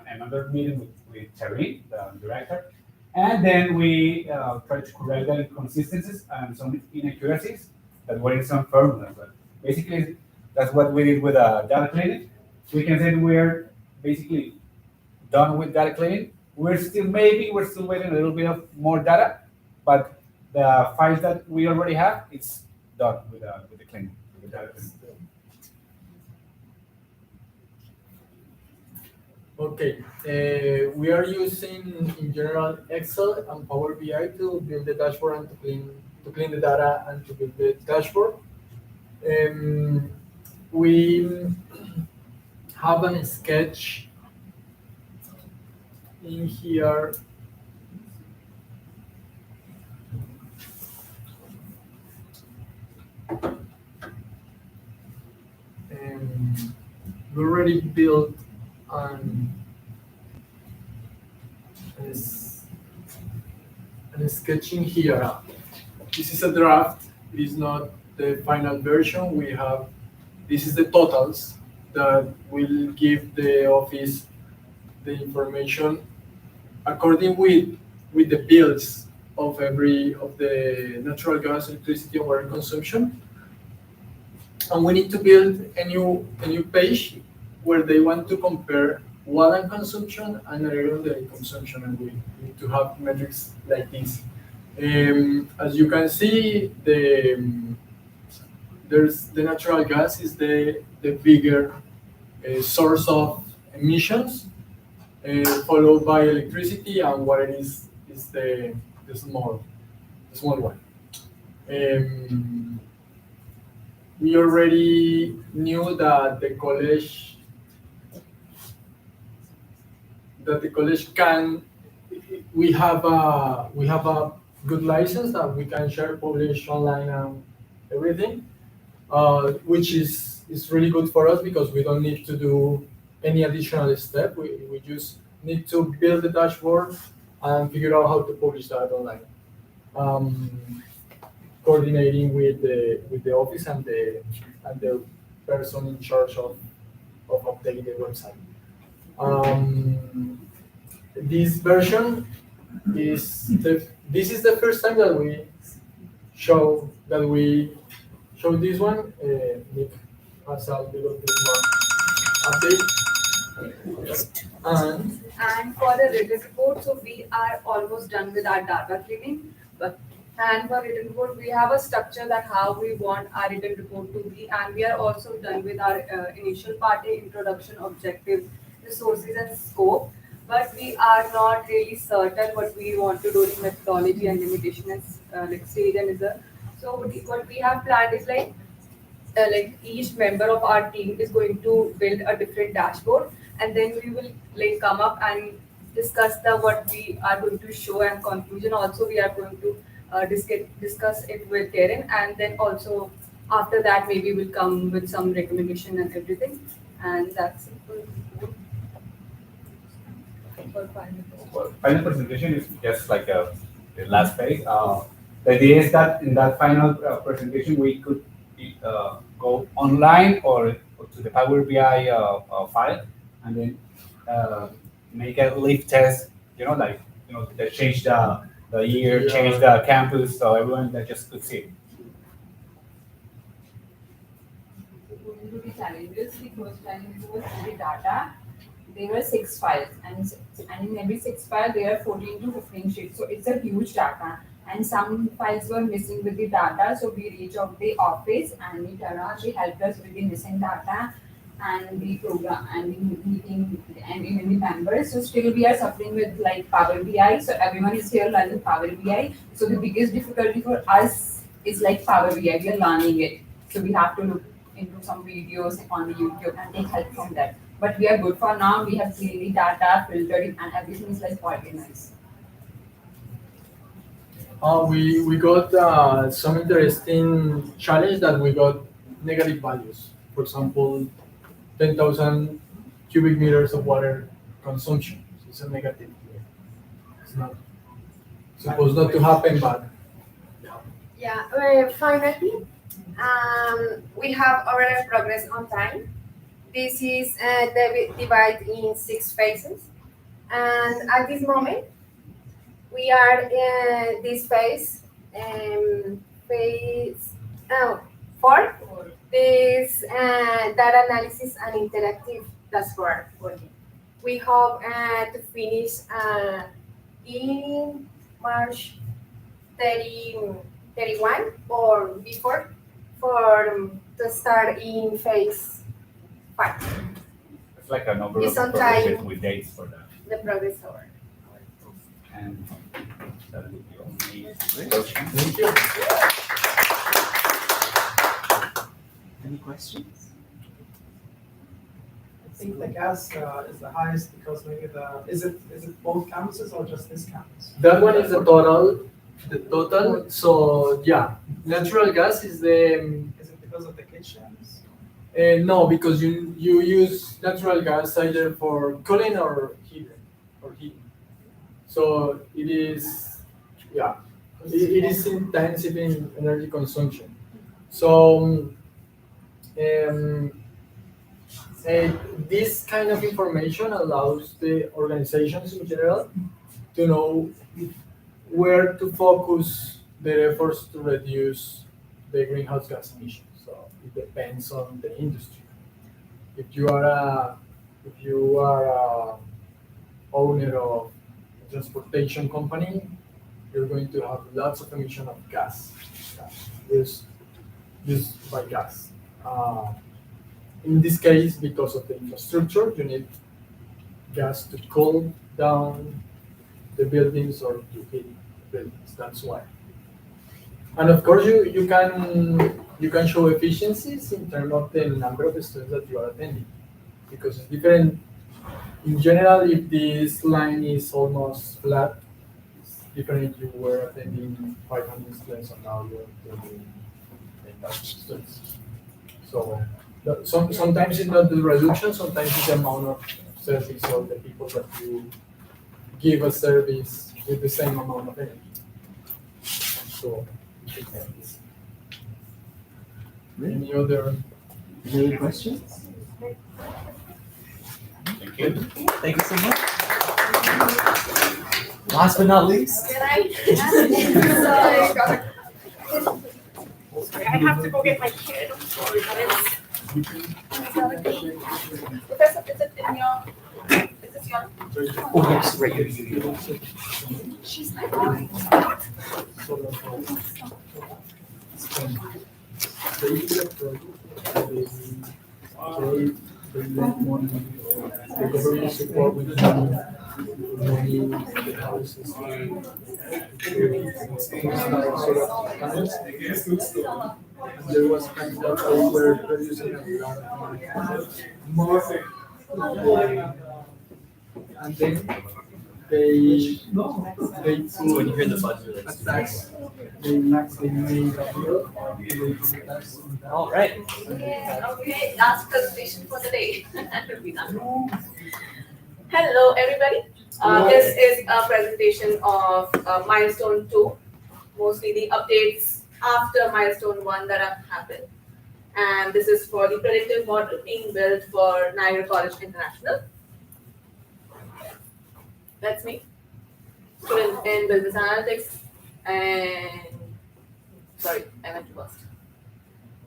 another meeting with Terry, the director, and then we try to correct the inconsistencies and some inaccuracies that were in some formulas. But basically, that's what we did with data cleaning. We can say we're basically done with data cleaning. We're still waiting a little bit of more data, but the files that we already have, it's done with the cleaning, with the data cleaning. Okay, we are using in general Excel and Power BI to build the dashboard and to clean the data and to build the dashboard. We have a sketch in here. We already built and sketching here. This is a draft. It is not the final version. This is the totals that will give the office the information according with the bills of the natural gas, electricity, and water consumption. And we need to build a new page where they want to compare water consumption and aerial consumption, and we need to have metrics like this. As you can see, there's the natural gas is the bigger source of emissions, followed by electricity, and water is the small one. We already knew that the college can. We have a good license that we can share, publish online, and everything. which is really good for us because we don't need to do any additional step. We just need to build the dashboard and figure out how to publish that online. Coordinating with the office and the person in charge of updating the website. This version is this is the first time that we show this one. Nick has a little bit more update. And for the written report, so we are almost done with our data cleaning. And for written report, we have a structure that how we want our written report to be, and we are also done with our initial part, introduction, objective, resources, and scope. But we are not really certain what we want to do in methodology and limitation and like stage and result. So what we have planned is like each member of our team is going to build a different dashboard, and then we will like come up and discuss the what we are going to show and conclusion. Also, we are going to discuss it with Karen, and then also after that maybe we'll come with some recommendation and everything, and that's it. Well, final presentation is just like the last phase. The idea is that in that final presentation we could go online or to the Power BI file and then make a live test. They change the year, change the campus, so everyone that just could see it. Going to the challenges, the first challenge was the data. There were 6 files, and in every 6 files there are 14 to 15 sheets. So it's a huge data, and some files were missing with the data. So we reached out the office, and she helped us with the missing data and the program and the meeting and even the members. So still we are suffering with like Power BI. So everyone is here learning Power BI. So the biggest difficulty for us is like Power BI. We are learning it. So we have to look into some videos on the YouTube and take help from that. But we are good for now. We have cleaned the data, filtered it, and everything is like organized. We got some interesting challenge that we got negative values. For example, 10,000 cubic meters of water consumption. So it's a negative. It's not supposed not to happen, but yeah. Finally, we have already progress on time. This is divided in 6 phases, and at this moment, we are in this phase, phase 4. This data analysis and interactive dashboard. We hope to finish in March 31 or before to start in phase 5. It's like a number of It's on projects time. with dates for that. The progress over. And that would be only question. Thank you. Any questions? I think the gas is the highest because maybe is it both campuses or just this campus? That one is the total. So yeah, natural gas is the. Is it because of the kitchens? No, because you use natural gas either for cooling or heating. So it is, yeah, it is intensive in energy consumption. So this kind of information allows the organizations in general to know where to focus their efforts to reduce the greenhouse gas emissions. So it depends on the industry. If you are a owner of a transportation company, you're going to have lots of emission of gas used by gas. In this case, because of the infrastructure, you need gas to cool down the buildings or to heat buildings. That's why. And of course, you can show efficiencies in terms of the number of students that you are attending, because it's different. In general, if this line is almost flat, it's different if you were attending 500 students and now you're attending 10,000 students. So sometimes it's not the reduction, sometimes it's the amount of service or the people that you give a service with the same amount of energy. So it depends. Any other questions? Thank you. Thank you so much. Last but not least. Sorry, I have to go get my kid. I'm sorry, guys. Professor, is it in your? Is this your? Oh, yes, right here. She's my boy. The government support with money, the houses, there was times that they were producing a lot of more, and then they So when you hear the buzzer, that's tax, they made a bill, All right. Okay, last presentation for the day. We'll be done. Hello, everybody. This is a presentation of milestone 2, mostly the updates after milestone 1 that have happened. And this is for the predictive model being built for Niagara College International. That's me, student in business analytics, and sorry, I went to first.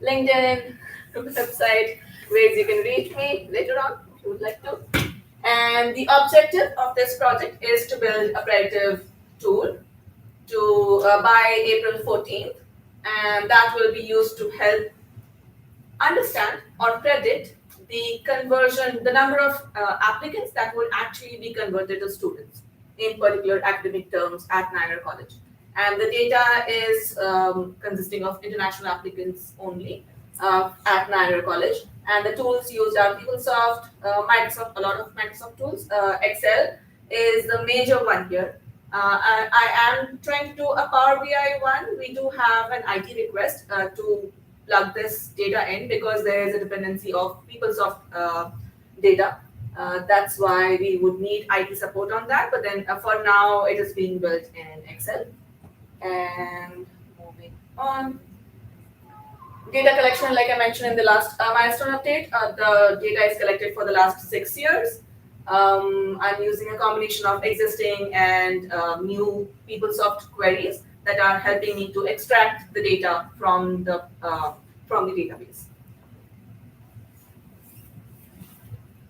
LinkedIn, website, ways you can reach me later on if you would like to. And the objective of this project is to build a predictive tool by April 14th, and that will be used to help understand or predict the conversion, the number of applicants that will actually be converted to students in particular academic terms at Niagara College. And the data is consisting of international applicants only at Niagara College. And the tools used are PeopleSoft, Microsoft, a lot of Microsoft tools. Excel is the major one here. I am trying to do a Power BI one. We do have an IT request to plug this data in because there is a dependency of PeopleSoft data. That's why we would need IT support on that. But then for now, it is being built in Excel. And moving on. Data collection, like I mentioned in the last milestone update, the data is collected for the last 6 years. I'm using a combination of existing and new PeopleSoft queries that are helping me to extract the data from the database.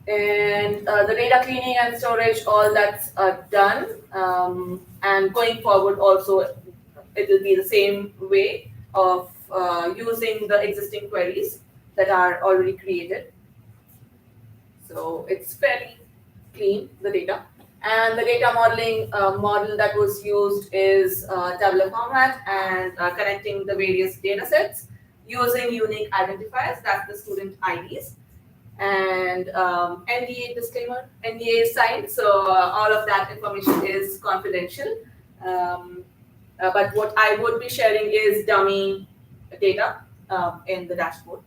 And the data cleaning and storage, all that's done. And going forward also, it will be the same way of using the existing queries that are already created. So it's fairly clean, the data. And the data modeling model that was used is tabular format and connecting the various data sets using unique identifiers, that's the student IDs. And NDA disclaimer, NDA is signed, so all of that information is confidential. But what I would be sharing is dummy data in the dashboard.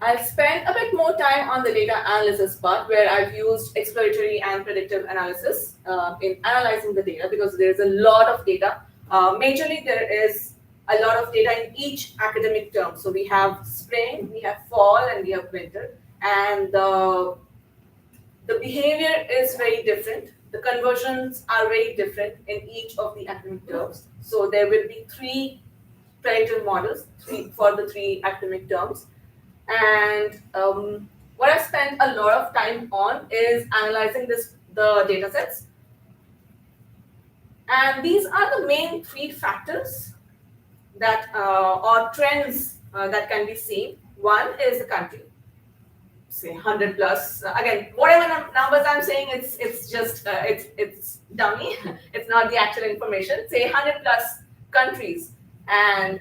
I'll spend a bit more time on the data analysis part where I've used exploratory and predictive analysis in analyzing the data because there's a lot of data. Majorly, there is a lot of data in each academic term. So we have spring, we have fall, and we have winter. And the behavior is very different. The conversions are very different in each of the academic terms. So there will be 3 predictive models for the 3 academic terms. And what I've spent a lot of time on is analyzing the data sets. And these are the main 3 factors that or trends that can be seen. One is the country, say 100 plus. Again, whatever numbers I'm saying, it's just it's dummy. It's not the actual information. Say 100 plus countries, and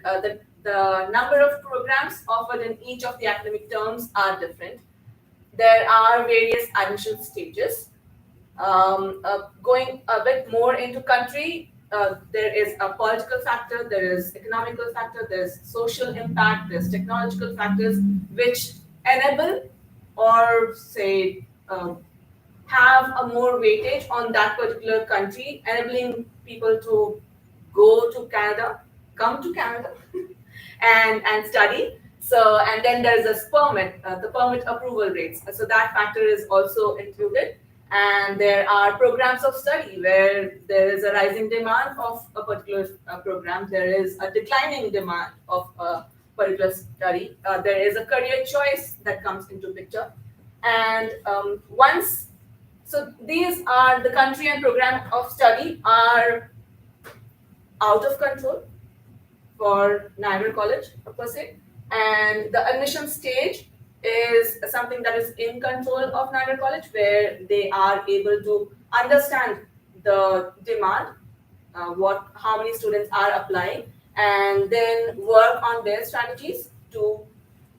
the number of programs offered in each of the academic terms are different. There are various admission stages. Going a bit more into country, there is a political factor, there is economical factor, there's social impact, there's technological factors which enable or say have a more weightage on that particular country, enabling people to go to Canada, come to Canada, and study. So, and then there's a permit, the permit approval rates. So that factor is also included. And there are programs of study where there is a rising demand of a particular program. There is a declining demand of a particular study. There is a career choice that comes into picture. And so these are the country and program of study are out of control for Niagara College per se, and the admission stage is something that is in control of Niagara College, where they are able to understand the demand, how many students are applying, and then work on their strategies to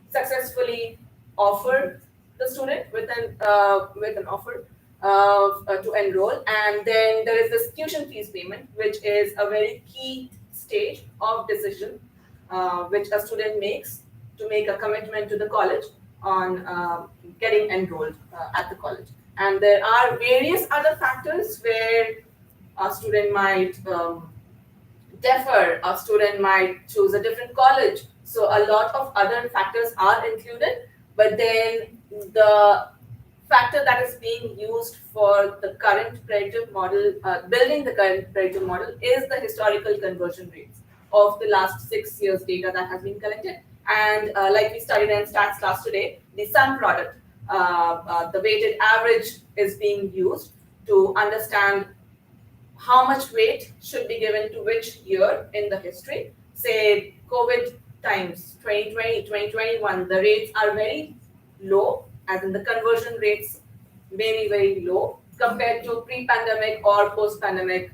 successfully offer the student with an offer to enroll. And then there is this tuition fees payment, which is a very key stage of decision which a student makes to make a commitment to the college on getting enrolled at the college. And there are various other factors where a student might defer, a student might choose a different college. So a lot of other factors are included, but then the factor that is being used for the current predictive model, building the current predictive model, is the historical conversion rates of the last 6 years data that has been collected. And like we studied in stats class today, the sum product, the weighted average is being used to understand how much weight should be given to which year in the history. Say COVID times, 2020, 2021, the rates are very low, as in the conversion rates may be very low compared to pre-pandemic or post-pandemic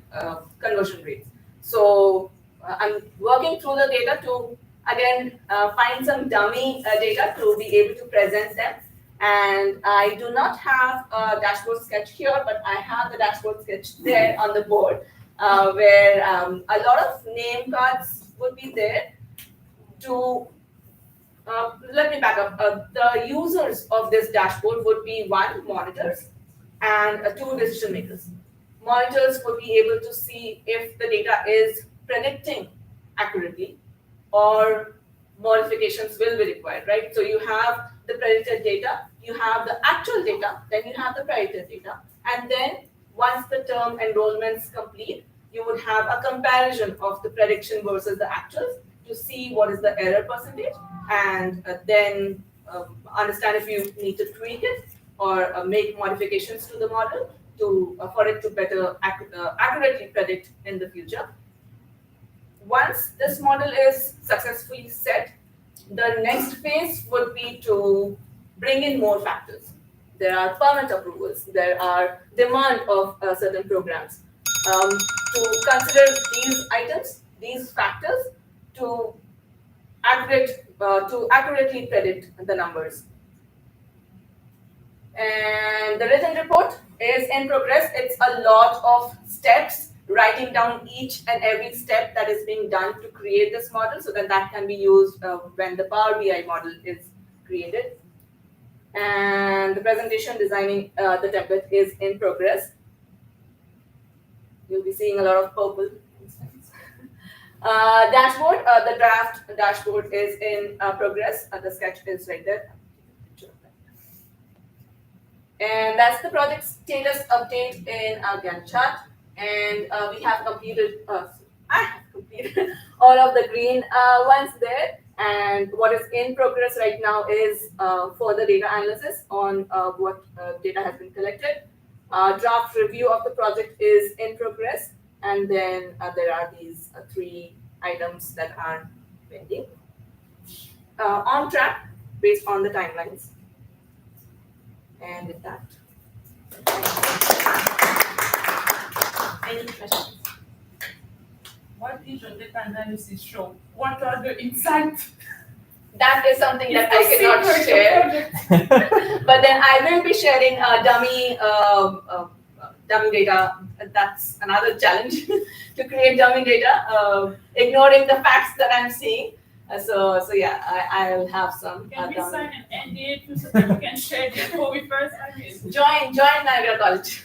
conversion rates. So I'm working through the data to again find some dummy data to be able to present them. And I do not have a dashboard sketch here, but I have the dashboard sketch there on the board where a lot of name cards would be there to let me back up. The users of this dashboard would be one, monitors, and two, decision makers. Monitors would be able to see if the data is predicting accurately or modifications will be required, right? So you have the predicted data, you have the actual data, then you have the predicted data. And then once the term enrollments complete, you would have a comparison of the prediction versus the actuals to see what is the error percentage, and then understand if you need to tweak it or make modifications to the model to for it to better accurately predict in the future. Once this model is successfully set, the next phase would be to bring in more factors. There are permit approvals, there are demand of certain programs. To consider these items, these factors, to accurately predict the numbers. And the written report is in progress. It's a lot of steps, writing down each and every step that is being done to create this model so that can be used when the Power BI model is created. And the presentation designing the template is in progress. You'll be seeing a lot of purple. Dashboard, the draft dashboard is in progress. The sketch is right there. And that's the project status update in Gantt chart. And we have completed, I have completed all of the green ones there. And what is in progress right now is further data analysis on what data has been collected. Draft review of the project is in progress. And then there are these 3 items that are pending. On track based on the timelines. And with that, any questions? What did your data analysis show? What are the insights? That is something that I cannot share. But then I will be sharing dummy dummy data, that's another challenge to create dummy data, ignoring the facts that I'm seeing. So yeah, I'll have some. Can we sign an NDA too so that we can share this before we first? I mean, Join Niagara College.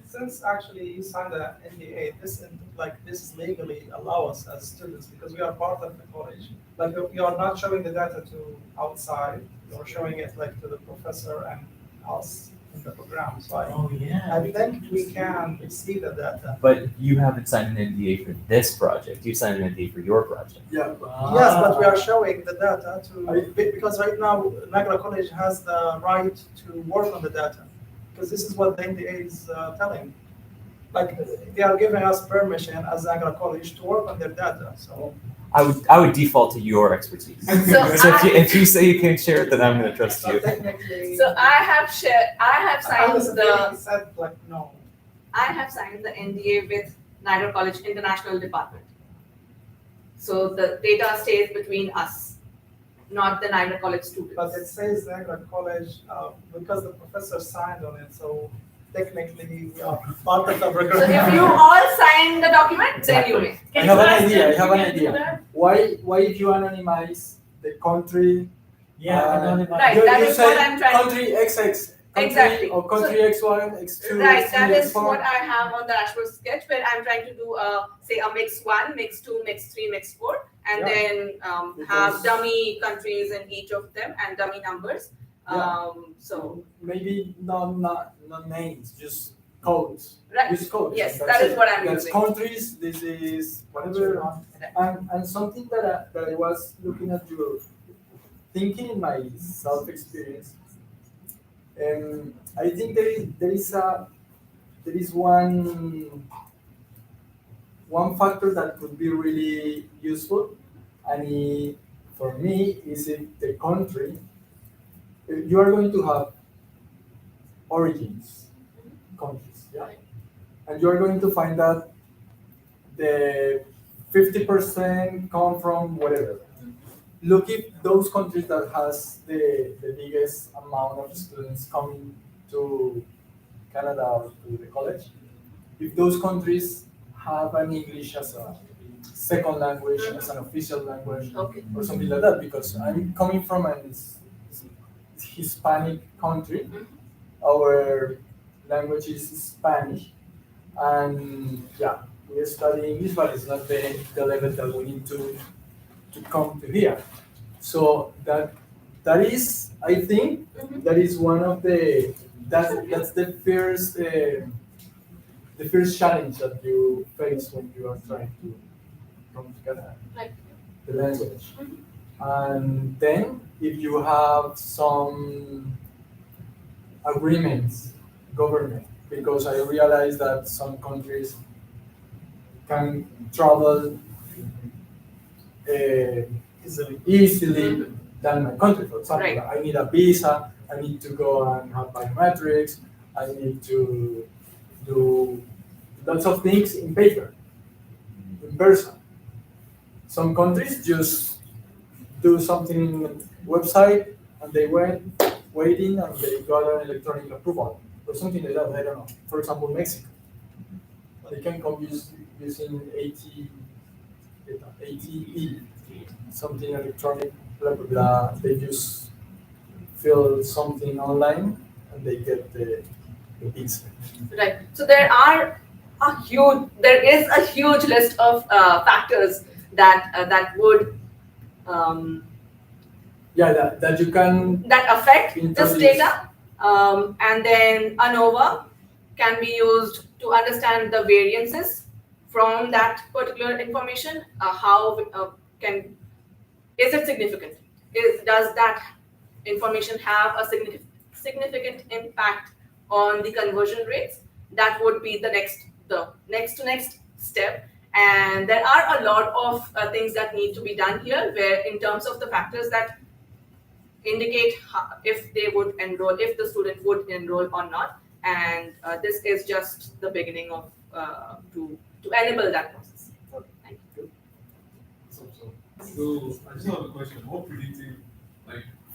Since actually you signed the NDA, this legally allow us as students because we are part of the college. Like you are not showing the data to outside, you're showing it like to the professor and us in the program. So I think we can see the data. But you haven't signed an NDA for this project. You signed an NDA for your project. Yeah. Yes, but we are showing the data to because right now Niagara College has the right to work on the data because this is what the NDA is telling. Like they are giving us permission as Niagara College to work on their data. So I would default to your expertise. So if you say you can't share it, then I'm going to trust you. So I have signed the. Said like no. I have signed the NDA with Niagara College International Department. So the data stays between us, not the Niagara College students. But it says Niagara College because the professor signed on it. So technically we are part of the program. So if you all sign the document, then you may. I have an idea. Why if you anonymize the country? Right, that is what I'm trying country XX. Country Exactly. Or country X1, X2, Right, X3, that is X4. what I have on the dashboard sketch where I'm trying to do say a mix 1, mix 2, mix 3, mix 4 and Yeah. then have dummy countries in each of them and dummy numbers. Yeah. So maybe not names, just codes. Right. Use codes. Yes, That's that is it. what I'm That's using. countries. This is whatever. And something that I was looking at your thinking in my self experience. I think there is one factor that could be really useful, and for me is if the country, if you are going to have origins countries, yeah, and you are going to find that the 50% come from whatever. Look at those countries that has the biggest amount of students coming to Canada or to the college. If those countries have an English as a second language, as an official language, or something like that, because I'm coming from a Hispanic country, our language is Spanish, and yeah, we study English, but it's not the level that we need to come to here. So that is, I think, that is one of that's the first challenge that you face when you are trying to come together, the language. And then if you have some agreements, government, because I realize that some countries can travel easily than my country. For example, Right. I need a visa, I need to go and have biometrics, I need to do lots of things in paper, in person. Some countries just do something in the website and they went waiting and they got an electronic approval or something like that. I don't know. For example, Mexico. They can come using ATE, something electronic, blah, blah, blah. They just fill something online and they get the visa. Right. So there is a huge list of factors that would that you can that affect this introduce. data, and then ANOVA can be used to understand the variances from that particular information. Is it significant? Does that information have a significant impact on the conversion rates? That would be the next step. And there are a lot of things that need to be done here, where in terms of the factors that indicate if they would enroll, if the student would enroll or not. And this is just the beginning of to enable that process. Thank you. So I just have a question. What predictive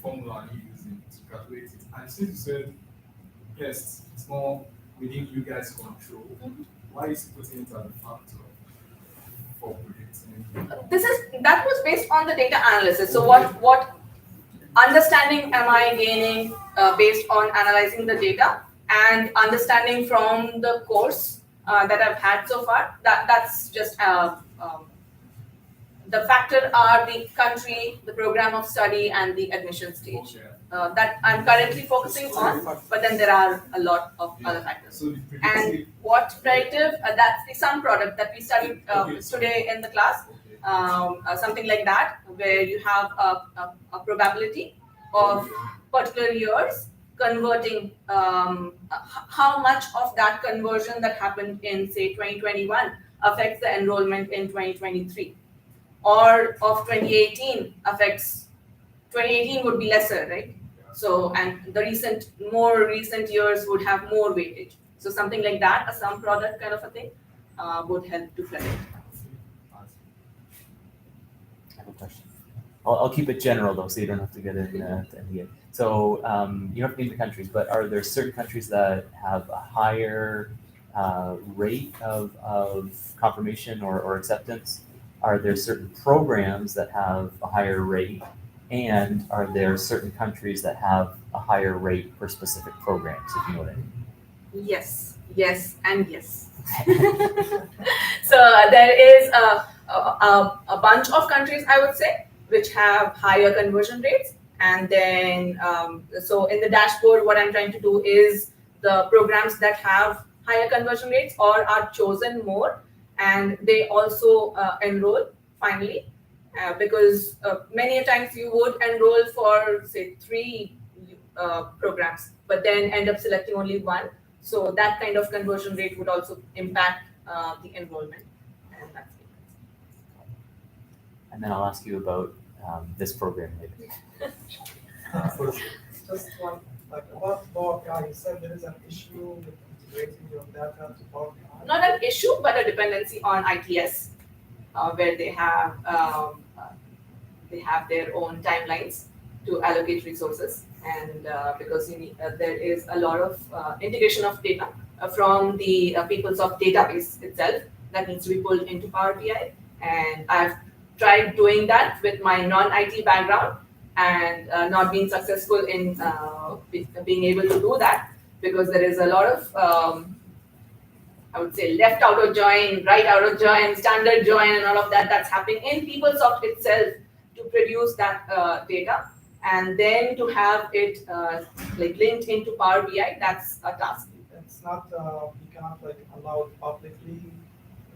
formula are you using to calculate it? And since you said Yes, it's more within you guys' control. Why is putting it as a factor for predicting? That was based on the data analysis. So what understanding am I gaining based on analyzing the data and understanding from the course that I've had so far? That's just the factor are the country, the program of study, and the admission stage. That I'm currently focusing on, but then there are a lot of other factors. And what predictive, that's the sum product that we studied today in the class, something like that, where you have a probability of particular years converting, how much of that conversion that happened in, say, 2021 affects the enrollment in 2023, or of 2018 affects, 2018 would be lesser, right? So, and the more recent years would have more weightage. So something like that, a sum product kind of a thing, would help to predict. I have a question. I'll keep it general though, so you don't have to get into NDA. So you don't have to name the countries, but are there certain countries that have a higher rate of confirmation or acceptance? Are there certain programs that have a higher rate? And are there certain countries that have a higher rate for specific programs, if you know what I mean? Yes, yes, and yes. So there is a bunch of countries, I would say, which have higher conversion rates. And then, so in the dashboard, what I'm trying to do is the programs that have higher conversion rates or are chosen more, and they also enroll finally. Because many a times you would enroll for, say, 3 programs, but then end up selecting only one. So that kind of conversion rate would also impact the enrollment. And that's it. And then I'll ask you about this program later. Just one, like about Power BI, you said there is an issue with integrating your data to Power BI. Not an issue, but a dependency on ITS, where they have their own timelines to allocate resources, and because you need, there is a lot of integration of data from the PeopleSoft database itself that needs to be pulled into Power BI, and I've tried doing that with my non-IT background and not being successful in being able to do that, because there is a lot of I would say left outer join, right outer join, standard join, and all of that that's happening in PeopleSoft itself to produce that data, and then to have it like linked into Power BI. That's a task. It's not you cannot like allow publicly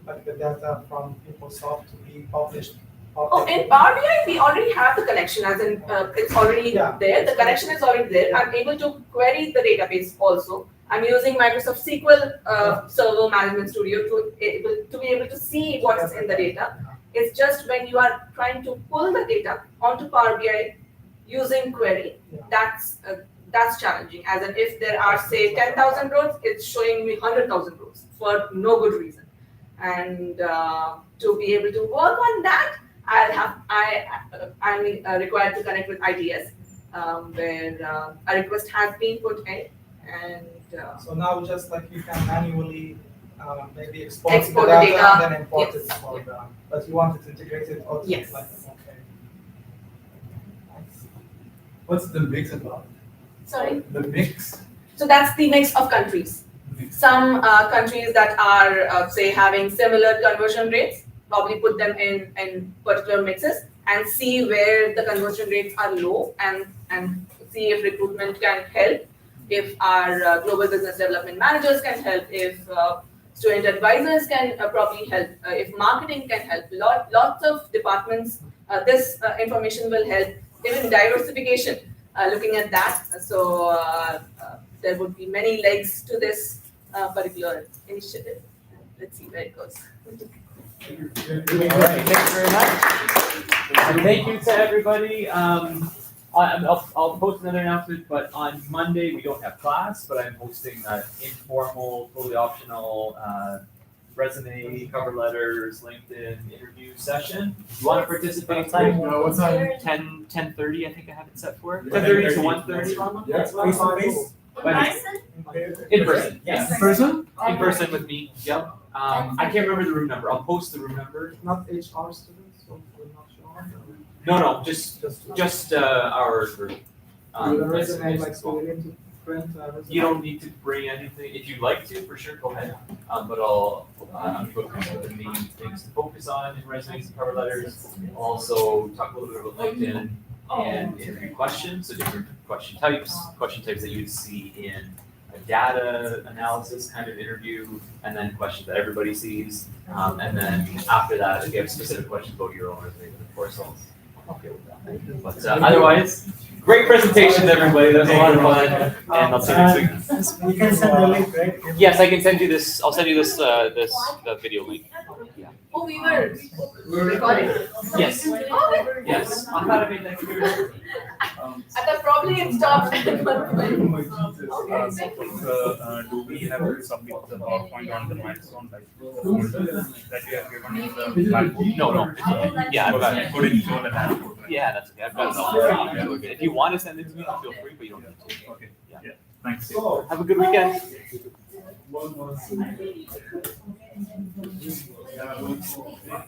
like the data from PeopleSoft to be published. Oh, in Power BI, we already have the connection, as in it's already there. The connection is already there. I'm able to query the database also. I'm using Microsoft SQL Server Management Studio to be able to see what's in the data. It's just when you are trying to pull the data onto Power BI using query, that's challenging. As in, if there are, say, 10,000 rows, it's showing me 100,000 rows for no good reason. And to be able to work on that, I'm required to connect with ITS, where a request has been put in, and so now just like you can manually maybe export the data and then import it for but you want it integrated also. Yes. Like, okay. What's the mix about? Sorry? The mix. So that's the mix of countries. Some countries that are, say, having similar conversion rates, probably put them in particular mixes and see where the conversion rates are low, and see if recruitment can help, if our global business development managers can help, if student advisors can probably help, if marketing can help. Lots of departments, this information will help, even diversification, looking at that. So there would be many legs to this particular initiative. Let's see where it goes. All right, thank you very much. And thank you to everybody. I'll post another announcement, but on Monday we don't have class, but I'm hosting an informal, totally optional resume, cover letters, LinkedIn interview session. You want to participate? What time? 10:30, I think I have it set for. 10:30 to 1:30. Yeah, face to face. In person, yes. In person? In person with me, yep. I can't remember the room number. I'll post the room number. Not HR students, so we're not sure. No, just our group. The resume, it's like, small. so we need to print a resume. You don't need to bring anything. If you'd like to, for sure, go ahead. But I'm focusing on the main things to focus on in resumes and cover letters. Also, talk a little bit about LinkedIn and interview questions, so different question types that you'd see in a data analysis kind of interview, and then questions that everybody sees. And then after that, if you have specific questions about your own resume, of course, I'll okay with that. But otherwise, great presentations, everybody. That was a lot of fun, and I'll see you next week. You can send the link, right? Yes, I can send you this. I'll send you this video link. Yeah. Oh, we were recording? Yes. Oh, Yes. I thought I made that clear. I thought probably it stopped. Do we have to submit the PowerPoint on the milestone like that you have given in the platform? No. Yeah, I've got it. Put it on the dashboard. Yeah, that's okay. I've got it all. Yeah, we're good. If you want to send it to me, feel free, but you don't need to. Okay. Yeah. Thanks. Have a good weekend. Yeah.